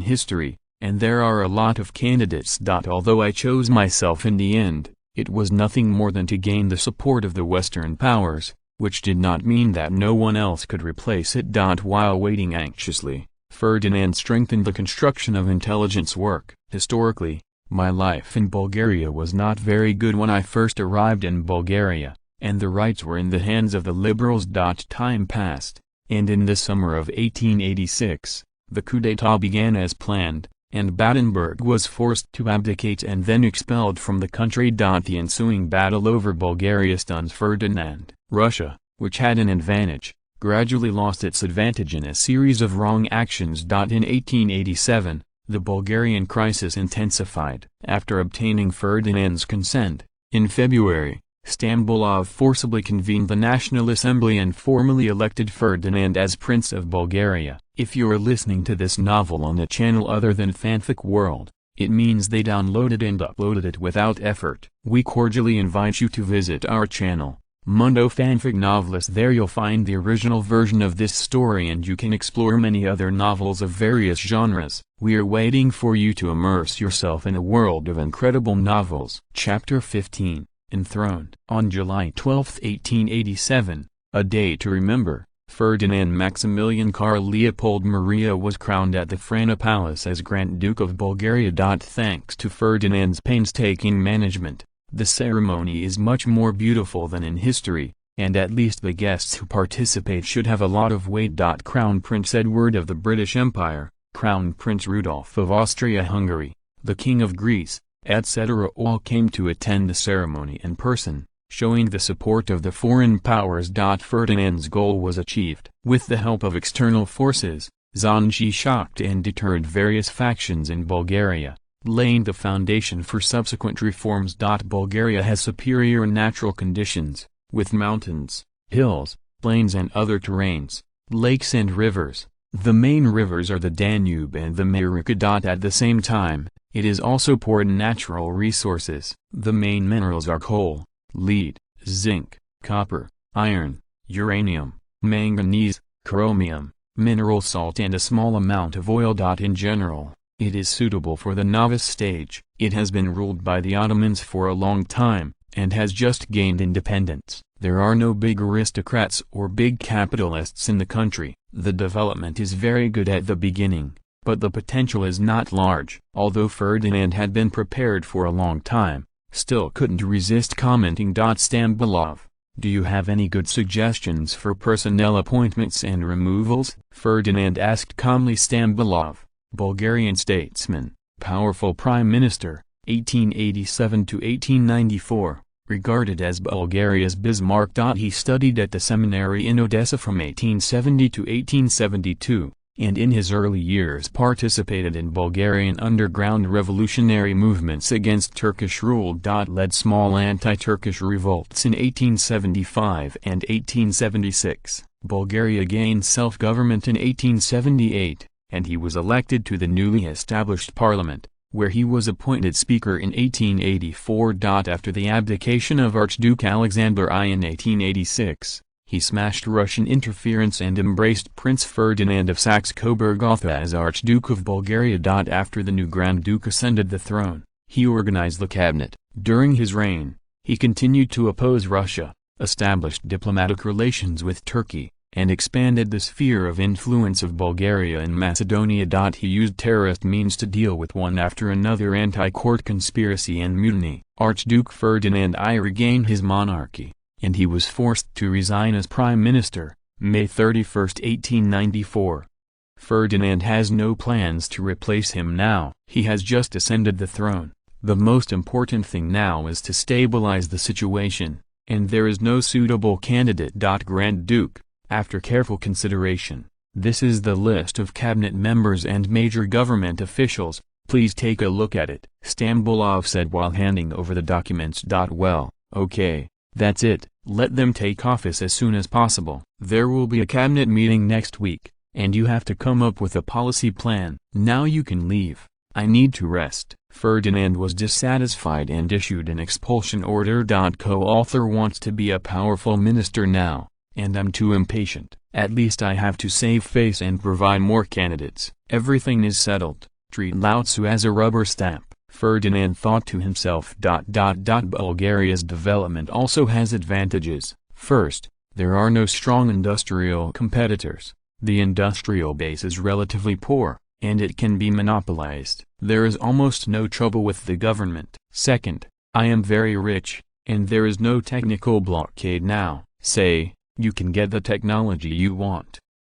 Speaker 1: history, and there are a lot of candidates. Although I chose myself in the end, it was nothing more than to gain the support of the Western powers, which did not mean that no one else could replace it. While waiting anxiously, Ferdinand strengthened the construction of intelligence work. Historically, my life in Bulgaria was not very good when I first arrived in Bulgaria, and the rights were in the hands of the liberals. Time passed, and in the summer of 1886, the coup d'état began as planned, and Battenberg was forced to abdicate and then expelled from the country. The ensuing battle over Bulgaria stuns Ferdinand. Russia, which had an advantage, gradually lost its advantage in a series of wrong actions. In 1887, the Bulgarian crisis intensified. After obtaining Ferdinand's consent, in February, Stambulov forcibly convened the National Assembly and formally elected Ferdinand as Prince of Bulgaria. If you are listening to this novel on a channel other than Fanfic World, it means they downloaded and uploaded it without effort. We cordially invite you to visit our channel, Mundo Fanfic Novelist. There you'll find the original version of this story and you can explore many other novels of various genres. We are waiting for you to immerse yourself in a world of incredible novels. Chapter 15, Enthroned. On July 12, 1887, a day to remember, Ferdinand Maximilian Karl Leopold Maria was crowned at the Frana Palace as Grand Duke of Bulgaria. Thanks to Ferdinand's painstaking management, the ceremony is much more beautiful than in history, and at least the guests who participate should have a lot of weight. Crown Prince Edward of the British Empire, Crown Prince Rudolph of Austria-Hungary, the King of Greece, etc. all came to attend the ceremony in person, showing the support of the foreign powers. Ferdinand's goal was achieved. With the help of external forces, Zanchi shocked and deterred various factions in Bulgaria, laying the foundation for subsequent reforms. Bulgaria has superior natural conditions, with mountains, hills, plains and other terrains, lakes and rivers. The main rivers are the Danube and the Marica. At the same time, it is also poor in natural resources. The main minerals are coal, lead, zinc, copper, iron, uranium, manganese, chromium, mineral salt and a small amount of oil. In general, it is suitable for the novice stage. It has been ruled by the Ottomans for a long time, and has just gained independence. There are no big aristocrats or big capitalists in the country. The development is very good at the beginning, but the potential is not large. Although Ferdinand had been prepared for a long time, still couldn't resist commenting. Stambolov, do you have any good suggestions for personnel appointments and removals? Ferdinand asked calmly. Stambolov, Bulgarian statesman, powerful prime minister, 1887 to 1894. Regarded as Bulgaria's Bismarck. He studied at the seminary in Odessa from 1870 to 1872, and in his early years participated in Bulgarian underground revolutionary movements against Turkish rule. Led small anti-Turkish revolts in 1875 and 1876. Bulgaria gained self-government in 1878, and he was elected to the newly established parliament, where he was appointed speaker in 1884. After the abdication of Archduke Alexander I in 1886, he smashed Russian interference and embraced Prince Ferdinand of Saxe-Coburg-Gotha as Archduke of Bulgaria. After the new Grand Duke ascended the throne, he organized the cabinet. During his reign, he continued to oppose Russia, established diplomatic relations with Turkey, and expanded the sphere of influence of Bulgaria in Macedonia. He used terrorist means to deal with one after another anti-court conspiracy and mutiny. Archduke Ferdinand I regained his monarchy, and he was forced to resign as prime minister, May 31, 1894. Ferdinand has no plans to replace him now. He has just ascended the throne. The most important thing now is to stabilize the situation, and there is no suitable candidate. Grand Duke, after careful consideration, this is the list of cabinet members and major government officials. Please take a look at it, Stambolov said while handing over the documents. Well, okay, that's it. Let them take office as soon as possible. There will be a cabinet meeting next week, and you have to come up with a policy plan. Now you can leave. I need to rest. Ferdinand was dissatisfied and issued an expulsion order. Co-author wants to be a powerful minister now, and I'm too impatient. At least I have to save face and provide more candidates. Everything is settled. Treat Lao Tzu as a rubber stamp. Ferdinand thought to himself. Bulgaria's development also has advantages. First, there are no strong industrial competitors. The industrial base is relatively poor, and it can be monopolized. There is almost no trouble with the government. Second, I am very rich, and there is no technical blockade now. Say, you can get the technology you want.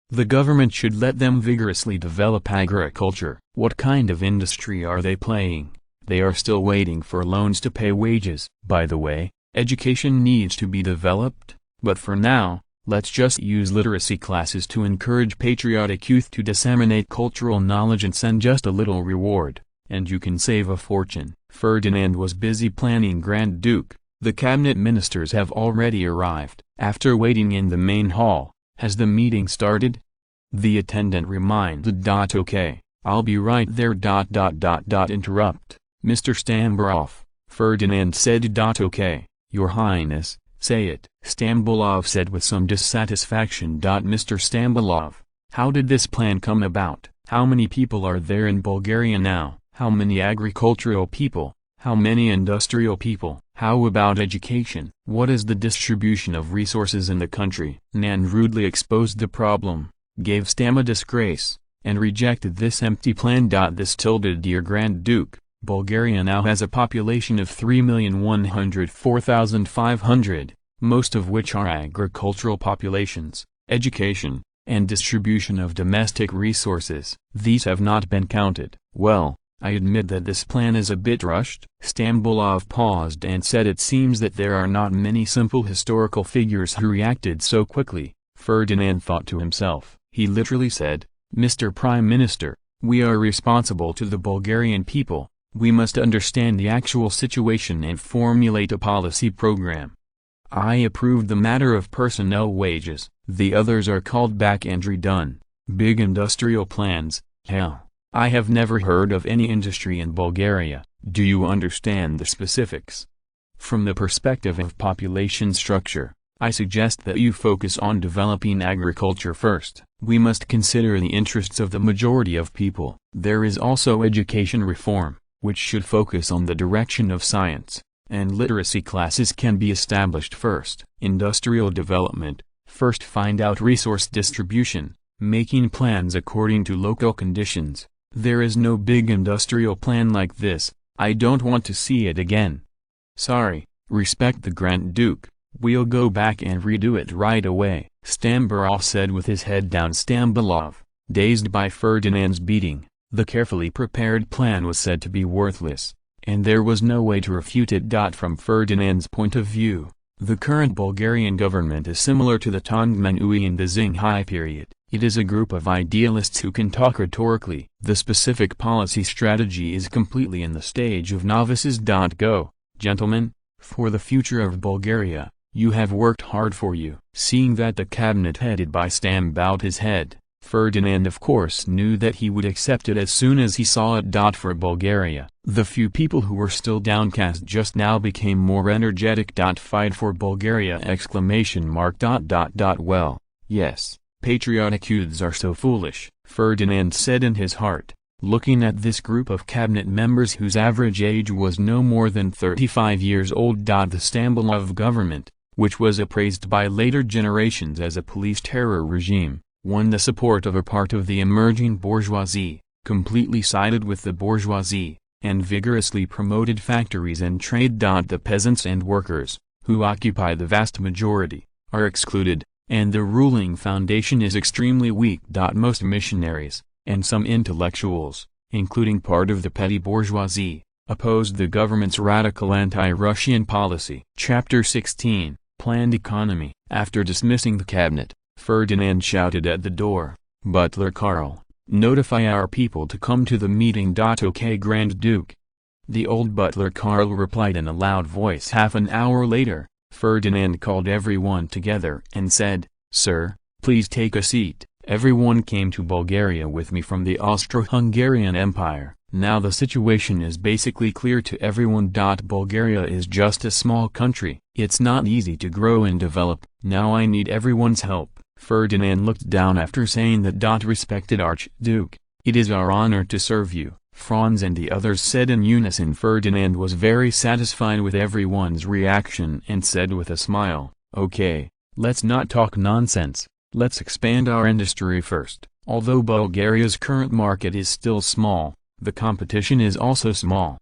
Speaker 1: The government should let them vigorously develop agriculture. What kind of industry are they playing? They are still waiting for loans to pay wages. By the way, education needs to be developed, but for now, let's just use literacy classes to encourage patriotic youth to disseminate cultural knowledge and send just a little reward, and you can save a fortune. Ferdinand was busy planning Grand Duke. The cabinet ministers have already arrived. After waiting in the main hall, has the meeting started? The attendant reminded. Okay, I'll be right there. Interrupt, Mr. Stambolov, Ferdinand said. Okay, Your Highness, say it, Stambolov said with some dissatisfaction. Mr. Stambolov, how did this plan come about? How many people are there in Bulgaria now? How many agricultural people? How many industrial people? How about education? What is the distribution of resources in the country? Nan rudely exposed the problem, gave Stam a disgrace, and rejected this empty plan. This tilted Dear Grand Duke, Bulgaria now has a population of 3,104,500, most of which are agricultural populations. Education, and distribution of domestic resources. These have not been counted. Well, I admit that this plan is a bit rushed. Stambulov paused and said, it seems that there are not many simple historical figures who reacted so quickly. Ferdinand thought to himself. He literally said, Mr. Prime Minister, we are responsible to the Bulgarian people. We must understand the actual situation and formulate a policy program. I approved the matter of personnel wages. The others are called back and redone. Big industrial plans, hell. I have never heard of any industry in Bulgaria. Do you understand the specifics? From the perspective of population structure, I suggest that you focus on developing agriculture first. We must consider the interests of the majority of people. There is also education reform, which should focus on the direction of science, and literacy classes can be established first. Industrial development, first find out resource distribution, making plans according to local conditions. There is no big industrial plan like this. I don't want to see it again. Sorry, respect the Grand Duke. We'll go back and redo it right away, Stambulov said with his head down. Stambulov, dazed by Ferdinand's beating, the carefully prepared plan was said to be worthless, and there was no way to refute it. From Ferdinand's point of view, the current Bulgarian government is similar to the Tongmenoui in the Xinhai period. It is a group of idealists who can talk rhetorically. The specific policy strategy is completely in the stage of novices. Go, gentlemen, for the future of Bulgaria, you have worked hard for you. Seeing that the cabinet headed by Stam bowed his head, Ferdinand of course knew that he would accept it as soon as he saw it. For Bulgaria, the few people who were still downcast just now became more energetic. Fight for Bulgaria! Well, yes. Patriotic youths are so foolish, Ferdinand said in his heart, looking at this group of cabinet members whose average age was no more than 35 years old. The Stambulov government, which was appraised by later generations as a police terror regime, won the support of a part of the emerging bourgeoisie, completely sided with the bourgeoisie, and vigorously promoted factories and trade. The peasants and workers, who occupy the vast majority, are excluded, and the ruling foundation is extremely weak. Most missionaries, and some intellectuals, including part of the petty bourgeoisie, opposed the government's radical anti-Russian policy. Chapter 16, Planned Economy. After dismissing the cabinet, Ferdinand shouted at the door, Butler Karl, notify our people to come to the meeting. Okay, Grand Duke. The old butler Karl replied in a loud voice. Half an hour later, Ferdinand called everyone together and said, Sir, please take a seat. Everyone came to Bulgaria with me from the Austro-Hungarian Empire. Now the situation is basically clear to everyone. Bulgaria is just a small country. It's not easy to grow and develop. Now I need everyone's help. Ferdinand looked down after saying that. Respected Archduke, it is our honor to serve you, Franz and the others said in unison. Ferdinand was very satisfied with everyone's reaction and said with a smile, Okay, let's not talk nonsense, let's expand our industry first. Although Bulgaria's current market is still small, the competition is also small.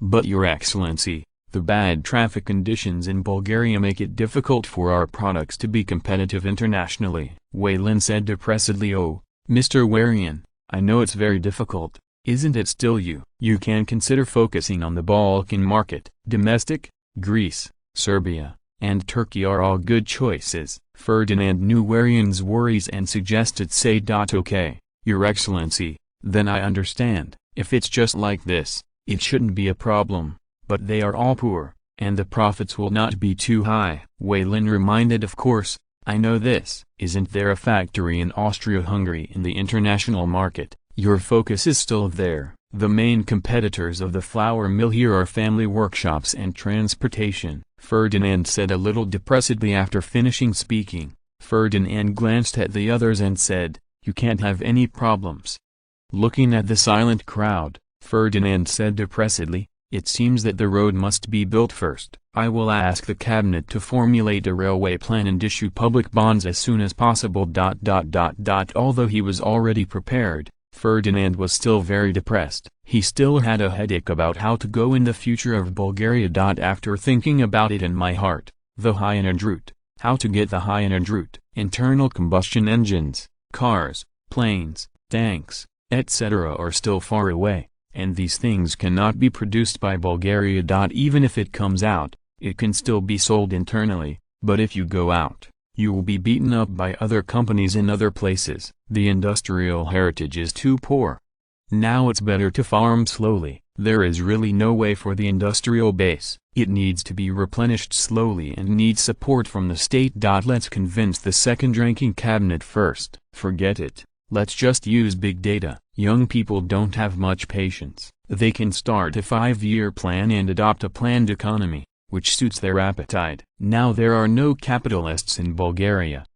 Speaker 1: But Your Excellency, the bad traffic conditions in Bulgaria make it difficult for our products to be competitive internationally. Waylin said depressedly. Oh, Mr. Warian, I know it's very difficult. Isn't it still you? You can consider focusing on the Balkan market. Domestic, Greece, Serbia, and Turkey are all good choices. Ferdinand knew Warian's worries and suggested say. Okay, Your Excellency, then I understand. If it's just like this, it shouldn't be a problem, but they are all poor, and the profits will not be too high. Waylin reminded. Of course, I know this. Isn't there a factory in Austria-Hungary in the international market? Your focus is still there. The main competitors of the flour mill here are family workshops and transportation, Ferdinand said a little depressedly after finishing speaking. Ferdinand glanced at the others and said, You can't have any problems. Looking at the silent crowd, Ferdinand said depressedly, It seems that the road must be built first. I will ask the cabinet to formulate a railway plan and issue public bonds as soon as possible. Although he was already prepared, Ferdinand was still very depressed. He still had a headache about how to go in the future of Bulgaria. After thinking about it in my heart, the high-energy route, how to get the high-energy route, internal combustion engines, Cars, planes, tanks, etc. are still far away, and these things cannot be produced by Bulgaria. Even if it comes out, it can still be sold internally, but if you go out, you will be beaten up by other companies in other places. The industrial heritage is too poor. Now it's better to farm slowly. There is really no way for the industrial base. It needs to be replenished slowly and needs support from the state. Let's convince the second-ranking cabinet first. Forget it. Let's just use big data. Young people don't have much patience. They can start a 5-year plan and adopt a planned economy, which suits their appetite. Now there are no capitalists in Bulgaria.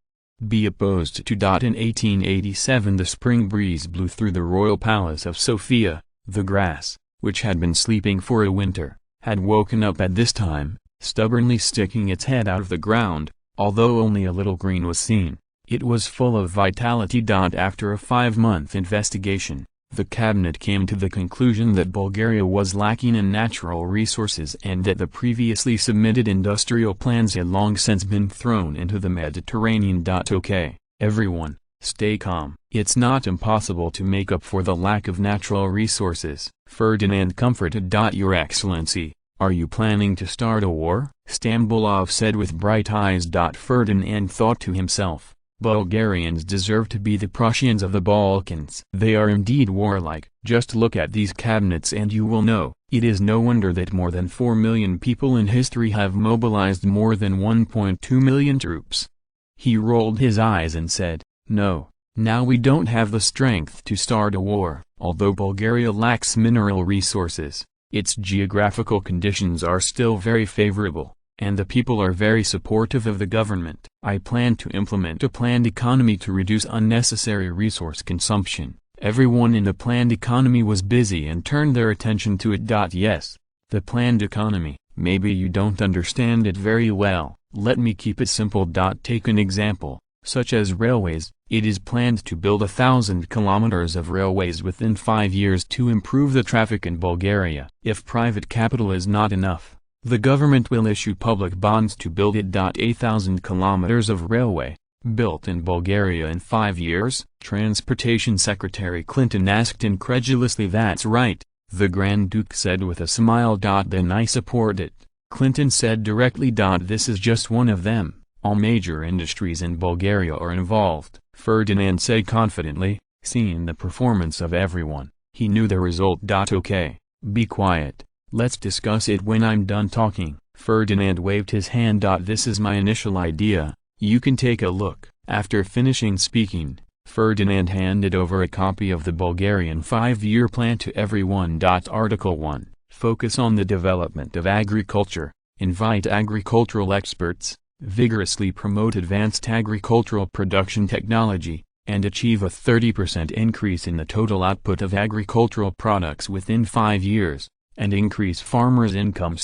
Speaker 1: Be opposed to. In 1887 the spring breeze blew through the royal palace of Sofia. The grass, which had been sleeping for a winter, had woken up at this time, stubbornly sticking its head out of the ground, although only a little green was seen. It was full of vitality. After a 5-month investigation, the cabinet came to the conclusion that Bulgaria was lacking in natural resources and that the previously submitted industrial plans had long since been thrown into the Mediterranean. Okay, everyone, stay calm. It's not impossible to make up for the lack of natural resources. Ferdinand comforted. Your Excellency, are you planning to start a war? Stambulov said with bright eyes. Ferdinand thought to himself, Bulgarians deserve to be the Prussians of the Balkans. They are indeed warlike. Just look at these cabinets and you will know. It is no wonder that more than 4 million people in history have mobilized more than 1.2 million troops. He rolled his eyes and said, no, now we don't have the strength to start a war. Although Bulgaria lacks mineral resources, its geographical conditions are still very favorable, and the people are very supportive of the government. I plan to implement a planned economy to reduce unnecessary resource consumption. Everyone in the planned economy was busy and turned their attention to it. Yes, the planned economy. Maybe you don't understand it very well. Let me keep it simple. Take an example, such as railways. It is planned to build 1,000 kilometers of railways within 5 years to improve the traffic in Bulgaria. If private capital is not enough, the government will issue public bonds to build it. 8,000 kilometers of railway, built in Bulgaria in 5 years? Transportation Secretary Clinton asked incredulously. That's right, the Grand Duke said with a smile. Then I support it, Clinton said directly. This is just one of them. All major industries in Bulgaria are involved, Ferdinand said confidently, seeing the performance of everyone. He knew the result. Okay, be quiet. Let's discuss it when I'm done talking. Ferdinand waved his hand. This is my initial idea, you can take a look. After finishing speaking, Ferdinand handed over a copy of the Bulgarian 5-year plan to everyone. Article 1. Focus on the development of agriculture, invite agricultural experts, vigorously promote advanced agricultural production technology, and achieve a 30% increase in the total output of agricultural products within 5 years, and increase farmers' income.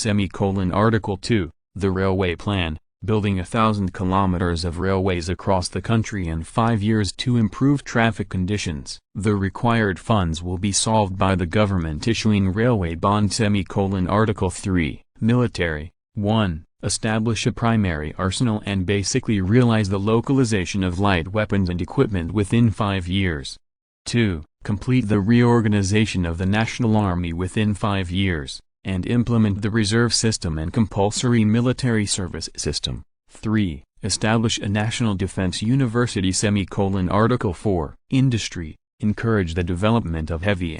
Speaker 1: Article 2. The Railway Plan, building 1,000 kilometers of railways across the country in 5 years to improve traffic conditions. The required funds will be solved by the government issuing railway bonds. Article 3. Military. 1. Establish a primary arsenal and basically realize the localization of light weapons and equipment within 5 years. 2. Complete the reorganization of the national army within 5 years, and implement the reserve system and compulsory military service system. 3. Establish a national defense university. Article 4. Industry. Encourage the development of heavy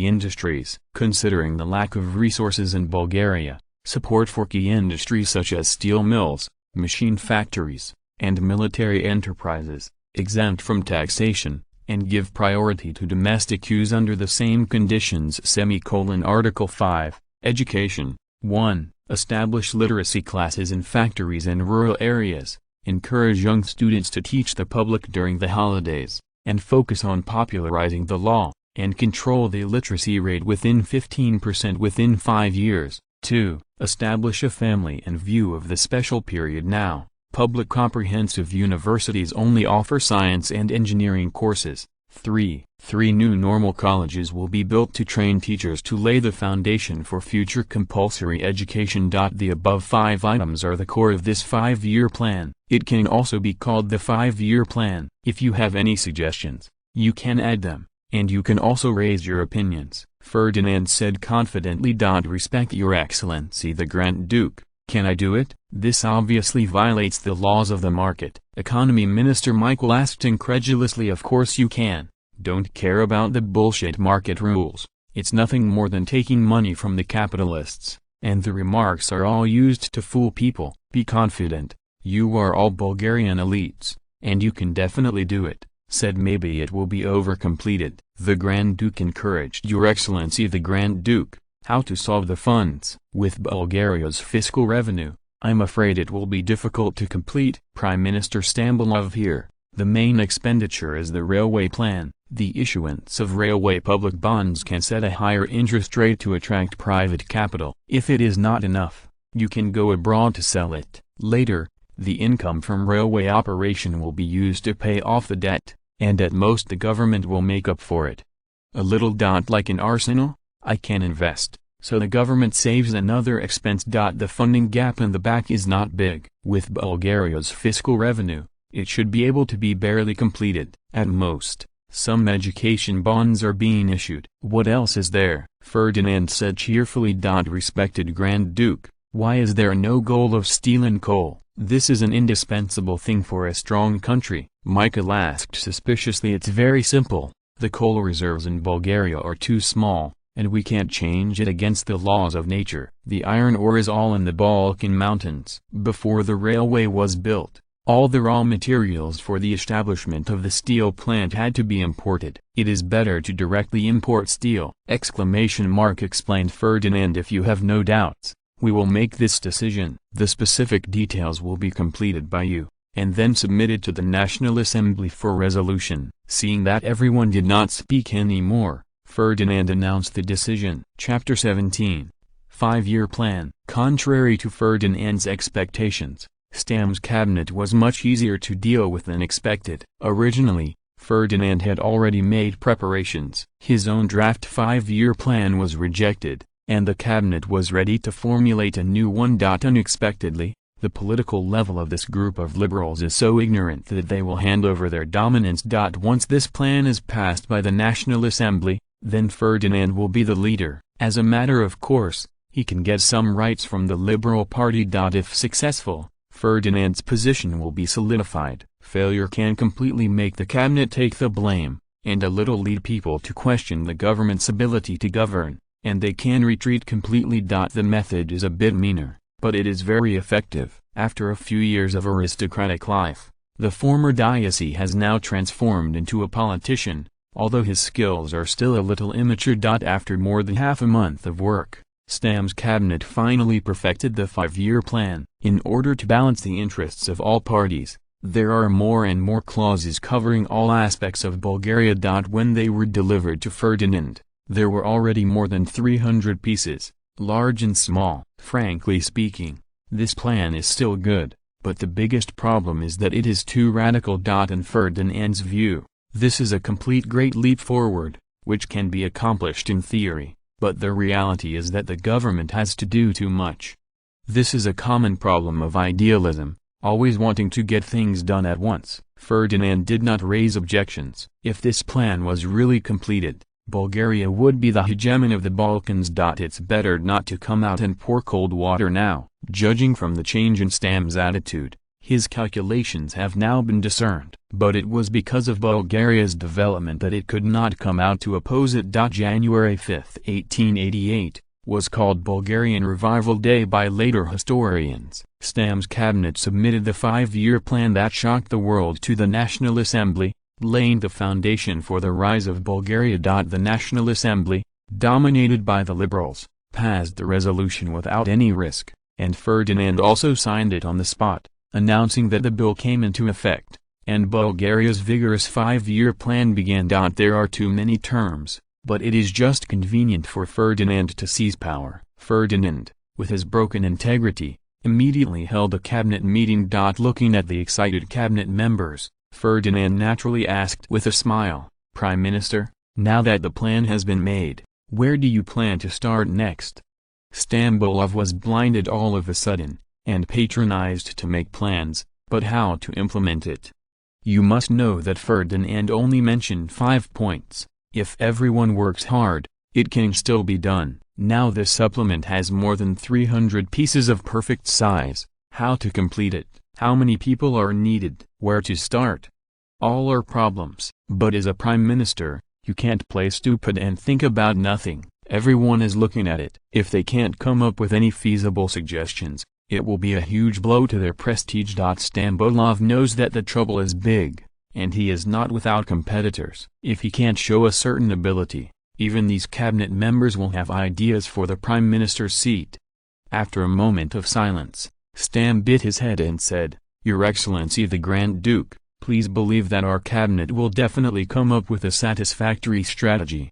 Speaker 1: industries. Considering the lack of resources in Bulgaria, support for key industries such as steel mills, machine factories, and military enterprises, exempt from taxation, and give priority to domestic use under the same conditions. Article 5. Education. 1. Establish literacy classes in factories and rural areas, encourage young students to teach the public during the holidays, and focus on popularizing the law, and control the illiteracy rate within 15% within 5 years. 2. Establish a family in view of the special period now. Public comprehensive universities only offer science and engineering courses. Three new normal colleges will be built to train teachers to lay the foundation for future compulsory education. The above 5 items are the core of this 5-year plan. It can also be called the 5-year plan. If you have any suggestions, you can add them, and you can also raise your opinions. Ferdinand said confidently. Respect your excellency the Grand Duke. Can I do it? This obviously violates the laws of the market. Economy Minister Michael asked incredulously. Of course you can. Don't care about the bullshit market rules. It's nothing more than taking money from the capitalists, and the remarks are all used to fool people. Be confident. You are all Bulgarian elites, and you can definitely do it. Said maybe it will be over-completed. The Grand Duke encouraged Your Excellency the Grand Duke, how to solve the funds. With Bulgaria's fiscal revenue, I'm afraid it will be difficult to complete. Prime Minister Stambolov here. The main expenditure is the railway plan. The issuance of railway public bonds can set a higher interest rate to attract private capital. If it is not enough, you can go abroad to sell it. Later, the income from railway operation will be used to pay off the debt, and at most the government will make up for it. A little. Like an arsenal, I can invest, so the government saves another expense. The funding gap in the back is not big. With Bulgaria's fiscal revenue, it should be able to be barely completed. At most, some education bonds are being issued. What else is there? Ferdinand said cheerfully. Respected Grand Duke, why is there no goal of steel and coal? This is an indispensable thing for a strong country. Michael asked suspiciously. It's very simple. The coal reserves in Bulgaria are too small, and we can't change it against the laws of nature. The iron ore is all in the Balkan mountains. Before the railway was built, all the raw materials for the establishment of the steel plant had to be imported. It is better to directly import steel! Explained Ferdinand. If you have no doubts, we will make this decision. The specific details will be completed by you, and then submitted to the National Assembly for resolution. Seeing that everyone did not speak anymore, Ferdinand announced the decision. Chapter 17. 5-year plan. Contrary to Ferdinand's expectations, Stam's cabinet was much easier to deal with than expected. Originally, Ferdinand had already made preparations. His own draft 5-year plan was rejected, and the cabinet was ready to formulate a new one. Unexpectedly, the political level of this group of liberals is so ignorant that they will hand over their dominance. Once this plan is passed by the National Assembly, then Ferdinand will be the leader. As a matter of course, he can get some rights from the Liberal Party. If successful, Ferdinand's position will be solidified. Failure can completely make the cabinet take the blame, and a little lead people to question the government's ability to govern, and they can retreat completely. The method is a bit meaner, but it is very effective. After a few years of aristocratic life, the former diocese has now transformed into a politician, although his skills are still a little immature. After more than half a month of work, Stam's cabinet finally perfected the 5-year plan. In order to balance the interests of all parties, there are more and more clauses covering all aspects of Bulgaria. When they were delivered to Ferdinand, there were already more than 300 pieces, large and small. Frankly speaking, this plan is still good, but the biggest problem is that it is too radical. In Ferdinand's view, this is a complete great leap forward, which can be accomplished in theory, but the reality is that the government has to do too much. This is a common problem of idealism, always wanting to get things done at once. Ferdinand did not raise objections. If this plan was really completed, Bulgaria would be the hegemony of the Balkans. It's better not to come out and pour cold water now. Judging from the change in Stam's attitude, his calculations have now been discerned. But it was because of Bulgaria's development that it could not come out to oppose it. January 5, 1888, was called Bulgarian Revival Day by later historians. Stam's cabinet submitted the 5-year plan that shocked the world to the National Assembly, laying the foundation for the rise of Bulgaria. The National Assembly, dominated by the liberals, passed the resolution without any risk, and Ferdinand also signed it on the spot, announcing that the bill came into effect, and Bulgaria's vigorous 5-year plan began. There are too many terms, but it is just convenient for Ferdinand to seize power. Ferdinand, with his broken integrity, immediately held a cabinet meeting. Looking at the excited cabinet members, Ferdinand naturally asked with a smile, Prime Minister, now that the plan has been made, where do you plan to start next? Stambulov was blinded all of a sudden, and patronized to make plans, but how to implement it? You must know that Ferdinand only mentioned 5 points. If everyone works hard, it can still be done. Now this supplement has more than 300 pieces of perfect size. How to complete it? How many people are needed? Where to start? All are problems. But as a prime minister, you can't play stupid and think about nothing. Everyone is looking at it. If they can't come up with any feasible suggestions, it will be a huge blow to their prestige. Stambulov knows that the trouble is big, and he is not without competitors. If he can't show a certain ability, even these cabinet members will have ideas for the prime minister's seat. After a moment of silence, Stam bit his head and said, "Your Excellency the Grand Duke, please believe that our cabinet will definitely come up with a satisfactory strategy."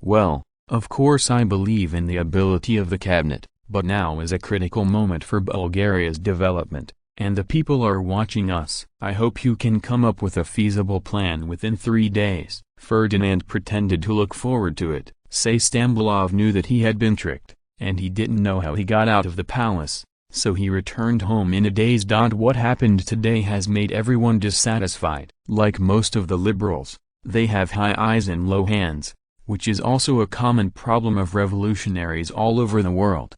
Speaker 1: Well, of course I believe in the ability of the cabinet, but now is a critical moment for Bulgaria's development, and the people are watching us. I hope you can come up with a feasible plan within 3 days. Ferdinand pretended to look forward to it. Stambulov knew that he had been tricked, and he didn't know how he got out of the palace, so he returned home in a daze. What happened today has made everyone dissatisfied. Like most of the liberals, they have high eyes and low hands, which is also a common problem of revolutionaries all over the world.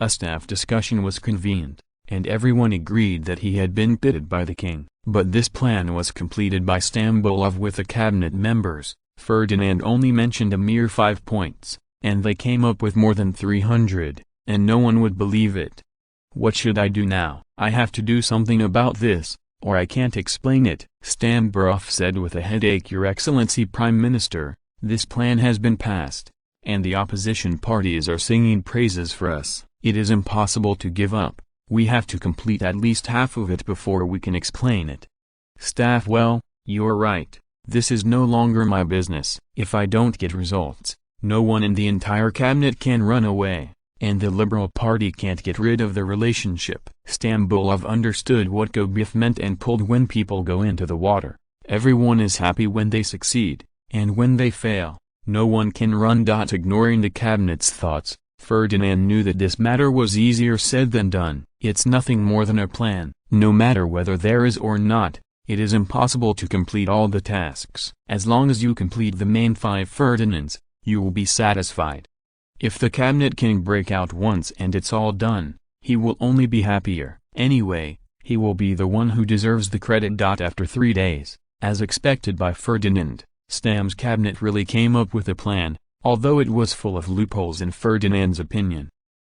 Speaker 1: A staff discussion was convened, and everyone agreed that he had been pitted by the king. But this plan was completed by Stambulov with the cabinet members. Ferdinand only mentioned a mere 5 points, and they came up with more than 300, and no one would believe it. What should I do now? I have to do something about this, or I can't explain it. Stambulov said with a headache, "Your Excellency Prime Minister, this plan has been passed, and the opposition parties are singing praises for us. It is impossible to give up. We have to complete at least half of it before we can explain it." Staff: "Well, you're right. This is no longer my business. If I don't get results, no one in the entire cabinet can run away, and the Liberal Party can't get rid of the relationship." Stambulov understood what go biff meant and pulled when people go into the water. Everyone is happy when they succeed, and when they fail, no one can run. Ignoring the cabinet's thoughts, Ferdinand knew that this matter was easier said than done. It's nothing more than a plan. No matter whether there is or not, it is impossible to complete all the tasks. As long as you complete the main 5 Ferdinands, you will be satisfied. If the cabinet can break out once and it's all done, he will only be happier. Anyway, he will be the one who deserves the credit. After 3 days, as expected by Ferdinand, Stam's cabinet really came up with a plan, although it was full of loopholes in Ferdinand's opinion.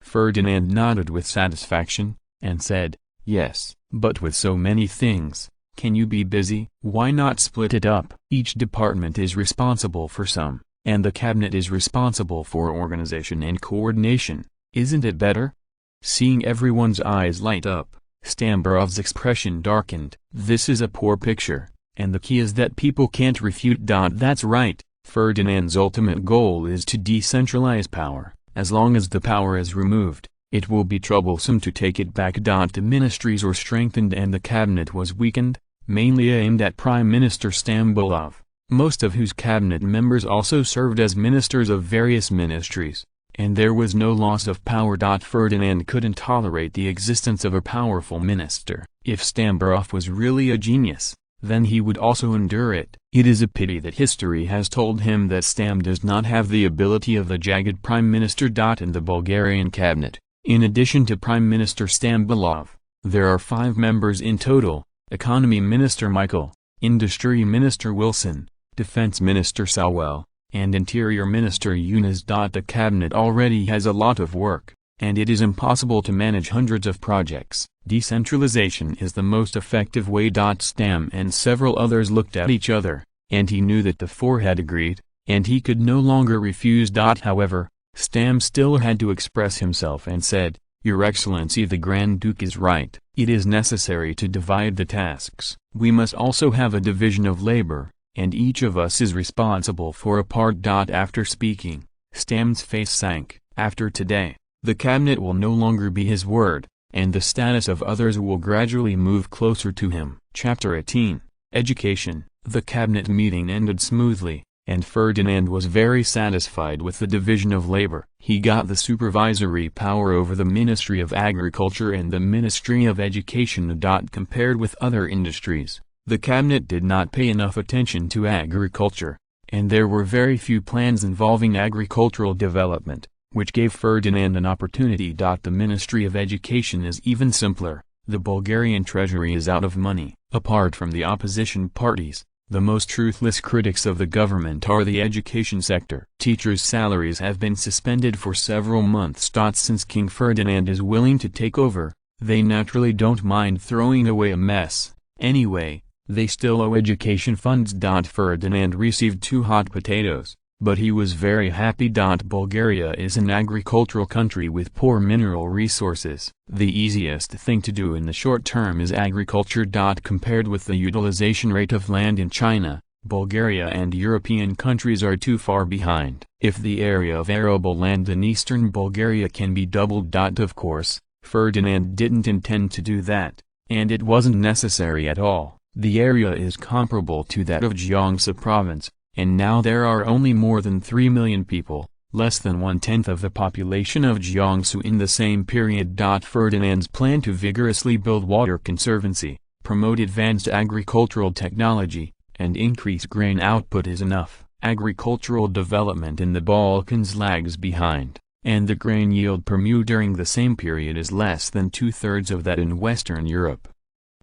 Speaker 1: Ferdinand nodded with satisfaction, and said, "Yes, but with so many things, can you be busy? Why not split it up? Each department is responsible for some, and the cabinet is responsible for organization and coordination. Isn't it better?" Seeing everyone's eyes light up, Stambulov's expression darkened. "This is a poor picture, and the key is that people can't refute." That's right. Ferdinand's ultimate goal is to decentralize power. As long as the power is removed, it will be troublesome to take it back. The ministries were strengthened and the cabinet was weakened, mainly aimed at Prime Minister Stambulov, most of whose cabinet members also served as ministers of various ministries, and there was no loss of power. Ferdinand couldn't tolerate the existence of a powerful minister. If Stambulov was really a genius, then he would also endure it. It is a pity that history has told him that Stam does not have the ability of the jagged prime minister. In the Bulgarian cabinet, in addition to Prime Minister Stambulov, there are 5 members in total: Economy Minister Michael, Industry Minister Wilson, Defense Minister Sawell, and Interior Minister Yunus. The cabinet already has a lot of work, and it is impossible to manage hundreds of projects. Decentralization is the most effective way. Stam and several others looked at each other, and he knew that the 4 had agreed, and he could no longer refuse. However, Stam still had to express himself and said, "Your Excellency the Grand Duke is right. It is necessary to divide the tasks. We must also have a division of labor, and each of us is responsible for a part." After speaking, Stam's face sank. After today, the cabinet will no longer be his word, and the status of others will gradually move closer to him. Chapter 18, Education. The cabinet meeting ended smoothly, and Ferdinand was very satisfied with the division of labor. He got the supervisory power over the Ministry of Agriculture and the Ministry of Education. Compared with other industries, the cabinet did not pay enough attention to agriculture, and there were very few plans involving agricultural development, which gave Ferdinand an opportunity. The Ministry of Education is even simpler. The Bulgarian treasury is out of money. Apart from the opposition parties, the most truthless critics of the government are the education sector. Teachers' salaries have been suspended for several months. Since King Ferdinand is willing to take over, they naturally don't mind throwing away a mess. Anyway, they still owe education funds. Ferdinand received 2 hot potatoes, but he was very happy. Bulgaria is an agricultural country with poor mineral resources. The easiest thing to do in the short term is agriculture. Compared with the utilization rate of land in China, Bulgaria and European countries are too far behind. If the area of arable land in eastern Bulgaria can be doubled. Of course, Ferdinand didn't intend to do that, and it wasn't necessary at all. The area is comparable to that of Jiangsu province, and now there are only more than 3 million people, less than 1/10 of the population of Jiangsu in the same period. Ferdinand's plan to vigorously build water conservancy, promote advanced agricultural technology, and increase grain output is enough. Agricultural development in the Balkans lags behind, and the grain yield per mu during the same period is less than 2/3 of that in Western Europe.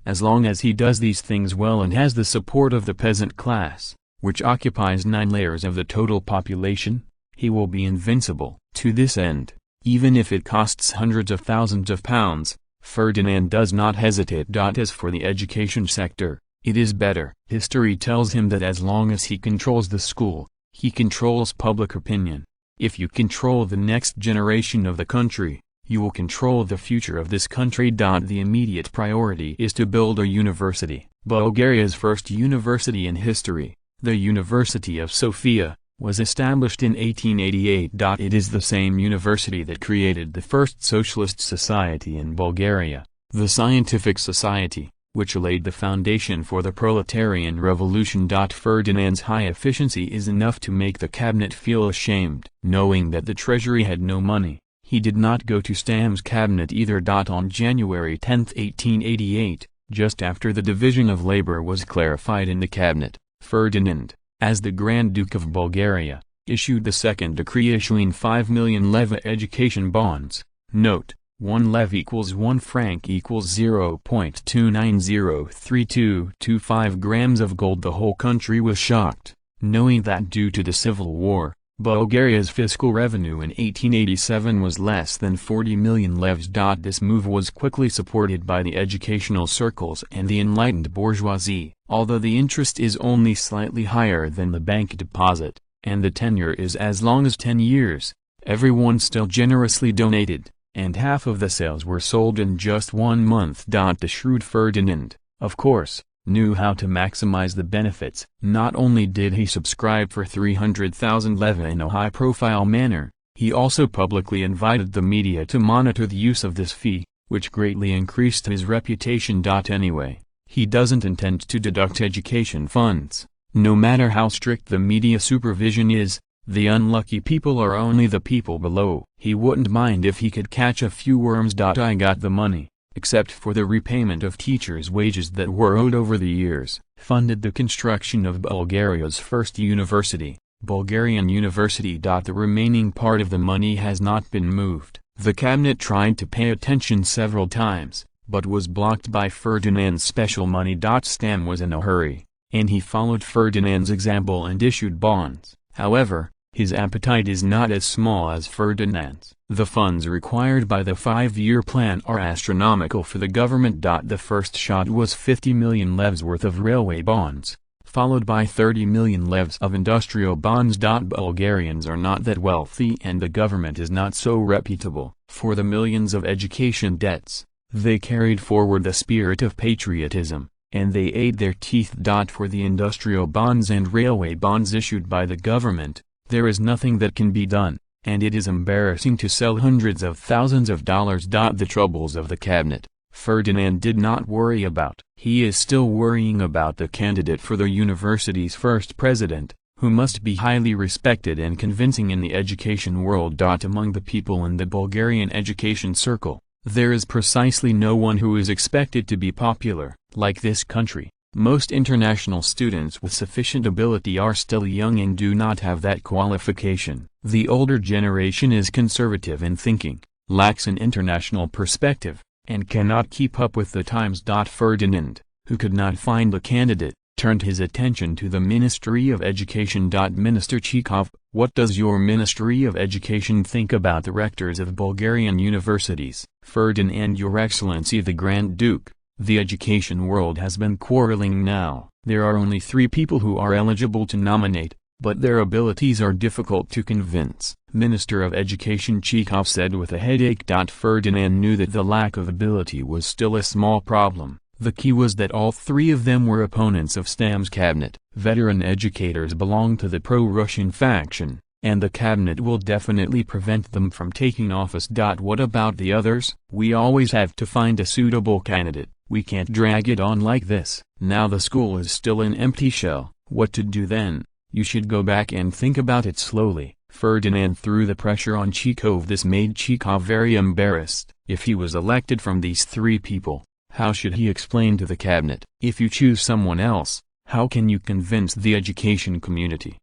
Speaker 1: As long as he does these things well and has the support of the peasant class, which occupies 9 layers of the total population, he will be invincible. To this end, even if it costs hundreds of thousands of pounds, Ferdinand does not hesitate. As for the education sector, it is better. History tells him that as long as he controls the school, he controls public opinion. If you control the next generation of the country, you will control the future of this country. The immediate priority is to build a university. Bulgaria's first university in history, the University of Sofia, was established in 1888. It is the same university that created the first socialist society in Bulgaria, the Scientific Society, which laid the foundation for the proletarian revolution. Ferdinand's high efficiency is enough to make the cabinet feel ashamed. Knowing that the treasury had no money, he did not go to Stam's cabinet either. On January 10, 1888, just after the division of labor was clarified in the cabinet, Ferdinand, as the Grand Duke of Bulgaria, issued the second decree issuing 5 million leva education bonds. Note: 1 lev equals 1 franc equals 0.2903225 grams of gold. The whole country was shocked, knowing that due to the civil war, Bulgaria's fiscal revenue in 1887 was less than 40 million levs. This move was quickly supported by the educational circles and the enlightened bourgeoisie. Although the interest is only slightly higher than the bank deposit, and the tenure is as long as 10 years, everyone still generously donated, and half of the sales were sold in just 1 month. The shrewd Ferdinand, of course, knew how to maximize the benefits. Not only did he subscribe for 300,000 leva in a high-profile manner, he also publicly invited the media to monitor the use of this fee, which greatly increased his reputation. Anyway, he doesn't intend to deduct education funds. No matter how strict the media supervision is, the unlucky people are only the people below. He wouldn't mind if he could catch a few worms. I got the money, except for the repayment of teachers' wages that were owed over the years, funded the construction of Bulgaria's first university, Bulgarian University. The remaining part of the money has not been moved. The cabinet tried to pay attention several times, but was blocked by Ferdinand's special money. Stam was in a hurry, and he followed Ferdinand's example and issued bonds. However, his appetite is not as small as Ferdinand's. The funds required by the 5-year plan are astronomical for the government. The first shot was 50 million levs worth of railway bonds, followed by 30 million levs of industrial bonds. Bulgarians are not that wealthy and the government is not so reputable. For the millions of education debts, they carried forward the spirit of patriotism, and they ate their teeth. For the industrial bonds and railway bonds issued by the government, there is nothing that can be done, and it is embarrassing to sell hundreds of thousands of dollars. The troubles of the cabinet, Ferdinand did not worry about. He is still worrying about the candidate for the university's first president, who must be highly respected and convincing in the education world. Among the people in the Bulgarian education circle, there is precisely no one who is expected to be popular. Like this country, most international students with sufficient ability are still young and do not have that qualification. The older generation is conservative in thinking, lacks an international perspective, and cannot keep up with the times. Ferdinand, who could not find a candidate, turned his attention to the Ministry of Education. Minister Chekhov, what does your Ministry of Education think about the rectors of Bulgarian universities? Ferdinand, Your Excellency the Grand Duke, the education world has been quarreling now. There are only 3 people who are eligible to nominate, but their abilities are difficult to convince. Minister of Education Chekhov said with a headache. Ferdinand knew that the lack of ability was still a small problem. The key was that all 3 of them were opponents of Stam's cabinet. Veteran educators belong to the pro-Russian faction, and the cabinet will definitely prevent them from taking office. What about the others? We always have to find a suitable candidate. We can't drag it on like this. Now the school is still an empty shell. What to do then? You should go back and think about it slowly. Ferdinand threw the pressure on Chekhov. This made Chekhov very embarrassed. If he was elected from these 3 people, how should he explain to the cabinet? If you choose someone else, how can you convince the education community?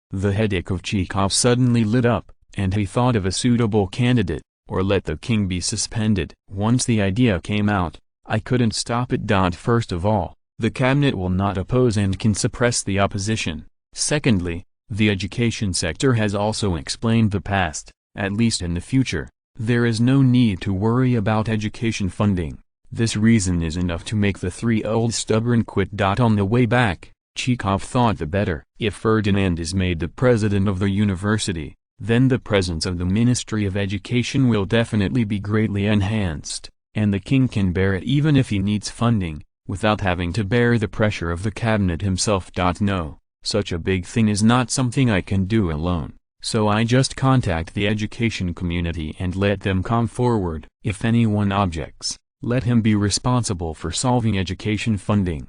Speaker 1: The headache of Chekhov suddenly lit up, and he thought of a suitable candidate, or let the king be suspended. Once the idea came out, I couldn't stop it. First of all, the cabinet will not oppose and can suppress the opposition. Secondly, the education sector has also explained the past, at least in the future, there is no need to worry about education funding. This reason is enough to make the 3 old stubborn quit. On the way back, Chekhov thought the better. If Ferdinand is made the president of the university, then the presence of the Ministry of Education will definitely be greatly enhanced, and the king can bear it even if he needs funding, without having to bear the pressure of the cabinet himself. No, such a big thing is not something I can do alone, so I just contact the education community and let them come forward. If anyone objects, let him be responsible for solving education funding.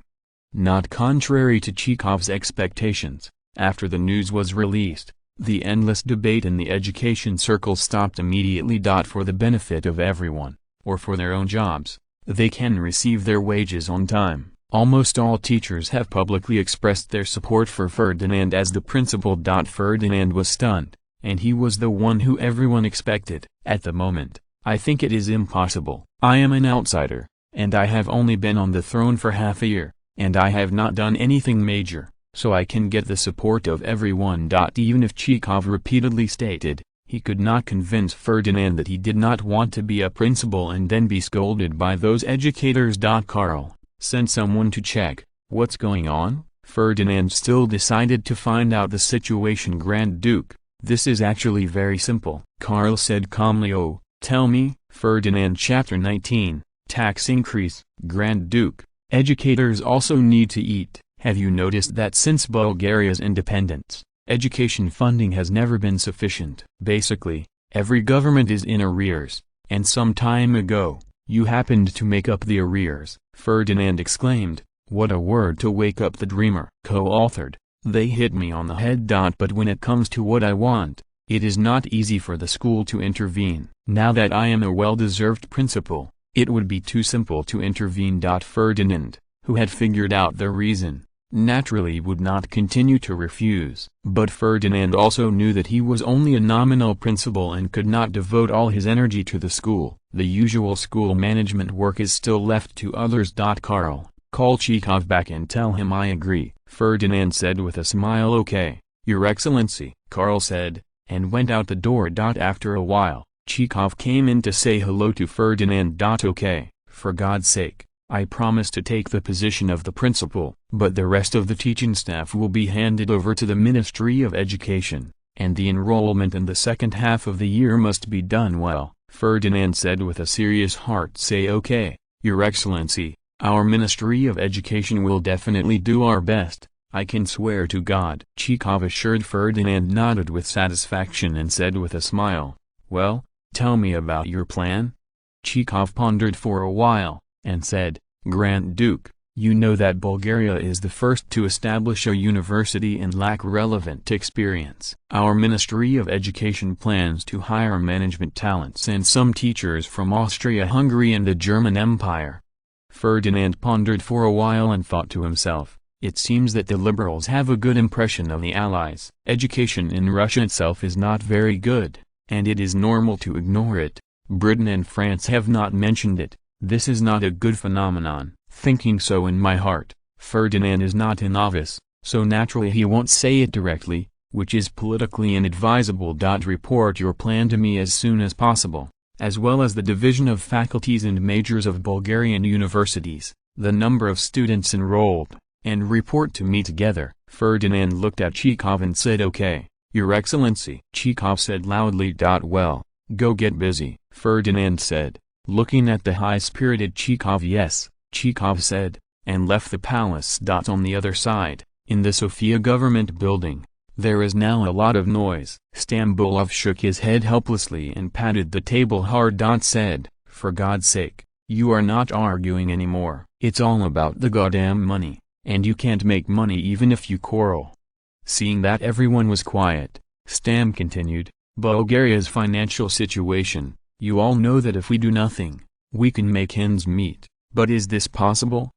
Speaker 1: Not contrary to Chekhov's expectations, after the news was released, the endless debate in the education circle stopped immediately. For the benefit of everyone, or for their own jobs, they can receive their wages on time. Almost all teachers have publicly expressed their support for Ferdinand as the principal. Ferdinand was stunned, and he was the one who everyone expected. At the moment, I think it is impossible. I am an outsider, and I have only been on the throne for half a year, and I have not done anything major, so I can get the support of everyone. Even if Chekhov repeatedly stated, he could not convince Ferdinand that he did not want to be a principal and then be scolded by those educators. Karl, send someone to check what's going on. Ferdinand still decided to find out the situation. Grand Duke, this is actually very simple. Karl said calmly. Oh, tell me. Ferdinand. Chapter 19, Tax Increase. Grand Duke, educators also need to eat. Have you noticed that since Bulgaria's independence, education funding has never been sufficient? Basically, every government is in arrears, and some time ago, you happened to make up the arrears. Ferdinand exclaimed, what a word to wake up the dreamer. Co-authored, they hit me on the head. But when it comes to what I want, it is not easy for the school to intervene. Now that I am a well-deserved principal, it would be too simple to intervene. Ferdinand, who had figured out the reason, naturally would not continue to refuse. But Ferdinand also knew that he was only a nominal principal and could not devote all his energy to the school. The usual school management work is still left to others. Karl, call Chekhov back and tell him I agree. Ferdinand said with a smile. Okay, Your Excellency, Karl said, and went out the door. After a while, Chekhov came in to say hello to Ferdinand. Okay, for God's sake, I promise to take the position of the principal, but the rest of the teaching staff will be handed over to the Ministry of Education, and the enrollment in the second half of the year must be done well. Ferdinand said with a serious heart. Say okay, Your Excellency, our Ministry of Education will definitely do our best, I can swear to God. Chekhov assured. Ferdinand nodded with satisfaction and said with a smile, well, tell me about your plan? Chekhov pondered for a while, and said, Grand Duke, You know that Bulgaria is the first to establish a university and lack relevant experience. Our Ministry of Education plans to hire management talents and some teachers from Austro-Hungary and the German Empire. Ferdinand pondered for a while and thought to himself, it seems that the liberals have a good impression of the Allies. Education in Russia itself is not very good, and it is normal to ignore it. Britain and France have not mentioned it. This is not a good phenomenon. Thinking so in my heart, Ferdinand is not a novice, so naturally he won't say it directly, which is politically inadvisable. Report your plan to me as soon as possible, as well as the division of faculties and majors of Bulgarian universities, the number of students enrolled, and report to me together. Ferdinand looked at Chekhov and said, "Okay, Your Excellency." Chekhov said loudly, "Well, go get busy," Ferdinand said, looking at the high-spirited Chekhov. "Yes," Chekhov said, and left the palace. On the other side, in the Sofia government building, there is now a lot of noise. Stambulov shook his head helplessly and patted the table hard. Said, "For God's sake, you are not arguing anymore. It's all about the goddamn money, and you can't make money even if you quarrel." Seeing that everyone was quiet, Stam continued, "Bulgaria's financial situation, you all know that if we do nothing, we can make ends meet. But is this possible?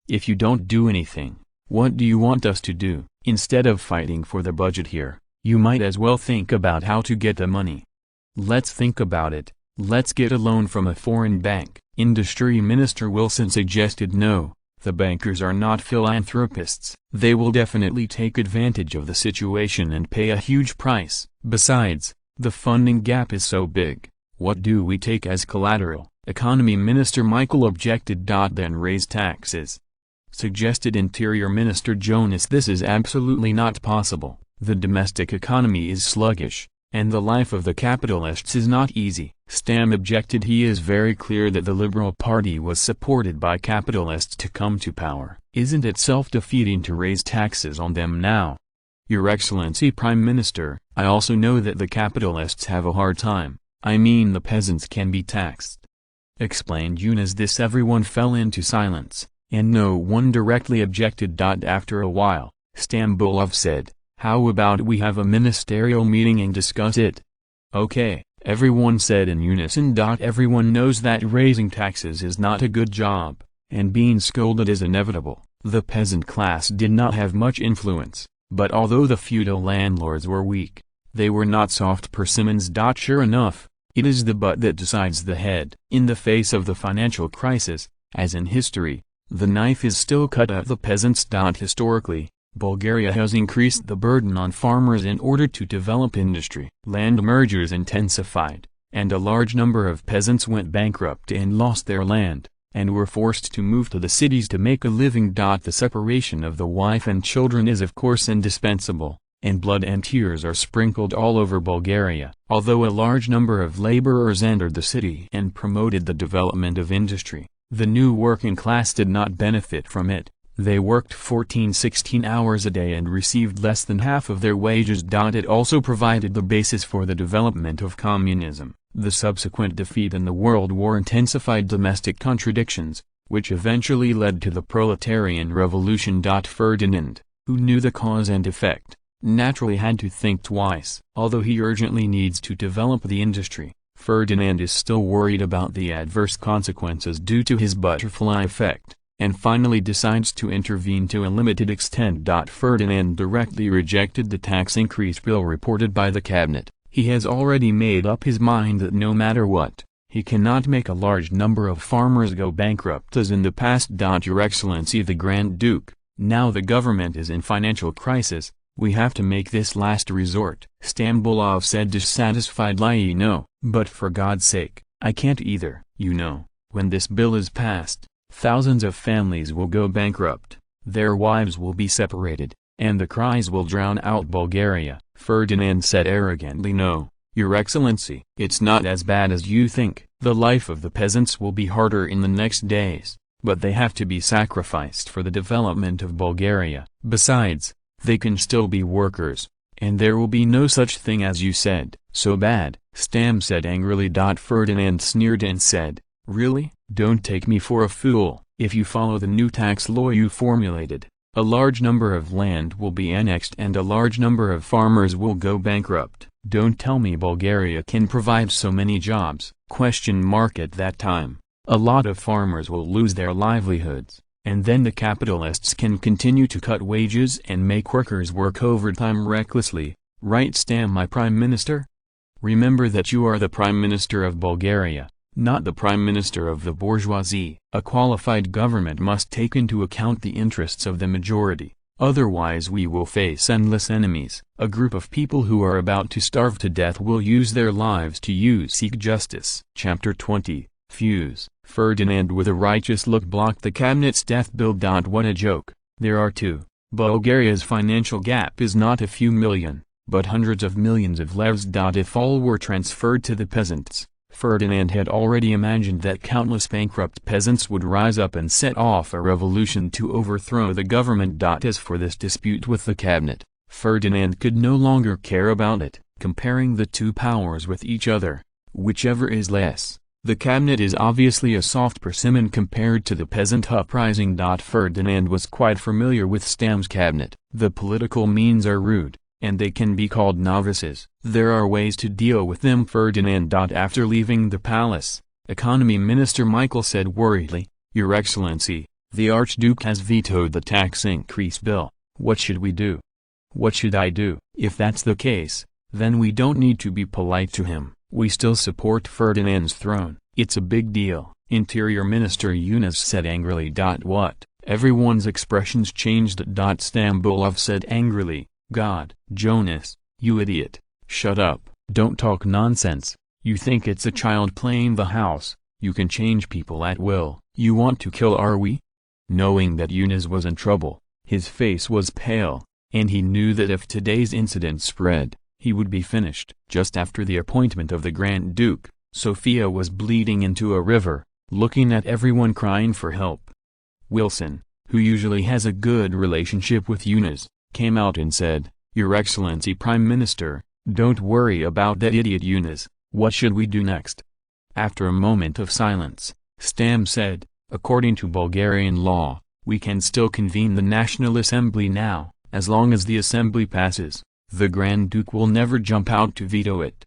Speaker 1: If you don't do anything, what do you want us to do? Instead of fighting for the budget here, you might as well think about how to get the money. Let's think about it. Let's get a loan from a foreign bank." Industry Minister Wilson suggested, "No, the bankers are not philanthropists. They will definitely take advantage of the situation and pay a huge price. Besides, the funding gap is so big. What do we take as collateral?" Economy Minister Michael objected. "Then raise taxes," suggested Interior Minister Jonas. "This is absolutely not possible. The domestic economy is sluggish, and the life of the capitalists is not easy." Stam objected. "He is very clear that the Liberal Party was supported by capitalists to come to power. Isn't it self-defeating to raise taxes on them now?" "Your Excellency Prime Minister, I also know that the capitalists have a hard time. I mean the peasants can be taxed," explained Yunus. This everyone fell into silence, and no one directly objected. After a while, Stambulov said, "How about we have a ministerial meeting and discuss it?" "Okay," everyone said in unison. Everyone knows that raising taxes is not a good job, and being scolded is inevitable. The peasant class did not have much influence, but although the feudal landlords were weak, they were not soft persimmons. Sure enough, it is the butt that decides the head. In the face of the financial crisis, as in history, the knife is still cut at the peasants. Historically, Bulgaria has increased the burden on farmers in order to develop industry. Land mergers intensified, and a large number of peasants went bankrupt and lost their land, and were forced to move to the cities to make a living. The separation of the wife and children is of course indispensable, and blood and tears are sprinkled all over Bulgaria. Although a large number of laborers entered the city and promoted the development of industry, the new working class did not benefit from it. They worked 14-16 hours a day and received less than half of their wages. It also provided the basis for the development of communism. The subsequent defeat in the World War intensified domestic contradictions, which eventually led to the proletarian revolution. Ferdinand, who knew the cause and effect, naturally had to think twice. Although he urgently needs to develop the industry, Ferdinand is still worried about the adverse consequences due to his butterfly effect, and finally decides to intervene to a limited extent. Ferdinand directly rejected the tax increase bill reported by the cabinet. He has already made up his mind that no matter what, he cannot make a large number of farmers go bankrupt as in the past. Your Excellency the Grand Duke, now the government is in financial crisis. We have to make this last resort, Stambulov said, dissatisfied. "No, but for God's sake, I can't either. You know, when this bill is passed, thousands of families will go bankrupt, their wives will be separated, and the cries will drown out Bulgaria." Ferdinand said arrogantly, "No, Your Excellency, it's not as bad as you think. The life of the peasants will be harder in the next days, but they have to be sacrificed for the development of Bulgaria. Besides, they can still be workers, and there will be no such thing as you said, so bad," Stam said angrily. Ferdinand sneered and said, "Really? Don't take me for a fool. If you follow the new tax law you formulated, a large number of land will be annexed and a large number of farmers will go bankrupt. Don't tell me Bulgaria can provide so many jobs. At that time, a lot of farmers will lose their livelihoods, and then the capitalists can continue to cut wages and make workers work overtime recklessly, right? Stam, my Prime Minister? Remember that you are the Prime Minister of Bulgaria, not the Prime Minister of the bourgeoisie. A qualified government must take into account the interests of the majority, otherwise we will face endless enemies. A group of people who are about to starve to death will use their lives to seek justice. Chapter 20, Fuse. Ferdinand with a righteous look blocked the cabinet's death bill. What a joke. There are two. Bulgaria's financial gap is not a few million, but hundreds of millions of levs. If all were transferred to the peasants, Ferdinand had already imagined that countless bankrupt peasants would rise up and set off a revolution to overthrow the government. As for this dispute with the cabinet, Ferdinand could no longer care about it, comparing the two powers with each other, whichever is less. The cabinet is obviously a soft persimmon compared to the peasant uprising. Ferdinand was quite familiar with Stam's cabinet. The political means are rude, and they can be called novices. There are ways to deal with them. Ferdinand. After leaving the palace, Economy Minister Michael said worriedly, "Your Excellency, the Archduke has vetoed the tax increase bill. What should we do?" "What should I do?" "If that's the case, then we don't need to be polite to him. We still support Ferdinand's throne. It's a big deal," Interior Minister Yunus said angrily. What? Everyone's expressions changed. Stambulov said angrily, "God, Jonas, you idiot, shut up, don't talk nonsense. You think it's a child playing the house, you can change people at will. You want to kill, are we?" Knowing that Yunus was in trouble, his face was pale, and he knew that if today's incident spread, he would be finished. Just after the appointment of the Grand Duke, Sofia was bleeding into a river, looking at everyone crying for help. Wilson, who usually has a good relationship with Yunus, came out and said, "Your Excellency Prime Minister, don't worry about that idiot Yunus. What should we do next?" After a moment of silence, Stam said, "According to Bulgarian law, we can still convene the National Assembly now. As long as the Assembly passes, the Grand Duke will never jump out to veto it."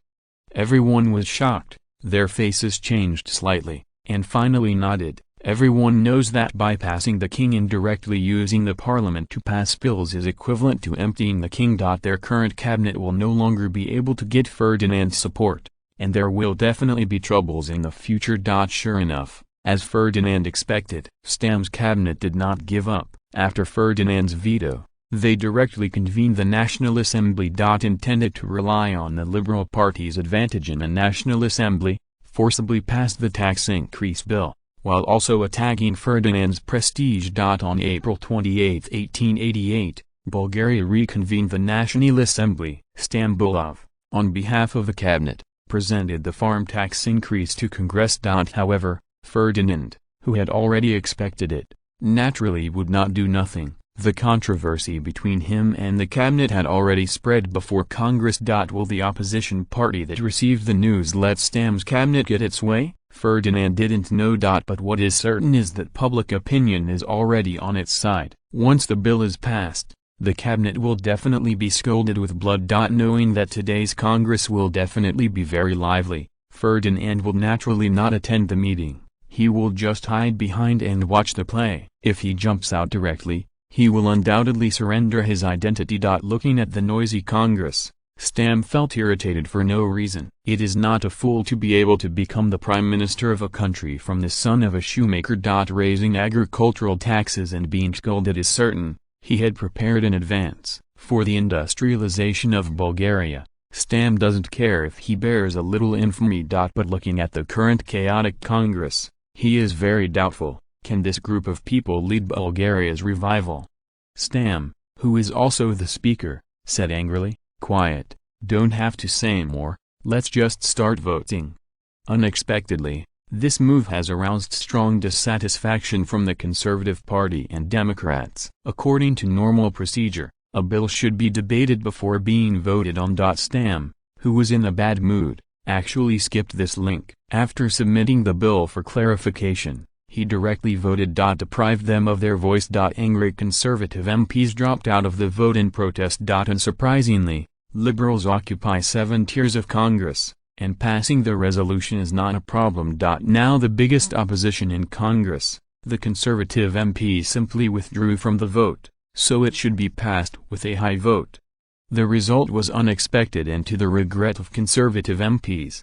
Speaker 1: Everyone was shocked, their faces changed slightly, and finally nodded. Everyone knows that bypassing the king and directly using the parliament to pass bills is equivalent to emptying the king. Their current cabinet will no longer be able to get Ferdinand's support, and there will definitely be troubles in the future. Sure enough, as Ferdinand expected, Stam's cabinet did not give up. After Ferdinand's veto, they directly convened the National Assembly. Intended to rely on the Liberal Party's advantage in a National Assembly, forcibly passed the tax increase bill, while also attacking Ferdinand's prestige. On April 28, 1888, Bulgaria reconvened the National Assembly. Stambulov, on behalf of the cabinet, presented the farm tax increase to Congress. However, Ferdinand, who had already expected it, naturally would not do nothing. The controversy between him and the cabinet had already spread before Congress. Will the opposition party that received the news let Stam's cabinet get its way? Ferdinand didn't know. But what is certain is that public opinion is already on its side. Once the bill is passed, the cabinet will definitely be scolded with blood. Knowing that today's Congress will definitely be very lively, Ferdinand will naturally not attend the meeting. He will just hide behind and watch the play. If he jumps out directly, he will undoubtedly surrender his identity. Looking at the noisy Congress, Stam felt irritated for no reason. It is not a fool to be able to become the prime minister of a country from the son of a shoemaker. Raising agricultural taxes and being scolded is certain. He had prepared in advance for the industrialization of Bulgaria. Stam doesn't care if he bears a little infamy. But looking at the current chaotic Congress, he is very doubtful. Can this group of people lead Bulgaria's revival? Stam, who is also the speaker, said angrily, "Quiet, don't have to say more, let's just start voting." Unexpectedly, this move has aroused strong dissatisfaction from the Conservative Party and Democrats. According to normal procedure, a bill should be debated before being voted on. Stam, who was in a bad mood, actually skipped this link. After submitting the bill for clarification, he directly voted. Deprived them of their voice. Angry conservative MPs dropped out of the vote in protest. Unsurprisingly, liberals occupy 7 tiers of Congress, and passing the resolution is not a problem. Now the biggest opposition in Congress, the conservative MPs simply withdrew from the vote, so it should be passed with a high vote. The result was unexpected and to the regret of conservative MPs.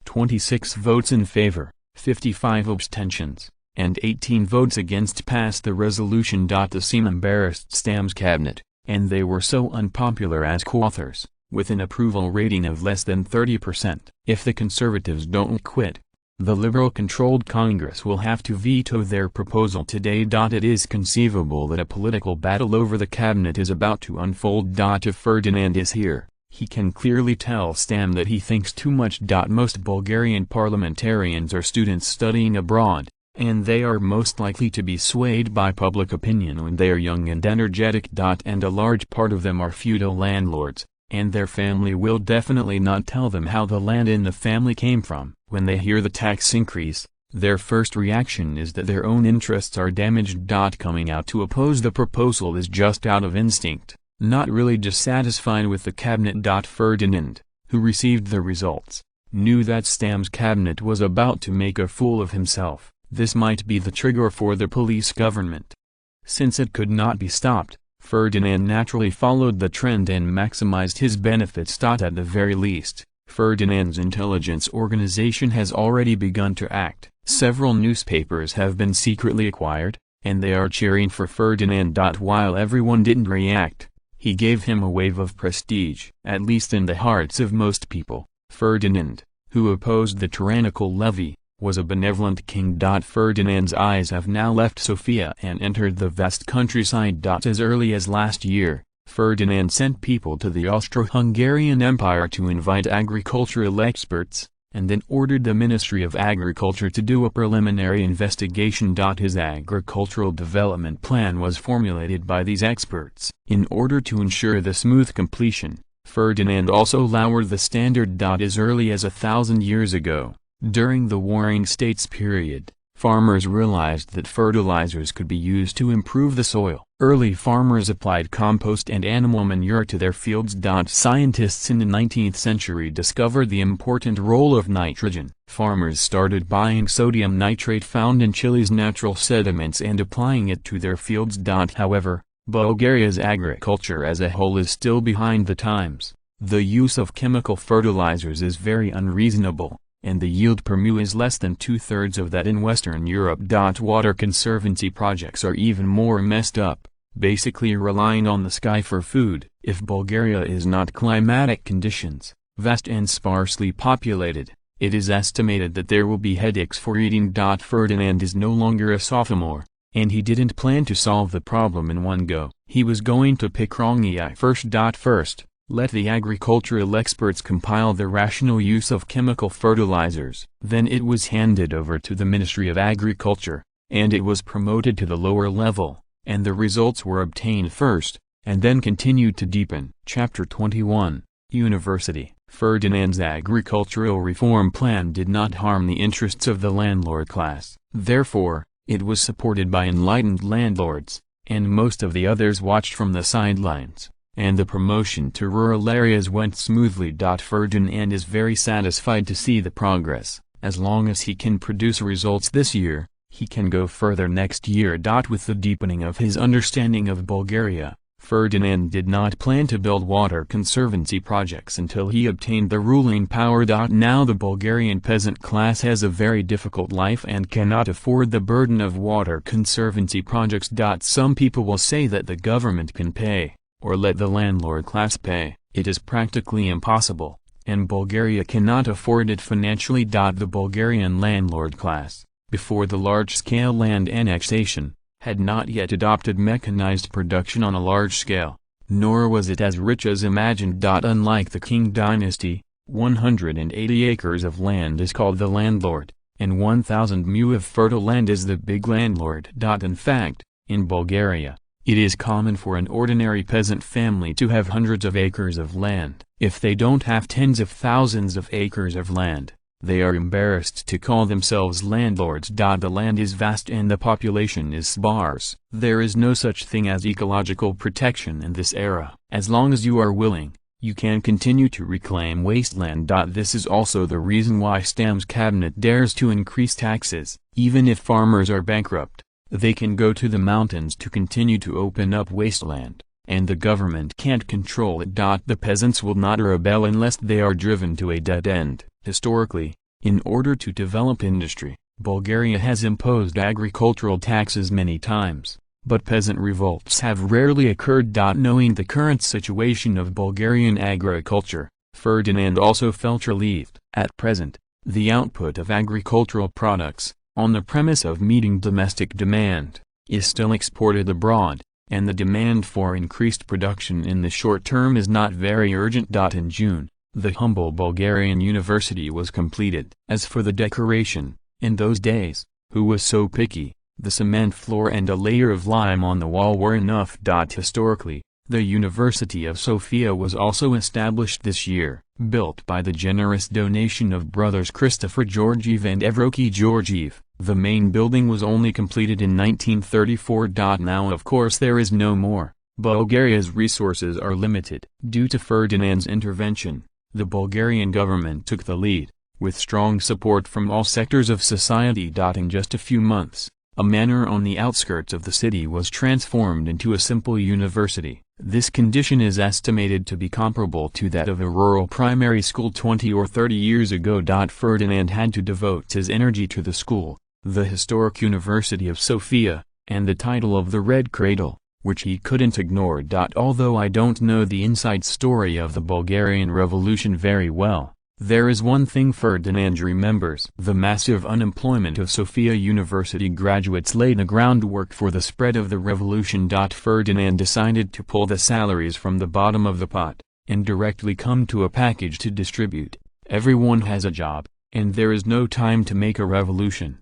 Speaker 1: 26 votes in favor, 55 abstentions, and 18 votes against passed the resolution. The seem embarrassed Stam's cabinet, and they were so unpopular as co-authors, with an approval rating of less than 30%. If the conservatives don't quit, the liberal-controlled Congress will have to veto their proposal today. It is conceivable that a political battle over the cabinet is about to unfold. If Ferdinand is here, he can clearly tell Stam that he thinks too much. Most Bulgarian parliamentarians are students studying abroad, and they are most likely to be swayed by public opinion when they are young and energetic. And a large part of them are feudal landlords, and their family will definitely not tell them how the land in the family came from. When they hear the tax increase, their first reaction is that their own interests are damaged. Coming out to oppose the proposal is just out of instinct, not really dissatisfied with the cabinet. Ferdinand, who received the results, knew that Stam's cabinet was about to make a fool of himself. This might be the trigger for the police government. Since it could not be stopped, Ferdinand naturally followed the trend and maximized his benefits. At the very least, Ferdinand's intelligence organization has already begun to act. Several newspapers have been secretly acquired, and they are cheering for Ferdinand. While everyone didn't react, he gave him a wave of prestige. At least in the hearts of most people, Ferdinand, who opposed the tyrannical levy, was a benevolent king. Ferdinand's eyes have now left Sofia and entered the vast countryside. As early as last year, Ferdinand sent people to the Austro-Hungarian Empire to invite agricultural experts, and then ordered the Ministry of Agriculture to do a preliminary investigation. His agricultural development plan was formulated by these experts. In order to ensure the smooth completion, Ferdinand also lowered the standard. As early as 1,000 years ago, during the Warring States period, farmers realized that fertilizers could be used to improve the soil. Early farmers applied compost and animal manure to their fields. Scientists in the 19th century discovered the important role of nitrogen. Farmers started buying sodium nitrate found in Chile's natural sediments and applying it to their fields. However, Bulgaria's agriculture as a whole is still behind the times. The use of chemical fertilizers is very unreasonable, and the yield per mu is less than 2/3 of that in Western Europe. Water conservancy projects are even more messed up, basically relying on the sky for food. If Bulgaria is not climatic conditions, vast and sparsely populated, it is estimated that there will be headaches for eating. Ferdinand is no longer a sophomore, and he didn't plan to solve the problem in one go. He was going to pick wrong eye first. First, let the agricultural experts compile the rational use of chemical fertilizers. Then it was handed over to the Ministry of Agriculture, and it was promoted to the lower level, and the results were obtained first, and then continued to deepen. Chapter 21, University. Ferdinand's agricultural reform plan did not harm the interests of the landlord class. Therefore, it was supported by enlightened landlords, and most of the others watched from the sidelines, and the promotion to rural areas went smoothly. Ferdinand is very satisfied to see the progress. As long as he can produce results this year, he can go further next year. With the deepening of his understanding of Bulgaria, Ferdinand did not plan to build water conservancy projects until he obtained the ruling power. Now the Bulgarian peasant class has a very difficult life and cannot afford the burden of water conservancy projects. Some people will say that the government can pay, or let the landlord class pay. It is practically impossible, and Bulgaria cannot afford it financially. The Bulgarian landlord class, before the large-scale land annexation, had not yet adopted mechanized production on a large scale, nor was it as rich as imagined. Unlike the Qing dynasty, 180 acres of land is called the landlord, and 1,000 mu of fertile land is the big landlord. In fact, in Bulgaria, it is common for an ordinary peasant family to have hundreds of acres of land. If they don't have tens of thousands of acres of land, They are embarrassed to call themselves landlords. The land is vast and the population is sparse. There is no such thing as ecological protection in this era. As long as you are willing, you can continue to reclaim wasteland. This is also the reason why Stam's cabinet dares to increase taxes. Even if farmers are bankrupt, they can go to the mountains to continue to open up wasteland, and the government can't control it. The peasants will not rebel unless they are driven to a dead end. Historically, in order to develop industry, Bulgaria has imposed agricultural taxes many times, but peasant revolts have rarely occurred. Knowing the current situation of Bulgarian agriculture, Ferdinand also felt relieved. At present, the output of agricultural products, on the premise of meeting domestic demand, is still exported abroad, and the demand for increased production in the short term is not very urgent. In June, the humble Bulgarian university was completed. As for the decoration, in those days, who was so picky? The cement floor and a layer of lime on the wall were enough. Historically, the University of Sofia was also established this year, built by the generous donation of brothers Christopher Georgiev and Evroki Georgiev. The main building was only completed in 1934. Now of course there is no more. Bulgaria's resources are limited. Due to Ferdinand's intervention, the Bulgarian government took the lead, with strong support from all sectors of society. In just a few months, a manor on the outskirts of the city was transformed into a simple university. This condition is estimated to be comparable to that of a rural primary school 20 or 30 years ago. Ferdinand had to devote his energy to the school, the historic University of Sofia, and the title of the Red Cradle, which he couldn't ignore. Although I don't know the inside story of the Bulgarian Revolution very well, there is one thing Ferdinand remembers. The massive unemployment of Sofia University graduates laid the groundwork for the spread of the revolution. Ferdinand decided to pull the salaries from the bottom of the pot, and directly come to a package to distribute. Everyone has a job, and there is no time to make a revolution.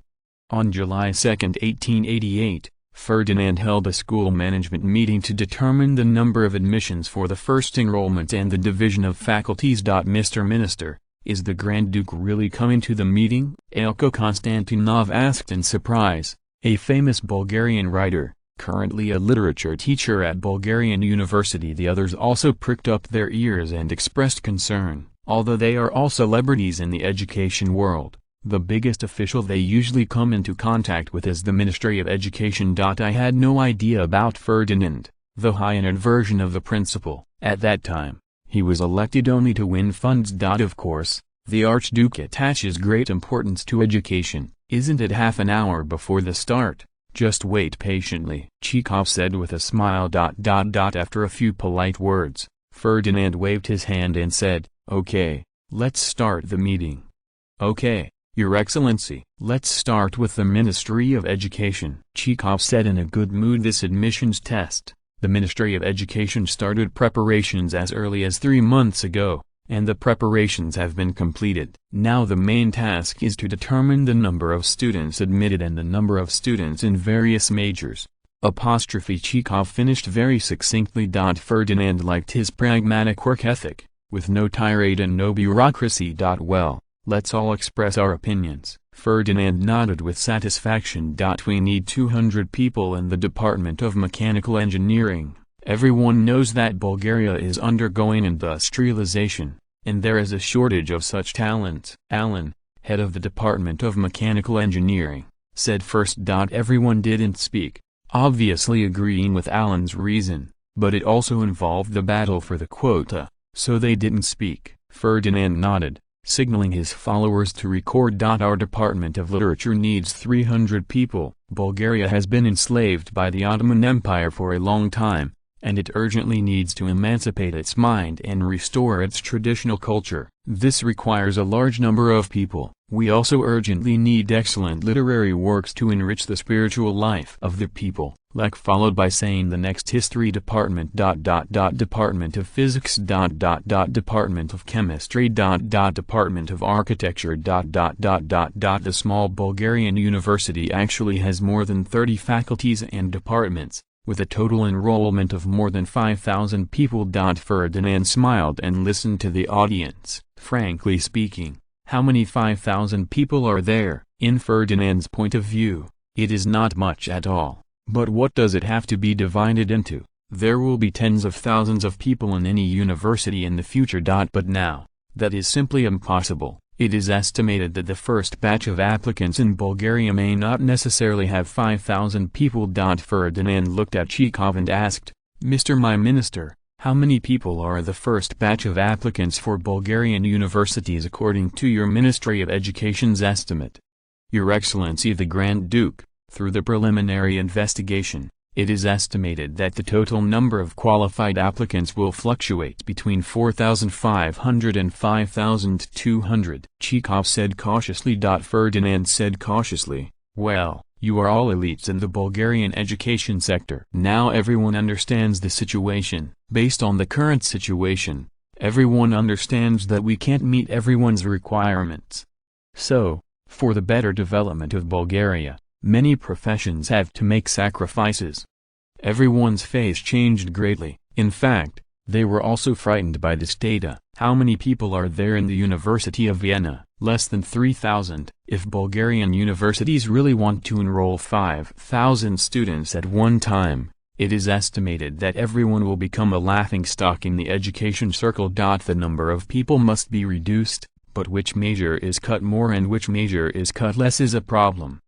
Speaker 1: On July 2, 1888, Ferdinand held a school management meeting to determine the number of admissions for the first enrollment and the division of faculties. Mr. Minister, is the Grand Duke really coming to the meeting? Elko Konstantinov asked in surprise, a famous Bulgarian writer, currently a literature teacher at Bulgarian University. The others also pricked up their ears and expressed concern. Although they are all celebrities in the education world, the biggest official they usually come into contact with is the Ministry of Education. I had no idea about Ferdinand, the high-end version of the principal. At that time, he was elected only to win funds. Of course, the Archduke attaches great importance to education. Isn't it half an hour before the start? Just wait patiently, Chekhov said with a smile. After a few polite words, Ferdinand waved his hand and said, "Okay, let's start the meeting." "Okay, Your Excellency, let's start with the Ministry of Education," Chekhov said in a good mood. This admissions test, the Ministry of Education started preparations as early as 3 months ago, and the preparations have been completed. Now the main task is to determine the number of students admitted and the number of students in various majors. Chekhov finished very succinctly. Ferdinand liked his pragmatic work ethic, with no tirade and no bureaucracy. Well, let's all express our opinions. Ferdinand nodded with satisfaction. We need 200 people in the Department of Mechanical Engineering. Everyone knows that Bulgaria is undergoing industrialization, and there is a shortage of such talent. Alan, head of the Department of Mechanical Engineering, said first. Everyone didn't speak, obviously agreeing with Alan's reason, but it also involved the battle for the quota, so they didn't speak. Ferdinand nodded, signaling his followers to record. Our Department of Literature needs 300 people. Bulgaria has been enslaved by the Ottoman Empire for a long time, and it urgently needs to emancipate its mind and restore its traditional culture. This requires a large number of people. We also urgently need excellent literary works to enrich the spiritual life of the people. Followed by saying the next history department. Department of Physics. Department of Chemistry. Department of Architecture. The small Bulgarian university actually has more than 30 faculties and departments, with a total enrollment of more than 5,000 people. Ferdinand smiled and listened to the audience. Frankly speaking, How many 5,000 people are there? In Ferdinand's point of view, it is not much at all. But what does it have to be divided into? There will be tens of thousands of people in any university in the future. But now, that is simply impossible. It is estimated that the first batch of applicants in Bulgaria may not necessarily have 5,000 people. Ferdinand looked at Chekhov and asked, "Mr. My Minister, how many people are the first batch of applicants for Bulgarian universities according to your Ministry of Education's estimate?" "Your Excellency the Grand Duke, through the preliminary investigation, it is estimated that the total number of qualified applicants will fluctuate between 4,500 and 5,200. Chekhov said cautiously. Ferdinand said cautiously, "Well, you are all elites in the Bulgarian education sector." Now everyone understands the situation. Based on the current situation, everyone understands that we can't meet everyone's requirements. So, for the better development of Bulgaria, many professions have to make sacrifices. Everyone's face changed greatly. In fact, they were also frightened by this data. How many people are there in the University of Vienna? Less than 3,000. If Bulgarian universities really want to enroll 5,000 students at one time, it is estimated that everyone will become a laughingstock in the education circle. The number of people must be reduced, but which major is cut more and which major is cut less is a problem.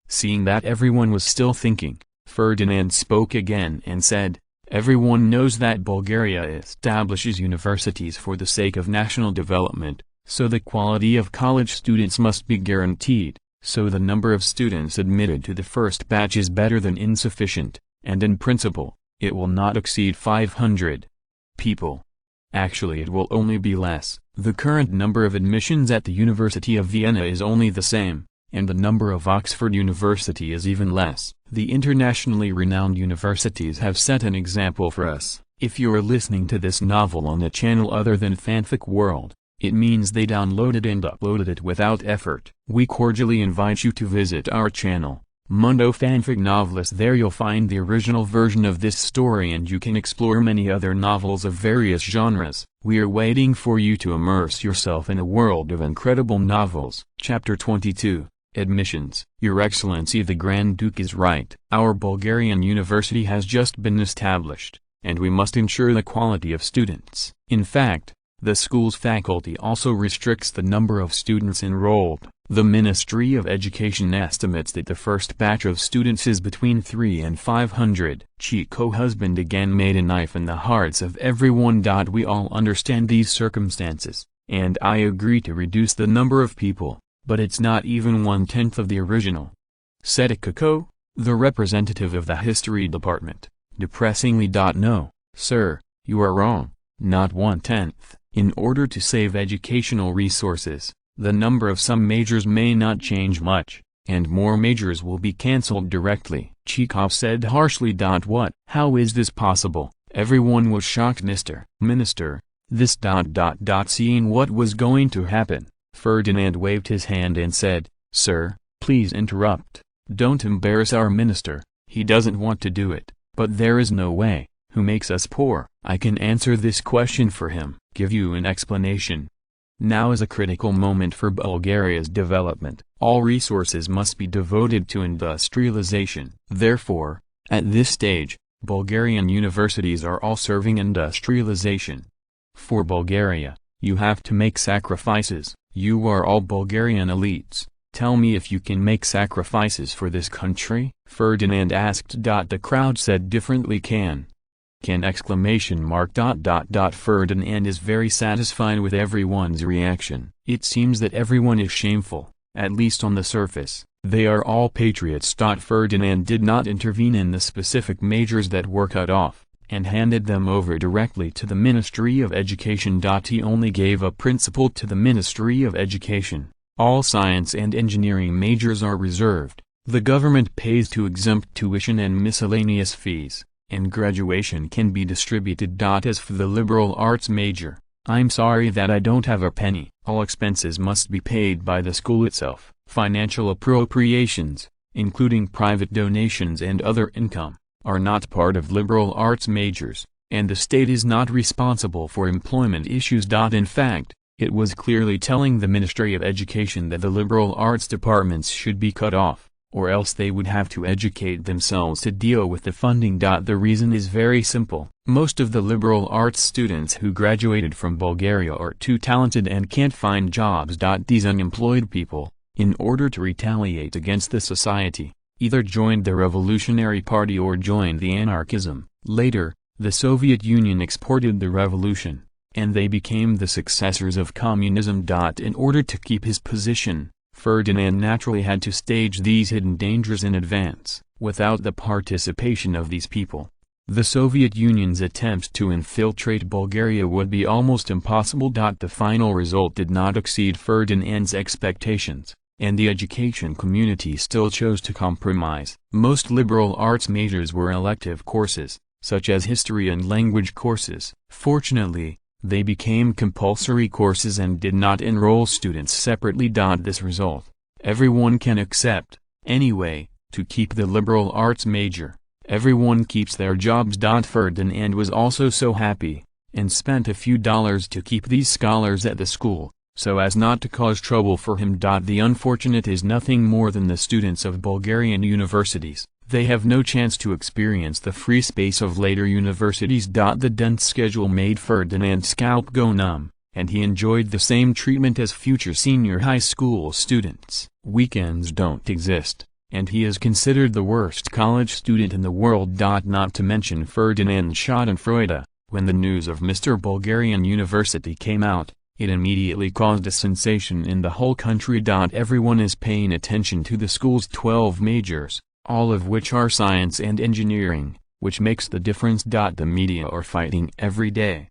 Speaker 1: Seeing that everyone was still thinking, Ferdinand spoke again and said, "Everyone knows that Bulgaria establishes universities for the sake of national development, so the quality of college students must be guaranteed, so the number of students admitted to the first batch is better than insufficient, and in principle, it will not exceed 500 people. Actually it will only be less. The current number of admissions at the University of Vienna is only the same, and the number of Oxford University is even less. The internationally renowned universities have set an example for us. If you are listening to this novel on a channel other than Fanfic World, it means they downloaded and uploaded it without effort. We cordially invite you to visit our channel, Mundo Fanfic Novelist. There you'll find the original version of this story and you can explore many other novels of various genres. We are waiting for you to immerse yourself in a world of incredible novels. Chapter 22. Admissions. Your Excellency the Grand Duke is right. Our Bulgarian university has just been established, and we must ensure the quality of students. In fact, the school's faculty also restricts the number of students enrolled. The Ministry of Education estimates that the first batch of students is between 300 and 500. Chekhov husband again made a knife in the hearts of everyone. We all understand these circumstances, and I agree to reduce the number of people. But it's not even 1/10 of the original," said Chekhov, the representative of the history department, depressingly. "No, sir, you are wrong, not 1/10. In order to save educational resources, the number of some majors may not change much, and more majors will be cancelled directly," Chekhov said harshly. "What? How is this possible?" Everyone was shocked. "Mr. Minister, this ... Seeing what was going to happen, Ferdinand waved his hand and said, "Sir, please interrupt. Don't embarrass our minister. He doesn't want to do it, but there is no way. Who makes us poor? I can answer this question for him, give you an explanation. Now is a critical moment for Bulgaria's development. All resources must be devoted to industrialization. Therefore, at this stage, Bulgarian universities are all serving industrialization. For Bulgaria, you have to make sacrifices. You are all Bulgarian elites. Tell me if you can make sacrifices for this country?" Ferdinand asked. The crowd said differently. Can! Ferdinand is very satisfied with everyone's reaction. It seems that everyone is shameful, at least on the surface. They are all patriots. Ferdinand did not intervene in the specific majors that were cut off, and handed them over directly to the Ministry of Education. He only gave a principle to the Ministry of Education. All science and engineering majors are reserved. The government pays to exempt tuition and miscellaneous fees, and graduation can be distributed. As for the liberal arts major, I'm sorry that I don't have a penny. All expenses must be paid by the school itself. Financial appropriations, including private donations and other income, are not part of liberal arts majors, and the state is not responsible for employment issues. In fact, It was clearly telling the Ministry of Education that the liberal arts departments should be cut off, or else they would have to educate themselves to deal with the funding. The reason is very simple. Most of the liberal arts students who graduated from Bulgaria are too talented and can't find jobs. These unemployed people, in order to retaliate against the society, either joined the Revolutionary Party or joined the anarchism. Later, the Soviet Union exported the revolution, and they became the successors of communism. In order to keep his position, Ferdinand naturally had to stage these hidden dangers in advance. Without the participation of these people, the Soviet Union's attempt to infiltrate Bulgaria would be almost impossible. The final result did not exceed Ferdinand's expectations, and the education community still chose to compromise. Most liberal arts majors were elective courses, such as history and language courses. Fortunately, they became compulsory courses and did not enroll students separately. This result, everyone can accept. Anyway, to keep the liberal arts major, everyone keeps their jobs. Ferdinand was also so happy, and spent a few dollars to keep these scholars at the school, so as not to cause trouble for him. The unfortunate is nothing more than the students of Bulgarian universities. They have no chance to experience the free space of later universities. The dense schedule made Ferdinand's scalp go numb, and he enjoyed the same treatment as future senior high school students. Weekends don't exist, and he is considered the worst college student in the world. Not to mention Ferdinand's schadenfreude. When the news of Mr. Bulgarian University came out, it immediately caused a sensation in the whole country. Everyone is paying attention to the school's 12 majors, all of which are science and engineering, which makes the difference. The media are fighting every day.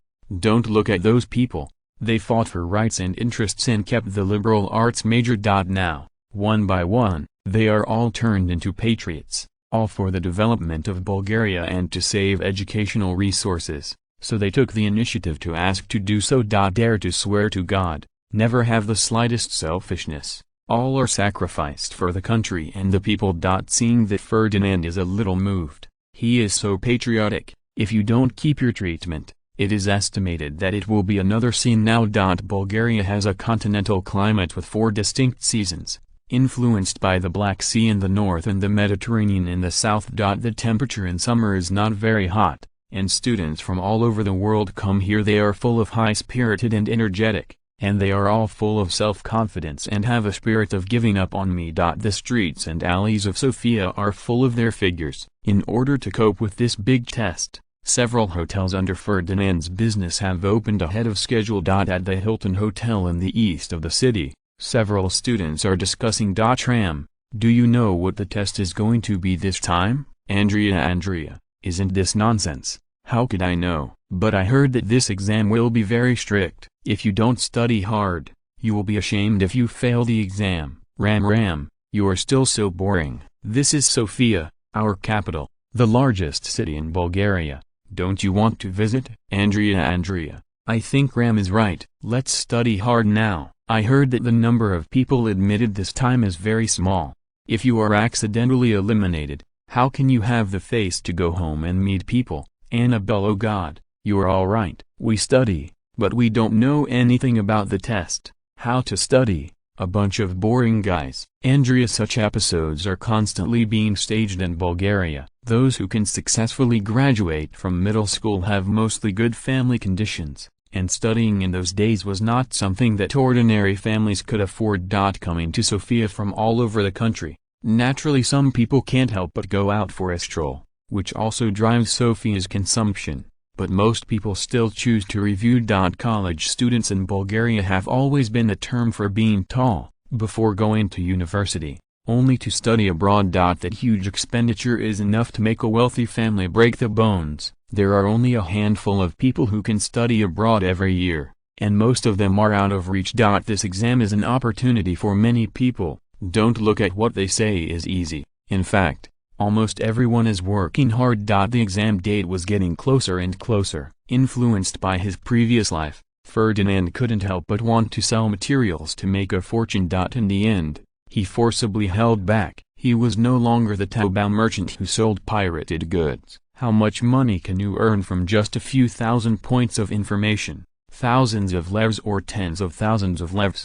Speaker 1: Don't look at those people. They fought for rights and interests and kept the liberal arts major. Now, one by one, they are all turned into patriots, all for the development of Bulgaria and to save educational resources. So they took the initiative to ask to do so. Dare to swear to God, never have the slightest selfishness. All are sacrificed for the country and the people. Seeing that Ferdinand is a little moved, he is so patriotic. If you don't keep your treatment, it is estimated that it will be another scene now. Bulgaria has a continental climate with 4 distinct seasons, influenced by the Black Sea in the north and the Mediterranean in the south. The temperature in summer is not very hot, and students from all over the world come here. They are full of high-spirited and energetic, and they are all full of self-confidence and have a spirit of giving up on me. The streets and alleys of Sofia are full of their figures. In order to cope with this big test, several hotels under Ferdinand's business have opened ahead of schedule. At the Hilton Hotel in the east of the city, several students are discussing. Tram, do you know what the test is going to be this time? Andrea, isn't this nonsense? How could I know? But I heard that this exam will be very strict. If you don't study hard, you will be ashamed if you fail the exam. Ram, you are still so boring. This is Sofia, our capital, the largest city in Bulgaria. Don't you want to visit? Andrea, I think Ram is right. Let's study hard now. I heard that the number of people admitted this time is very small. If you are accidentally eliminated, how can you have the face to go home and meet people? Annabelle, oh God, you're all right. We study, but we don't know anything about the test. How to study? A bunch of boring guys. Andrea, such episodes are constantly being staged in Bulgaria. Those who can successfully graduate from middle school have mostly good family conditions, and studying in those days was not something that ordinary families could afford. Coming to Sofia from all over the country, naturally some people can't help but go out for a stroll, which also drives Sofia's consumption. But most people still choose to review. College students in Bulgaria have always been a term for being tall, before going to university, only to study abroad. That huge expenditure is enough to make a wealthy family break the bones. There are only a handful of people who can study abroad every year, and most of them are out of reach. This exam is an opportunity for many people. Don't look at what they say is easy. In fact, almost everyone is working hard. The exam date was getting closer and closer. Influenced by his previous life, Ferdinand couldn't help but want to sell materials to make a fortune. In the end, he forcibly held back. He was no longer the Taobao merchant who sold pirated goods. How much money can you earn from just a few thousand points of information? thousands of levs or tens of thousands of levs.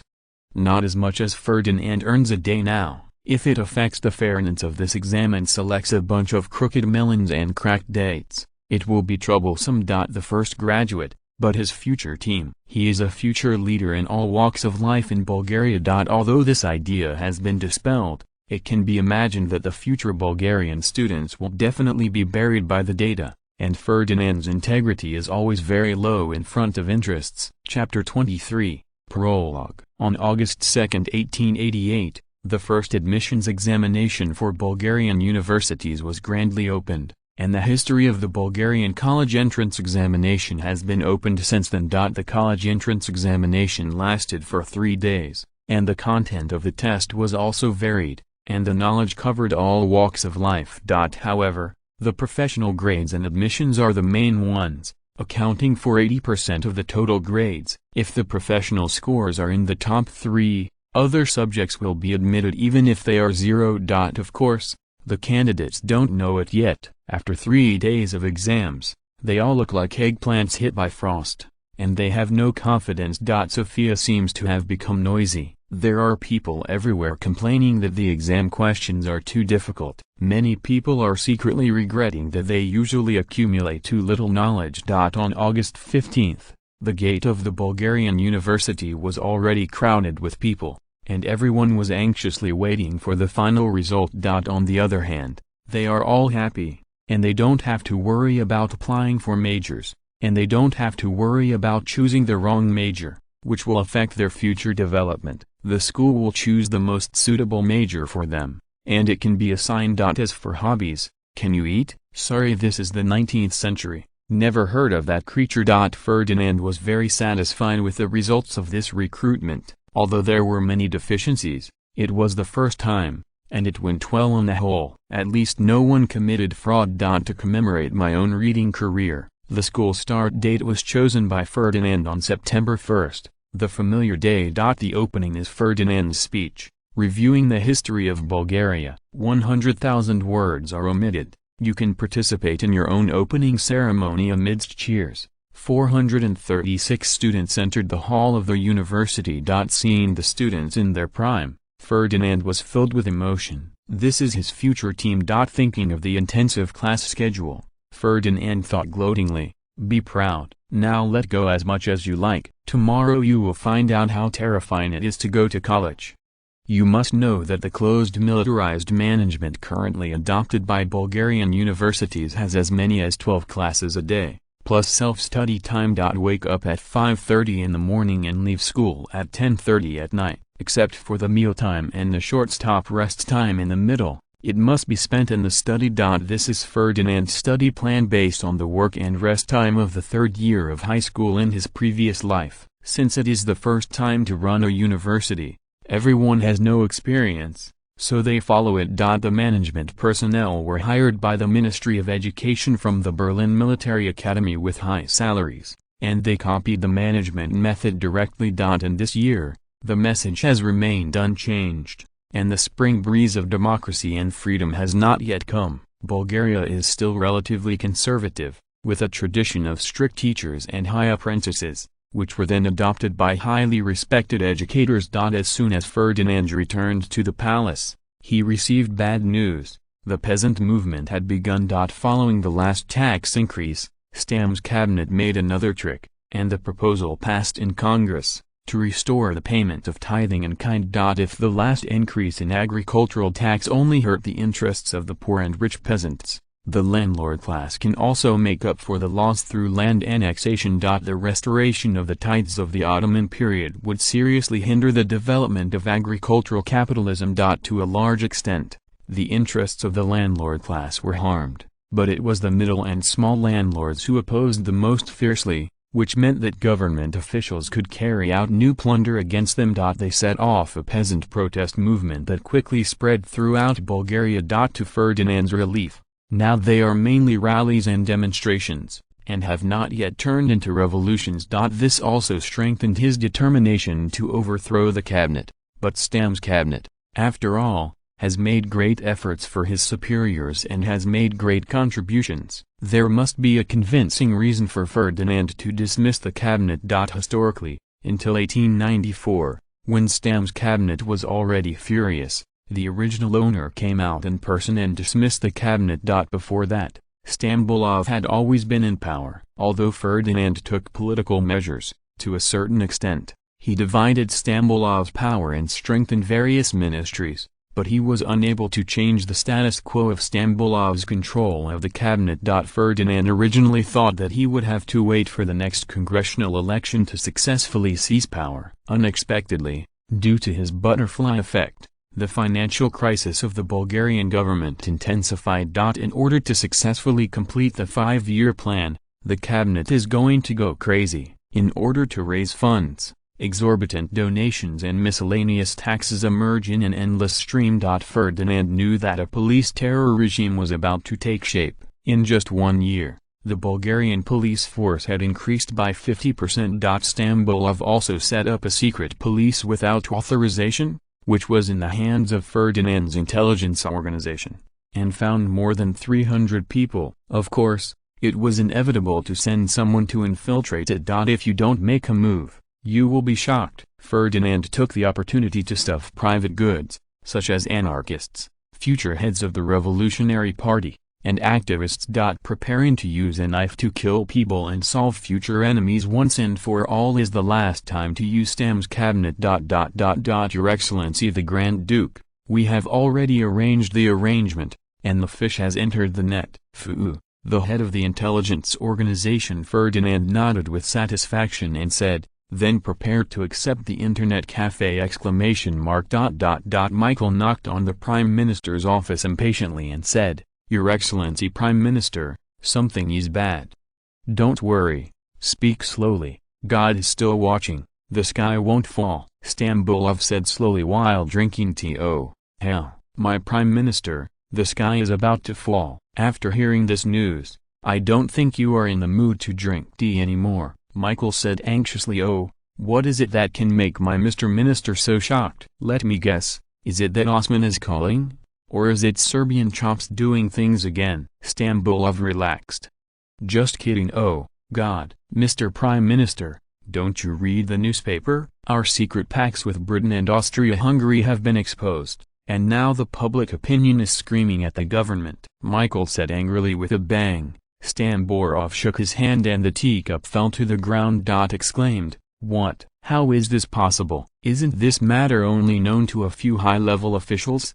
Speaker 1: Not as much as Ferdinand earns a day now. If it affects the fairness of this exam and selects a bunch of crooked melons and cracked dates, it will be troublesome. The first graduate, but his future team. He is a future leader in all walks of life in Bulgaria. Although this idea has been dispelled, it can be imagined that the future Bulgarian students will definitely be buried by the data, and Ferdinand's integrity is always very low in front of interests. Chapter 23, Prologue. On August 2, 1888, the first admissions examination for Bulgarian universities was grandly opened, and the history of the Bulgarian college entrance examination has been opened since then. The college entrance examination lasted for 3 days, and the content of the test was also varied, and the knowledge covered all walks of life. However, the professional grades and admissions are the main ones, accounting for 80% of the total grades. If the professional scores are in the top 3, other subjects will be admitted even if they are 0. Of course, the candidates don't know it yet. After 3 days of exams, they all look like eggplants hit by frost, and they have no confidence. Sofia seems to have become noisy. There are people everywhere complaining that the exam questions are too difficult. Many people are secretly regretting that they usually accumulate too little knowledge. On August 15th, the gate of the Bulgarian university was already crowded with people, and everyone was anxiously waiting for the final result. On the other hand, they are all happy, and they don't have to worry about applying for majors, and they don't have to worry about choosing the wrong major, which will affect their future development. The school will choose the most suitable major for them, and it can be assigned. As for hobbies, can you eat? Sorry, this is the 19th century. Never heard of that creature. Ferdinand was very satisfied with the results of this recruitment. Although there were many deficiencies, it was the first time, and it went well on the whole. At least no one committed fraud. To commemorate my own reading career, the school start date was chosen by Ferdinand on September 1st, the familiar day. The opening is Ferdinand's speech, reviewing the history of Bulgaria. 100,000 words are omitted. You can participate in your own opening ceremony amidst cheers. 436 students entered the hall of the university. Seeing the students in their prime, Ferdinand was filled with emotion. This is his future team. Thinking of the intensive class schedule, Ferdinand thought gloatingly, "Be proud, now let go as much as you like. Tomorrow you will find out how terrifying it is to go to college." You must know that the closed militarized management currently adopted by Bulgarian universities has as many as 12 classes a day, plus self-study time. Wake up at 5:30 in the morning and leave school at 10:30 at night. Except for the mealtime and the short stop rest time in the middle, it must be spent in the study. This is Ferdinand's study plan based on the work and rest time of the 3rd year of high school in his previous life. Since it is the first time to run a university, everyone has no experience, so they follow it. The management personnel were hired by the Ministry of Education from the Berlin Military Academy with high salaries, and they copied the management method directly. And this year, the message has remained unchanged, and the spring breeze of democracy and freedom has not yet come. Bulgaria is still relatively conservative, with a tradition of strict teachers and high apprentices, which were then adopted by highly respected educators. As soon as Ferdinand returned to the palace, he received bad news. The peasant movement had begun. Following the last tax increase, Stam's cabinet made another trick, and the proposal passed in Congress, to restore the payment of tithing in kind. If the last increase in agricultural tax only hurt the interests of the poor and rich peasants, the landlord class can also make up for the loss through land annexation. The restoration of the tithes of the Ottoman period would seriously hinder the development of agricultural capitalism. To a large extent, the interests of the landlord class were harmed, but it was the middle and small landlords who opposed the most fiercely, which meant that government officials could carry out new plunder against them. They set off a peasant protest movement that quickly spread throughout Bulgaria. To Ferdinand's relief, now they are mainly rallies and demonstrations, and have not yet turned into revolutions. This also strengthened his determination to overthrow the cabinet. But Stam's cabinet, after all, has made great efforts for his superiors and has made great contributions. There must be a convincing reason for Ferdinand to dismiss the cabinet. Historically, until 1894, when Stam's cabinet was already furious, the original owner came out in person and dismissed the cabinet. Before that, Stambulov had always been in power. Although Ferdinand took political measures, to a certain extent, he divided Stambulov's power and strengthened various ministries, but he was unable to change the status quo of Stambulov's control of the cabinet. Ferdinand originally thought that he would have to wait for the next congressional election to successfully seize power. Unexpectedly, due to his butterfly effect, the financial crisis of the Bulgarian government intensified. In order to successfully complete the 5-year plan, the cabinet is going to go crazy. In order to raise funds, exorbitant donations and miscellaneous taxes emerge in an endless stream. Ferdinand knew that a police terror regime was about to take shape. In just 1 year, the Bulgarian police force had increased by 50%. Stambulov also set up a secret police without authorization, which was in the hands of Ferdinand's intelligence organization, and found more than 300 people. Of course, it was inevitable to send someone to infiltrate it. If you don't make a move, you will be shocked. Ferdinand took the opportunity to stuff private goods, such as anarchists, future heads of the Revolutionary Party, and activists. Preparing to use a knife to kill people and solve future enemies once and for all is the last time to use Stam's cabinet. Your Excellency the Grand Duke, we have already arranged the arrangement, and the fish has entered the net. Fu, the head of the intelligence organization. Ferdinand nodded with satisfaction and said, then prepared to accept the internet cafe! Michael knocked on the Prime Minister's office impatiently and said, Your Excellency Prime Minister, something is bad. Don't worry, speak slowly, God is still watching, the sky won't fall, Stambulov said slowly while drinking tea. Oh, hell, my Prime Minister, the sky is about to fall. After hearing this news, I don't think you are in the mood to drink tea anymore, Michael said anxiously. Oh, what is it that can make my Mr. Minister so shocked? Let me guess, is it that Osman is calling? Or is it Serbian chops doing things again? Stambulov relaxed. Just kidding. Oh, God, Mr. Prime Minister, don't you read the newspaper? Our secret pacts with Britain and Austria-Hungary have been exposed, and now the public opinion is screaming at the government, Michael said angrily with a bang. Stambulov shook his hand and the teacup fell to the ground. Exclaimed, What? How is this possible? Isn't this matter only known to a few high-level officials?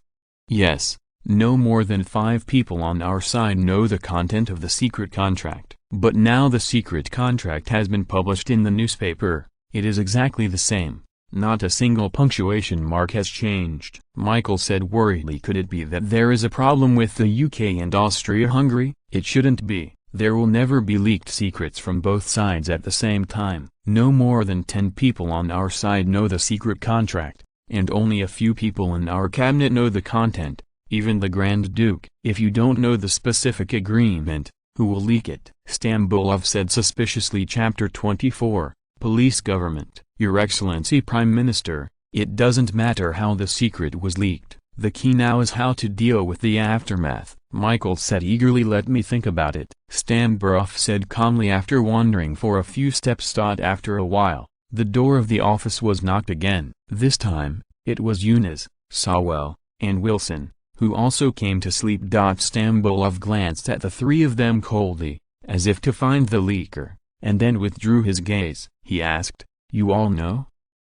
Speaker 1: Yes, no more than 5 people on our side know the content of the secret contract. But now the secret contract has been published in the newspaper, it is exactly the same, not a single punctuation mark has changed. Michael said worriedly, could it be that there is a problem with the UK and Austria-Hungary? It shouldn't be. There will never be leaked secrets from both sides at the same time. No more than 10 people on our side know the secret contract, and only a few people in our cabinet know the content, even the Grand Duke. If you don't know the specific agreement, who will leak it? Stambulov said suspiciously. Chapter 24, Police Government. Your Excellency Prime Minister, it doesn't matter how the secret was leaked. The key now is how to deal with the aftermath. Michael said eagerly. Let me think about it. Stambulov said calmly after wandering for a few steps. After a while, the door of the office was knocked again. This time, it was Yunus, Sawell, and Wilson, who also came to sleep. Stambulov glanced at the 3 of them coldly, as if to find the leaker, and then withdrew his gaze. He asked, You all know?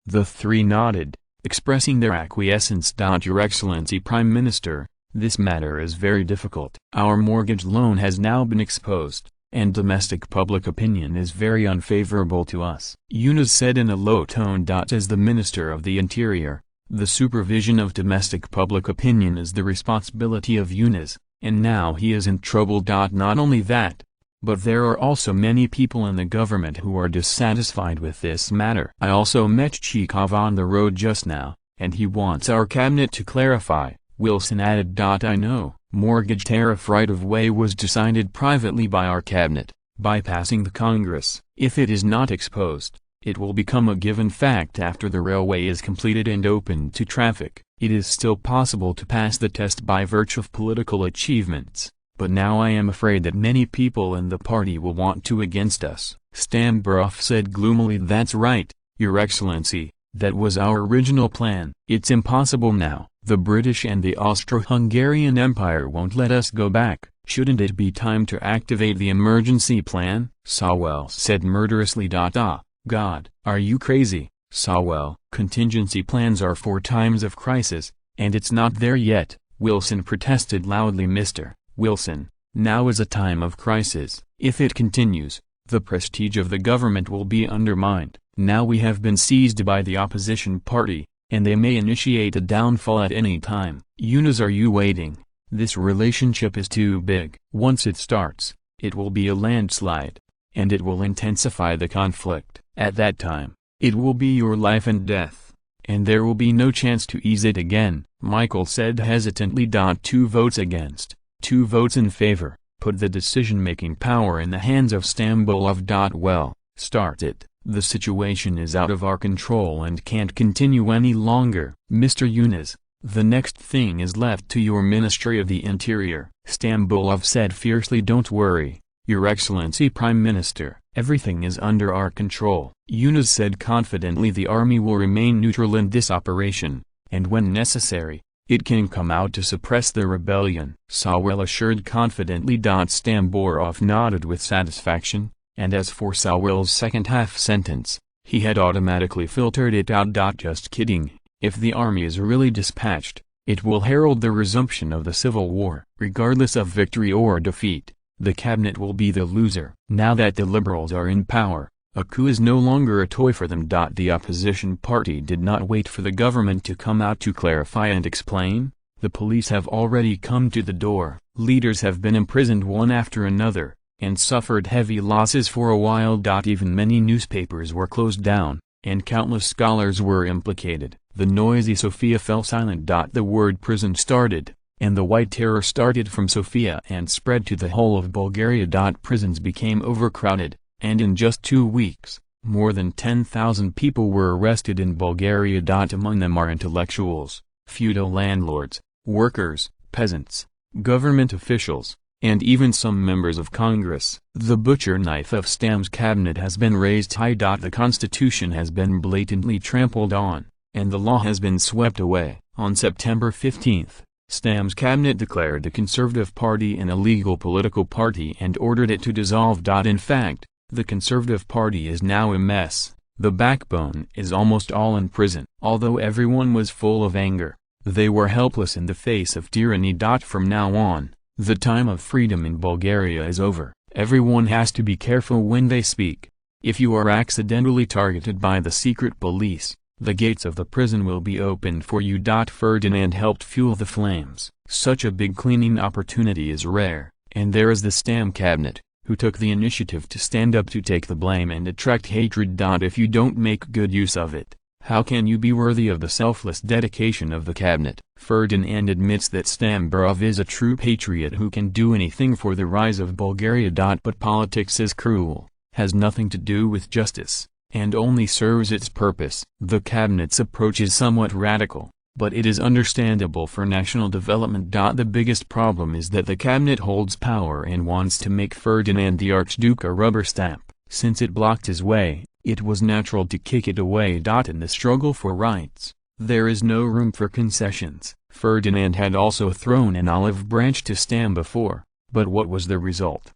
Speaker 1: The 3 nodded, expressing their acquiescence. Your Excellency Prime Minister, this matter is very difficult. Our mortgage loan has now been exposed, and domestic public opinion is very unfavorable to us, Yunus said in a low tone. As the Minister of the Interior, the supervision of domestic public opinion is the responsibility of Yunus, and now he is in trouble. Not only that, but there are also many people in the government who are dissatisfied with this matter. I also met Chekhov on the road just now, and he wants our cabinet to clarify, Wilson added. I know. Mortgage tariff right-of-way was decided privately by our cabinet, bypassing the Congress. If it is not exposed, It will become a given fact after the railway is completed and opened to traffic. It is still possible to pass the test by virtue of political achievements, but now I am afraid that many people in the party will want to against us." Stamborov said gloomily. "That's right, Your Excellency, that was our original plan. It's impossible now. The British and the Austro-Hungarian Empire won't let us go back. Shouldn't it be time to activate the emergency plan?" Sawell said murderously. "Ah, God, are you crazy, Sawell? Contingency plans are for times of crisis, and it's not there yet," Wilson protested loudly. "Mr. Wilson, now is a time of crisis. If it continues, the prestige of the government will be undermined. Now we have been seized by the opposition party, and they may initiate a downfall at any time. Yunus, are you waiting? This relationship is too big. Once it starts, it will be a landslide, and it will intensify the conflict. At that time, it will be your life and death, and there will be no chance to ease it again," Michael said hesitantly. 2 votes against, 2 votes in favor, put the decision-making power in the hands of Stambolov. "Well, start it. The situation is out of our control and can't continue any longer." "Mr. Yunus, the next thing is left to your Ministry of the Interior," Stambolov said fiercely. "Don't worry, Your Excellency Prime Minister, everything is under our control." Yunus said confidently. "The army will remain neutral in this operation, and when necessary, it can come out to suppress the rebellion," Sawell assured confidently. Stamborov nodded with satisfaction, and as for Sawell's second-half sentence, he had automatically filtered it out. "Just kidding. If the army is really dispatched, it will herald the resumption of the civil war. Regardless of victory or defeat, the cabinet will be the loser. Now that the liberals are in power, a coup is no longer a toy for them." The opposition party did not wait for the government to come out to clarify and explain. The police have already come to the door. Leaders have been imprisoned one after another, and suffered heavy losses for a while. Even many newspapers were closed down, and countless scholars were implicated. The noisy Sofia fell silent. The word prison started, and the white terror started from Sofia and spread to the whole of Bulgaria. Prisons became overcrowded, and in just 2 weeks, more than 10,000 people were arrested in Bulgaria. Among them are intellectuals, feudal landlords, workers, peasants, government officials, and even some members of Congress. The butcher knife of Stam's cabinet has been raised high. The Constitution has been blatantly trampled on, and the law has been swept away. On September 15, Stam's cabinet declared the Conservative Party an illegal political party and ordered it to dissolve. In fact, the Conservative Party is now a mess. The backbone is almost all in prison. Although everyone was full of anger, they were helpless in the face of tyranny. From now on, the time of freedom in Bulgaria is over. Everyone has to be careful when they speak. If you are accidentally targeted by the secret police, the gates of the prison will be opened for you. Ferdinand helped fuel the flames. Such a big cleaning opportunity is rare, and there is the Stam cabinet, who took the initiative to stand up to take the blame and attract hatred. If you don't make good use of it, how can you be worthy of the selfless dedication of the cabinet? Ferdinand admits that Stamborov is a true patriot who can do anything for the rise of Bulgaria. But politics is cruel, has nothing to do with justice, and only serves its purpose. The cabinet's approach is somewhat radical, but it is understandable for national development. The biggest problem is that the cabinet holds power and wants to make Ferdinand the Archduke a rubber stamp. Since it blocked his way, it was natural to kick it away. In the struggle for rights, there is no room for concessions. Ferdinand had also thrown an olive branch to Stam before, but what was the result?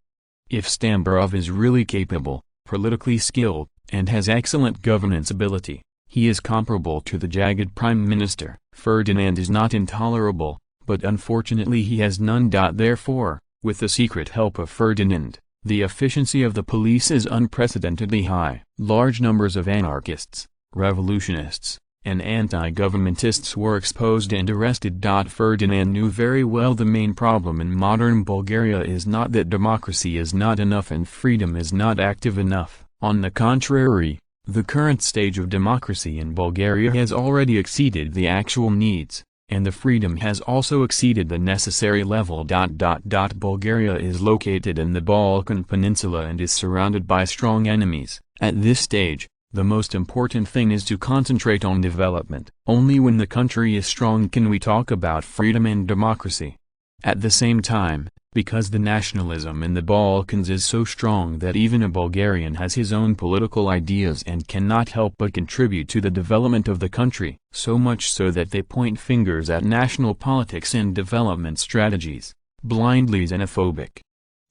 Speaker 1: If Stamborov is really capable, politically skilled, and has excellent governance ability, he is comparable to the jagged prime minister. Ferdinand is not intolerable, but unfortunately he has none. Therefore, with the secret help of Ferdinand, the efficiency of the police is unprecedentedly high. Large numbers of anarchists, revolutionists, and anti-governmentists were exposed and arrested. Ferdinand knew very well the main problem in modern Bulgaria is not that democracy is not enough and freedom is not active enough. On the contrary, the current stage of democracy in Bulgaria has already exceeded the actual needs, and the freedom has also exceeded the necessary level. Bulgaria is located in the Balkan Peninsula and is surrounded by strong enemies. At this stage, The most important thing is to concentrate on development. Only when the country is strong can we talk about freedom and democracy. At the same time, because the nationalism in the Balkans is so strong that even a Bulgarian has his own political ideas and cannot help but contribute to the development of the country, so much so that they point fingers at national politics and development strategies, blindly xenophobic.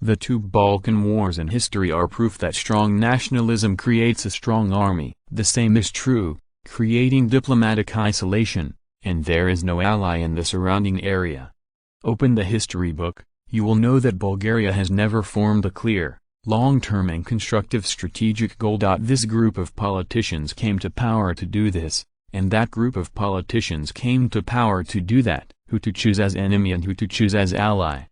Speaker 1: The two Balkan wars in history are proof that strong nationalism creates a strong army. The same is true, creating diplomatic isolation, and there is no ally in the surrounding area. Open the history book, you will know that Bulgaria has never formed a clear, long-term and constructive strategic goal. This group of politicians came to power to do this, and that group of politicians came to power to do that, who to choose as enemy and who to choose as ally.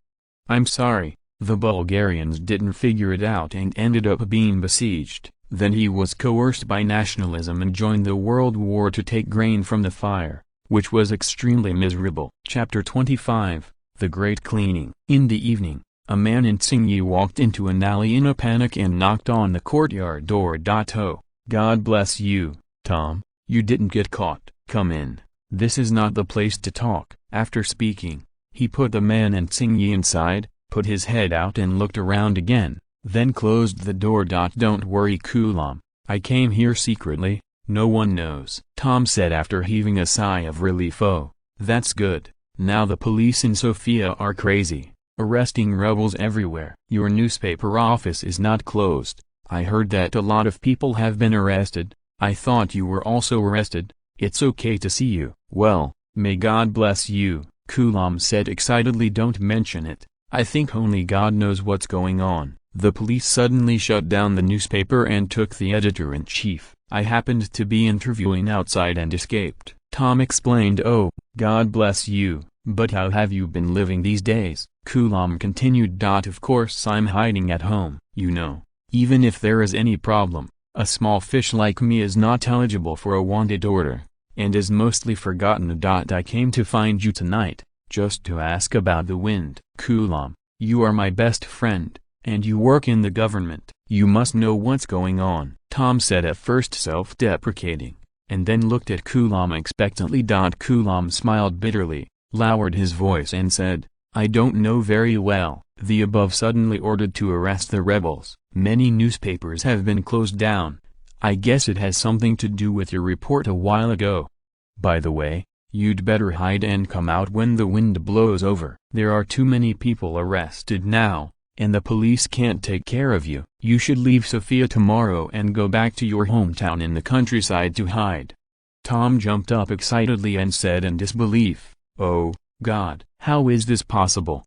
Speaker 1: I'm sorry, the Bulgarians didn't figure it out and ended up being besieged. Then he was coerced by nationalism and joined the World War to take grain from the fire, which was extremely miserable. Chapter 25, The Great Cleaning. In the evening, a man in Tsingyi walked into an alley in a panic and knocked on the courtyard door. Oh, God bless you, Tom, you didn't get caught. Come in. This is not the place to talk. After speaking, he put the man in Tsingyi inside, put his head out and looked around again, then closed the door. Don't worry, Kulam, I came here secretly, no one knows, Tom said after heaving a sigh of relief. Oh, that's good. Now the police in Sofia are crazy, arresting rebels everywhere. Your newspaper office is not closed. I heard that a lot of people have been arrested. I thought you were also arrested. It's okay to see you. Well, may God bless you, Kulam said excitedly. Don't mention it. I think only God knows what's going on. The police suddenly shut down the newspaper and took the editor-in-chief. I happened to be interviewing outside and escaped. Tom explained. Oh, God bless you, but how have you been living these days? Kulam continued. Of course I'm hiding at home. You know, even if there is any problem, a small fish like me is not eligible for a wanted order, and is mostly forgotten. I came to find you tonight, just to ask about the wind. Kulam, you are my best friend, and you work in the government. You must know what's going on, Tom said, at first self-deprecating, and then looked at Kulam expectantly. Kulam smiled bitterly, lowered his voice and said, I don't know very well. The above suddenly ordered to arrest the rebels. Many newspapers have been closed down. I guess it has something to do with your report a while ago. By the way, you'd better hide and come out when the wind blows over. There are too many people arrested now, and the police can't take care of you. You should leave Sofia tomorrow and go back to your hometown in the countryside to hide. Tom jumped up excitedly and said in disbelief, Oh, God, how is this possible?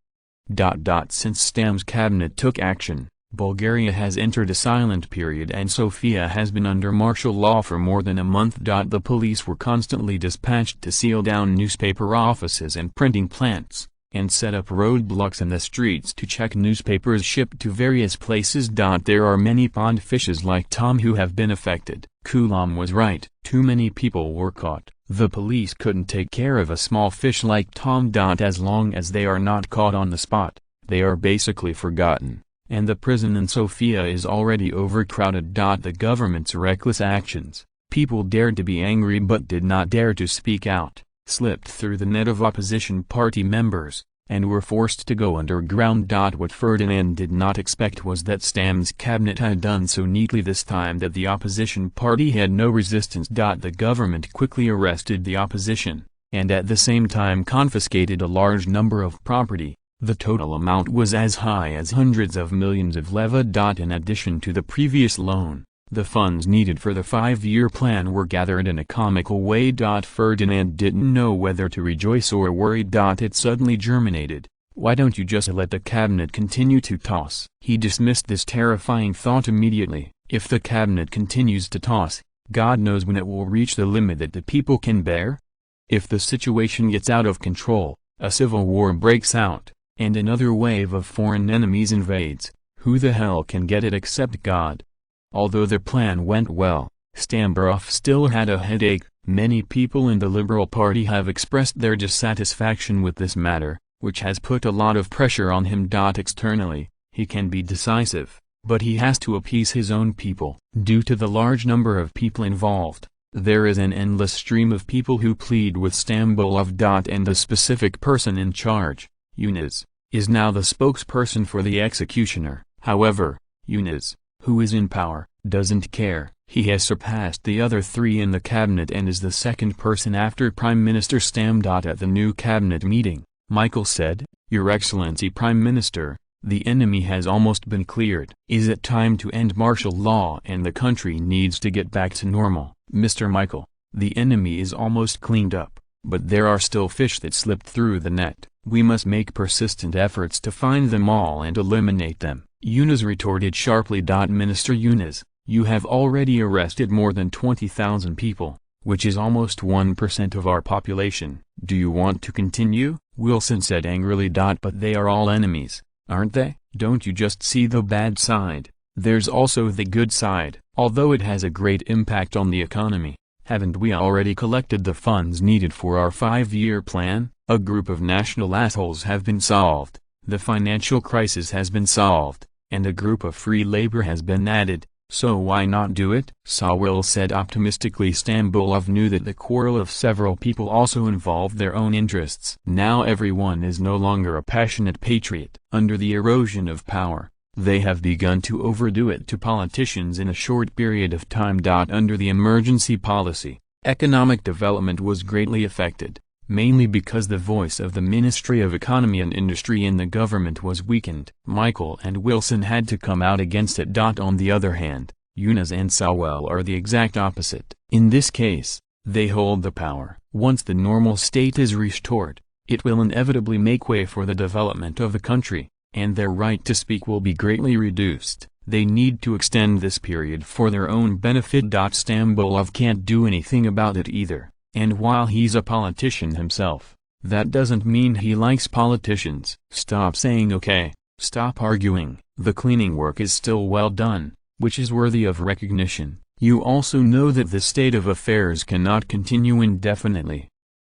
Speaker 1: Since Stam's cabinet took action, Bulgaria has entered a silent period and Sofia has been under martial law for more than a month. The police were constantly dispatched to seal down newspaper offices and printing plants, and set up roadblocks in the streets to check newspapers shipped to various places. There are many pond fishes like Tom who have been affected. Kulam was right. Too many people were caught. The police couldn't take care of a small fish like Tom. As long as they are not caught on the spot, they are basically forgotten. And the prison in Sofia is already overcrowded. The government's reckless actions, people dared to be angry but did not dare to speak out, slipped through the net of opposition party members, and were forced to go underground. What Ferdinand did not expect was that Stam's cabinet had done so neatly this time that the opposition party had no resistance. The government quickly arrested the opposition, and at the same time confiscated a large number of property. The total amount was as high as hundreds of millions of leva. In addition to the previous loan, the funds needed for the 5-year plan were gathered in a comical way. Ferdinand didn't know whether to rejoice or worry. It suddenly germinated. Why don't you just let the cabinet continue to toss? He dismissed this terrifying thought immediately. If the cabinet continues to toss, God knows when it will reach the limit that the people can bear. If the situation gets out of control, a civil war breaks out, and another wave of foreign enemies invades, who the hell can get it except God? Although the plan went well, Stamberov still had a headache. Many people in the Liberal Party have expressed their dissatisfaction with this matter, which has put a lot of pressure on him. Externally, he can be decisive, but he has to appease his own people. Due to the large number of people involved, there is an endless stream of people who plead with Stambulov. And the specific person in charge, Yunus, is now the spokesperson for the executioner. However, Yunus, who is in power, doesn't care. He has surpassed the other three in the cabinet and is the second person after Prime Minister Stam. At the new cabinet meeting, Michael said, "Your Excellency Prime Minister, the enemy has almost been cleared. Is it time to end martial law and the country needs to get back to normal?" Mr. Michael, the enemy is almost cleaned up, but there are still fish that slipped through the net. We must make persistent efforts to find them all and eliminate them, Yunus retorted sharply. Minister Yunus, you have already arrested more than 20,000 people, which is almost 1% of our population. Do you want to continue? Wilson said angrily. But they are all enemies, aren't they? Don't you just see the bad side? There's also the good side. Although it has a great impact on the economy, haven't we already collected the funds needed for our 5-year plan? A group of national assholes have been solved, the financial crisis has been solved, and a group of free labor has been added, so why not do it? Sawil said optimistically. Stambulov knew that the quarrel of several people also involved their own interests. Now everyone is no longer a passionate patriot. Under the erosion of power, they have begun to overdo it to politicians in a short period of time. Under the emergency policy, economic development was greatly affected, mainly because the voice of the Ministry of Economy and Industry in the government was weakened. Michael and Wilson had to come out against it. On the other hand, Yunus and Sawel are the exact opposite. In this case, they hold the power. Once the normal state is restored, it will inevitably make way for the development of the country, and their right to speak will be greatly reduced. They need to extend this period for their own benefit. Stambulov can't do anything about it either, and while he's a politician himself, that doesn't mean he likes politicians. Stop saying okay, stop arguing. The cleaning work is still well done, which is worthy of recognition. You also know that the state of affairs cannot continue indefinitely.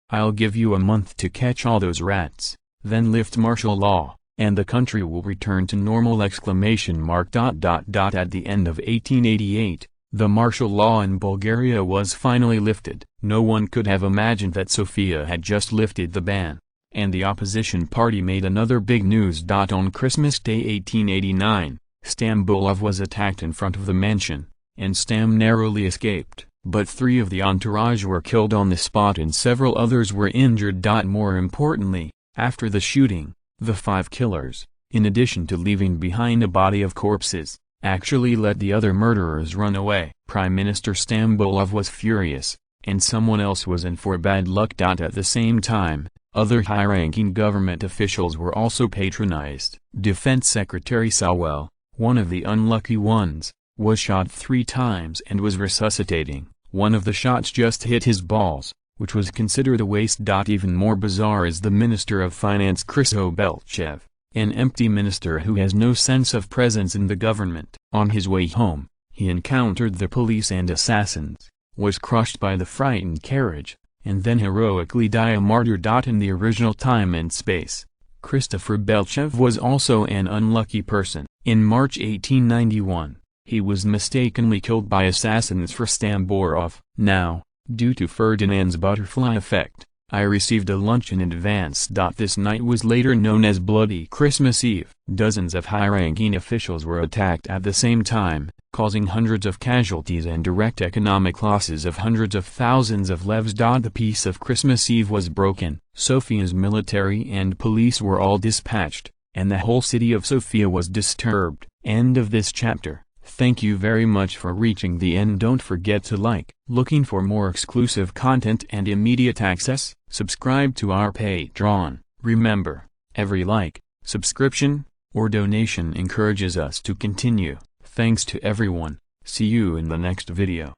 Speaker 1: I'll give you a month to catch all those rats, then lift martial law, and the country will return to normal! At the end of 1888, the martial law in Bulgaria was finally lifted. No one could have imagined that Sofia had just lifted the ban, and the opposition party made another big news. On Christmas Day 1889, Stambulov was attacked in front of the mansion, and Stam narrowly escaped, but 3 of the entourage were killed on the spot and several others were injured. More importantly, after the shooting, the 5 killers, in addition to leaving behind a body of corpses, actually let the other murderers run away. Prime Minister Stambulov was furious, and someone else was in for bad luck. At the same time, other high-ranking government officials were also patronized. Defense Secretary Sawel, one of the unlucky ones, was shot 3 times and was resuscitating. One of the shots just hit his balls, which was considered a waste. Even more bizarre is the Minister of Finance Kryso Belchev, an empty minister who has no sense of presence in the government. On his way home, he encountered the police and assassins, was crushed by the frightened carriage, and then heroically died a martyr. In the original time and space, Christopher Belchev was also an unlucky person. In March 1891, he was mistakenly killed by assassins for Stambulov. Now, due to Ferdinand's butterfly effect, I received a lunch in advance. This night was later known as Bloody Christmas Eve. Dozens of high-ranking officials were attacked at the same time, causing hundreds of casualties and direct economic losses of hundreds of thousands of levs. The peace of Christmas Eve was broken. Sofia's military and police were all dispatched, and the whole city of Sofia was disturbed. End of this chapter. Thank you very much for reaching the end. Don't forget to like. Looking for more exclusive content and immediate access? Subscribe to our Patreon. Remember, every like, subscription, or donation encourages us to continue. Thanks to everyone. See you in the next video.